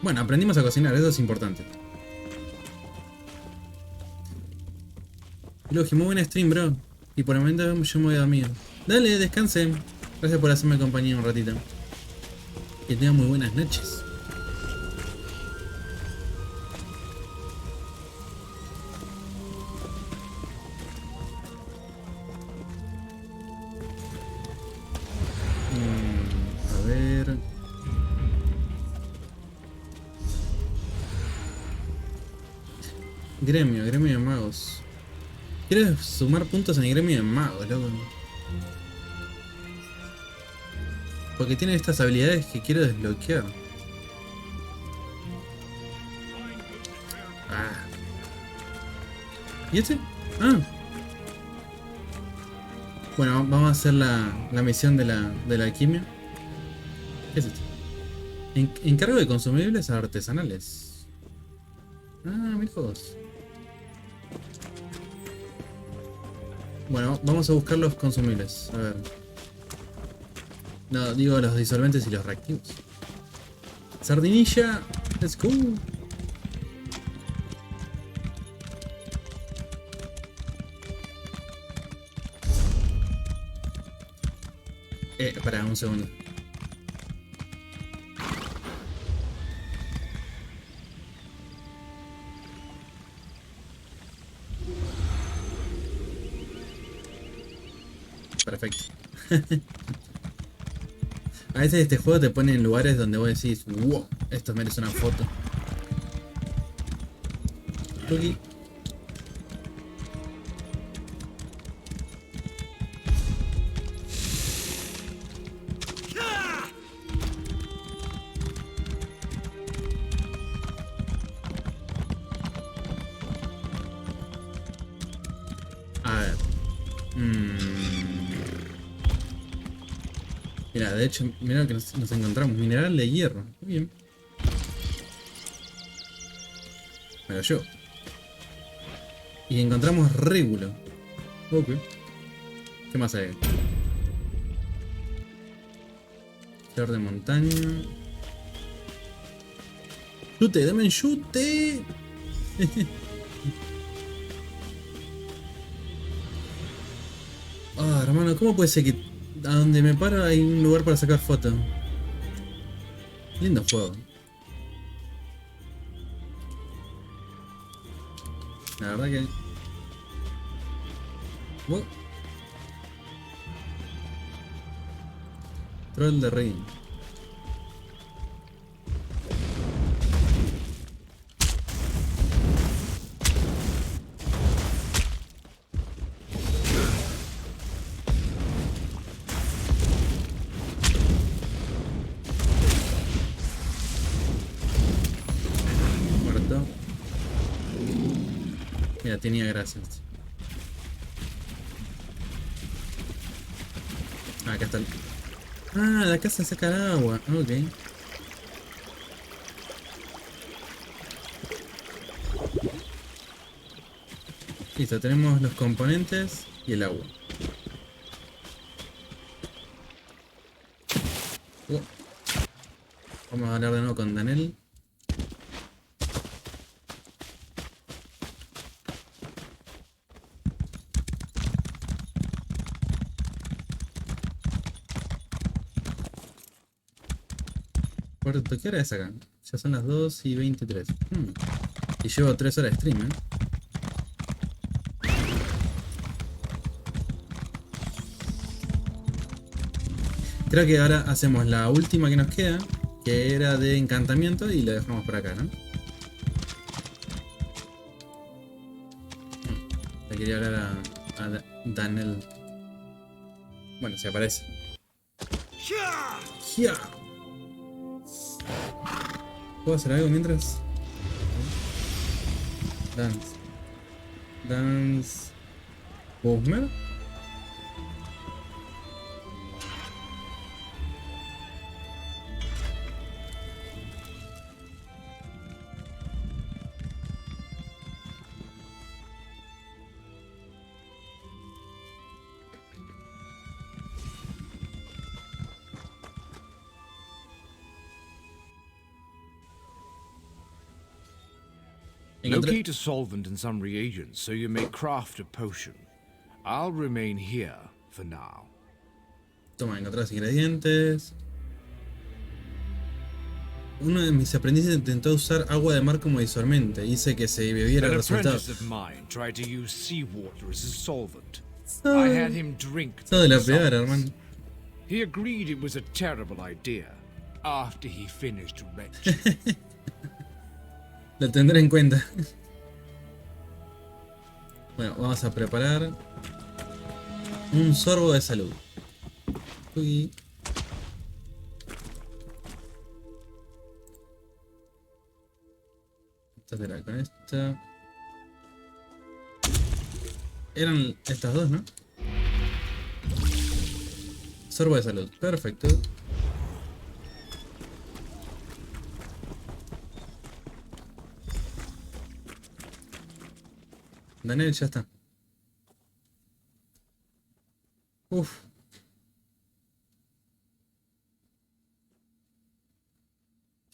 Bueno, aprendimos a cocinar, eso es importante. Logi, muy buen stream, bro. Y por el momento yo me voy a dormir. Dale, descansen. Gracias por hacerme compañía un ratito. Que tengan muy buenas noches. A ver. Gremio de magos. ¿Quieres sumar puntos en el gremio de magos, loco? Porque tiene estas habilidades que quiero desbloquear. Ah. ¿Y este? Ah. Bueno, vamos a hacer la misión de la alquimia. ¿Qué es esto? Encargo de consumibles artesanales. Ah, mijos. Bueno, vamos a buscar los consumibles. A ver. No, digo los disolventes y los reactivos. Sardinilla. Let's go. Espera un segundo. Perfecto. A veces este juego te pone en lugares donde vos decís, wow, esto merece una foto. Aquí. A ver. Mira, de hecho, mira lo que nos encontramos. Mineral de hierro. Muy bien. Me lo llevo. Y encontramos régulo. Ok. ¿Qué más hay? Flor de montaña. ¡Chute! ¡Dame un chute! Ah, hermano, ¿cómo puede ser que a donde me paro hay un lugar para sacar fotos? Lindo juego. La verdad que... Wow. Troll de rey. Mira, tenía gracia. Ah, acá está el... Ah, de acá se saca el agua. Ok. Listo, tenemos los componentes y el agua. Vamos a hablar de nuevo con Daniel. ¿Qué hora es acá? Ya son las 2:23. Y llevo 3 horas de stream, Creo que ahora hacemos la última que nos queda, que era de encantamiento, y la dejamos por acá, ¿no? Le quería hablar a Daniel. Bueno, se aparece. ¡Ya! ¿Puedo hacer algo mientras? Dance. Boomer. Locate a solvent and some reagents so you may craft a potion. I'll remain here for now. Toma, encontrar los ingredientes. Uno de mis aprendices intentó usar agua de mar como disolvente. Hice que se bebiera el resultado. An apprentice of mine tried to use seawater as a solvent. I had him drink de la peor, hermano. He agreed it was a terrible idea after he finished retching. Lo tendré en cuenta. Bueno, vamos a preparar un sorbo de salud. Uy. Esta será con esta. Eran estas dos, ¿no? Sorbo de salud, perfecto. Daniel ya está. Uf.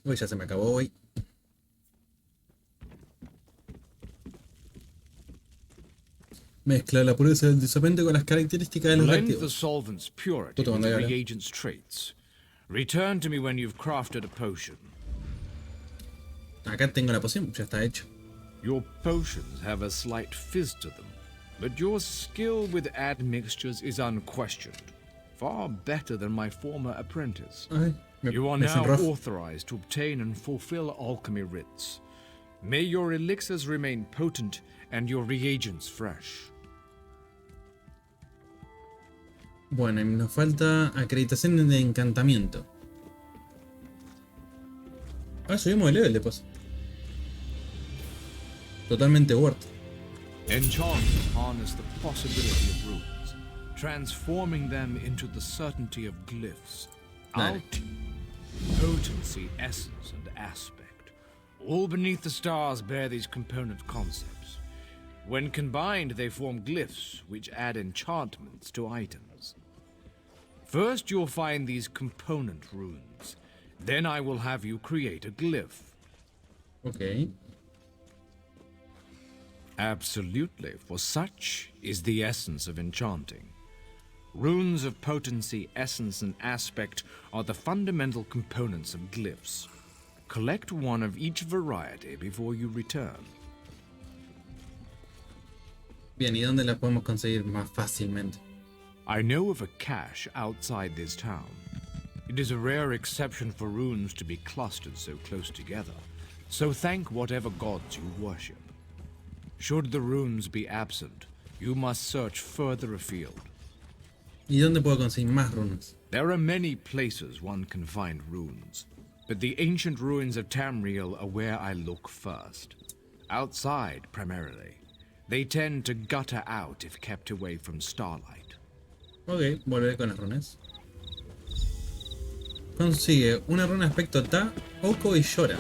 Uy, ya se me acabó hoy. Mezcla la pureza del disopente con las características de los Blend the reactivos. solvent's purity Puto, with cuando the habla. reagent's traits. Return to me when you've crafted a potion. Acá tengo la poción, ya está hecho. Your potions have a slight fizz to them, but your skill with admixtures is unquestioned. Far better than my former apprentice. Ay, You are me now sonrojo. authorized to obtain and fulfill alchemy writs. May your elixirs remain potent and your reagents fresh. Bueno, y nos falta acreditación de encantamiento. Ah, subimos el level de paso. Totalmente worth. Enchantments harness the possibility of runes, transforming them into the certainty of glyphs. Dale. Potency, essence, and aspect. All beneath the stars bear these component concepts. When combined, they form glyphs, which add enchantments to items. First, you'll find these component runes. Then I will have you create a glyph. Ok. Absolutely, for such is the essence of enchanting. Runes of potency, essence, and aspect are the fundamental components of glyphs. Collect one of each variety before you return. Bien, ¿y dónde la podemos conseguir más fácilmente? I know of a cache outside this town. It is a rare exception for runes to be clustered so close together, so thank whatever gods you worship. Should the runes be absent, you must search further afield. ¿Y dónde puedo conseguir más runas? There are many places one can find runes, but the ancient ruins of Tamriel are where I look first. Outside, primarily. They tend to gutter out if kept away from starlight. Ok, volveré con las runas. Consigue una runa aspecto Ta, Oko y Llora.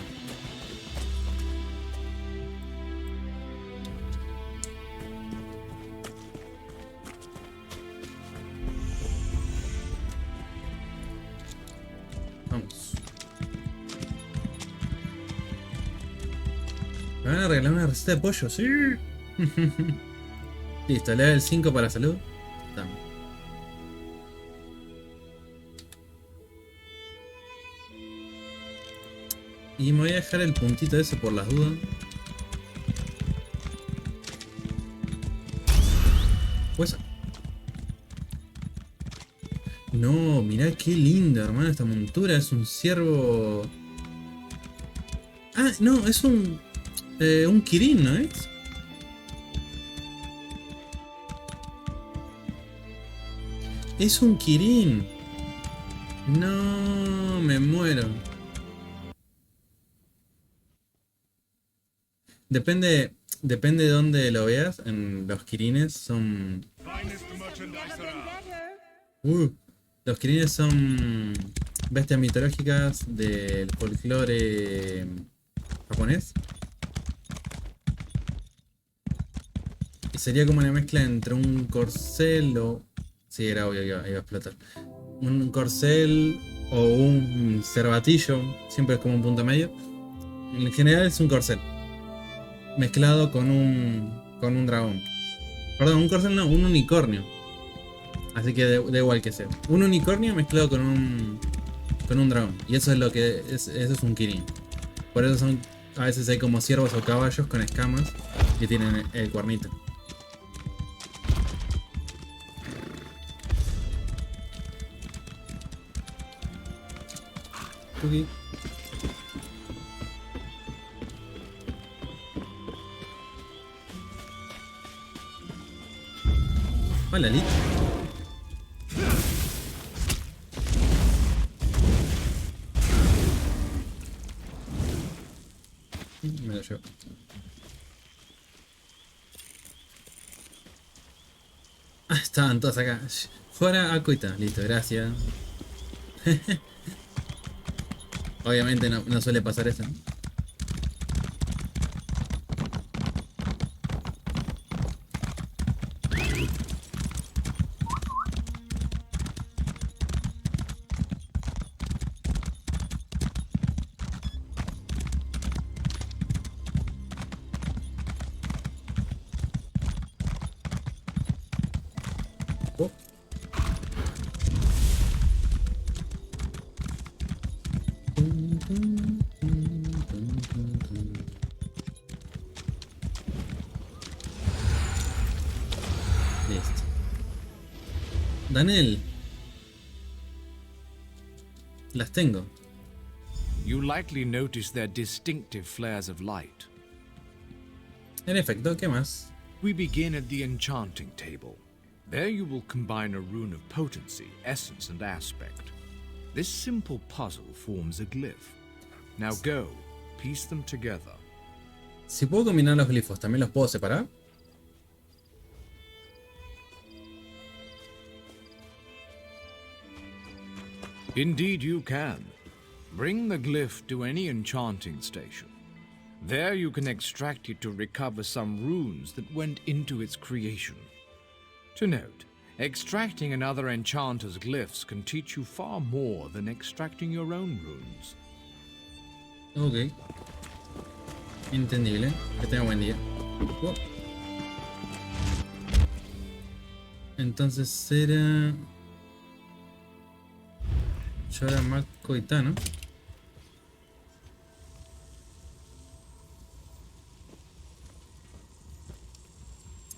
Vamos. Me van a regalar una receta de pollo, sí. Listo, level 5 para salud. Estamos. Y me voy a dejar el puntito ese por las dudas. Pues. No, mirá qué lindo, hermano, esta montura. Es un ciervo. Ah, no, es un Kirin, ¿no es? Es un Kirin. No, me muero. Depende de dónde lo veas. En los Kirines son. Los Kirines son bestias mitológicas del folclore japonés. Y sería como una mezcla entre un corcel o. Sí, era obvio, iba a explotar. Un corcel o un cervatillo. Siempre es como un punto medio. En general es un corcel mezclado con un dragón. Perdón, un corcel no, un unicornio. Así que da igual que sea. Un unicornio mezclado con un dragón. Y eso es lo que eso es un Kirin. Por eso son a veces hay como ciervos o caballos con escamas que tienen el cuernito. Okay. Hola, Lit. Me lo llevo. Ah, estaban todos acá. Fuera a coita. Listo, gracias. Obviamente no suele pasar eso. Oh. Listo. Daniel. Las tengo. You likely notice their distinctive flares of light. En efecto, ¿qué más? We begin at the enchanting table. There you will combine a rune of potency, essence, and aspect. This simple puzzle forms a glyph. Now go, piece them together. Si puedo combinar los glifos, ¿también los puedo separar? Indeed you can. Bring the glyph to any enchanting station. There you can extract it to recover some runes that went into its creation. To note, extracting another enchanter's glyphs can teach you far more than extracting your own runes. Ok. Entendible. Que tenga buen día. Oh. Entonces será... Yora Mako Ita, ¿no?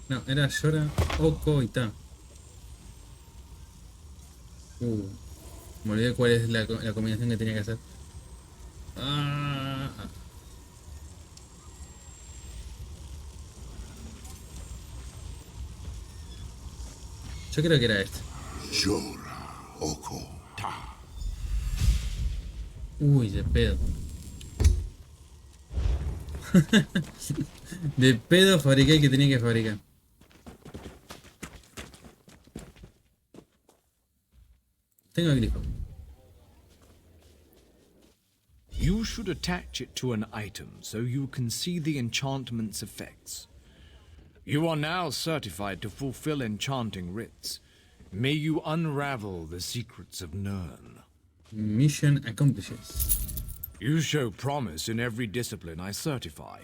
No, era Yora Oko Ita. Me olvidé cuál es la combinación que tenía que hacer. Yo creo que era este. Yora Oko Ta. Uy, de pedo. De pedo fabriqué el que tenía que fabricar. Tengo el grifo. You should attach it to an item so you can see the enchantment's effects. You are now certified to fulfill enchanting rites. May you unravel the secrets of Nirn. Mission accomplishes. You show promise in every discipline I certify.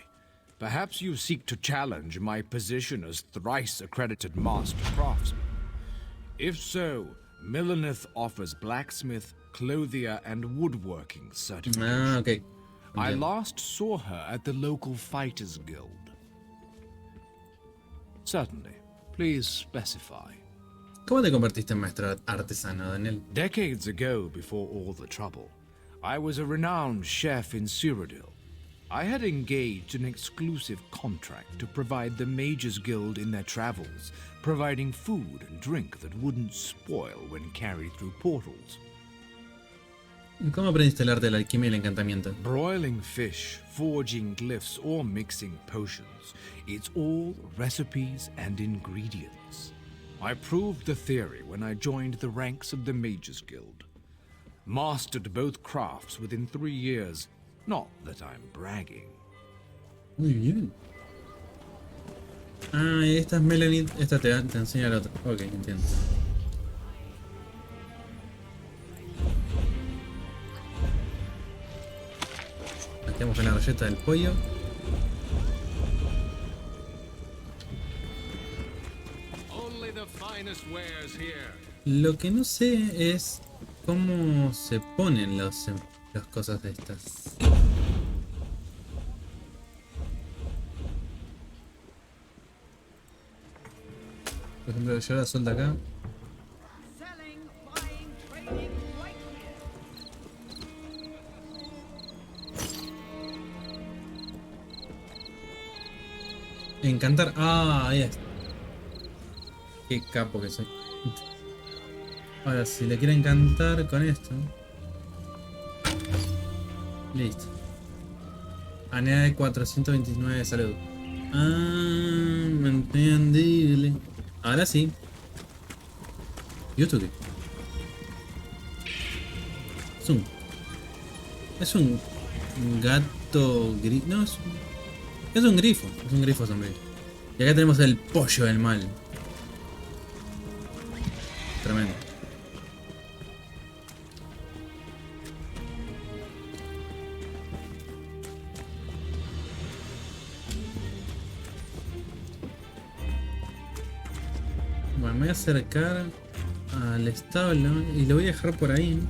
Perhaps you seek to challenge my position as thrice accredited master craftsman. If so, Millenith offers blacksmith, clothier, and woodworking certification. Okay. I last saw her at the local fighters guild. Certainly. Please specify. ¿Cómo te convertiste en maestro artesano, Daniel? Decades ago, before all the trouble, I was a renowned chef in Cyrodiil. I had engaged an exclusive contract to provide the Mages Guild in their travels, providing food and drink that wouldn't spoil when carried through portals. ¿Cómo aprendiste el arte de la alquimia y el encantamiento? Broiling fish, forging glyphs, or mixing potions. It's all recipes and ingredients. I proved the theory when I joined the ranks of the Mages Guild. Mastered both crafts within 3 years. Not that I'm bragging. Muy bien. Y esta es Melanie. Esta te enseña la otra. Ok, entiendo. Metemos en la rayeta del pollo. Lo que no sé es cómo se ponen las cosas de estas. Por ejemplo, yo la suelto acá. Encantar. Ah, ahí está. Qué capo que soy. Ahora, si le quiero encantar con esto. Listo. Añade 429 de salud. Entendible. Ahora sí. ¿Y esto qué? Es un gato gris. No, es un grifo. Es un grifo sombrío. Y acá tenemos el pollo del mal. Tremendo. Bueno. me voy a acercar al establo y lo voy a dejar por ahí.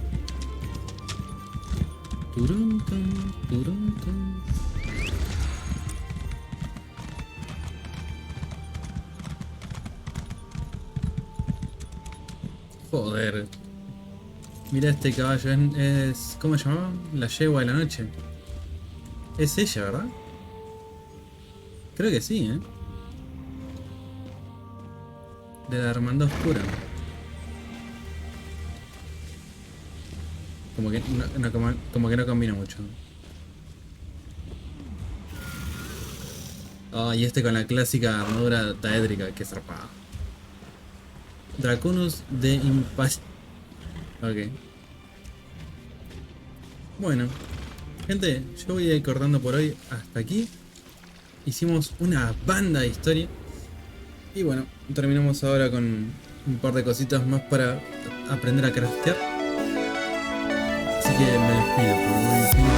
Turuntum, turuntum. Joder. Mira este caballo, es... ¿Cómo se llamaba? La yegua de la noche. Es ella, ¿verdad? Creo que sí, ¿eh? De la hermandad oscura. Como que no combina mucho. Ah, y este con la clásica armadura taédrica, que zarpada. Draconus de Impas. Ok. Bueno, gente, yo voy a ir cortando por hoy hasta aquí. Hicimos una banda de historia. Y bueno, terminamos ahora con un par de cositas más para aprender a craftear. Así que me despido por hoy.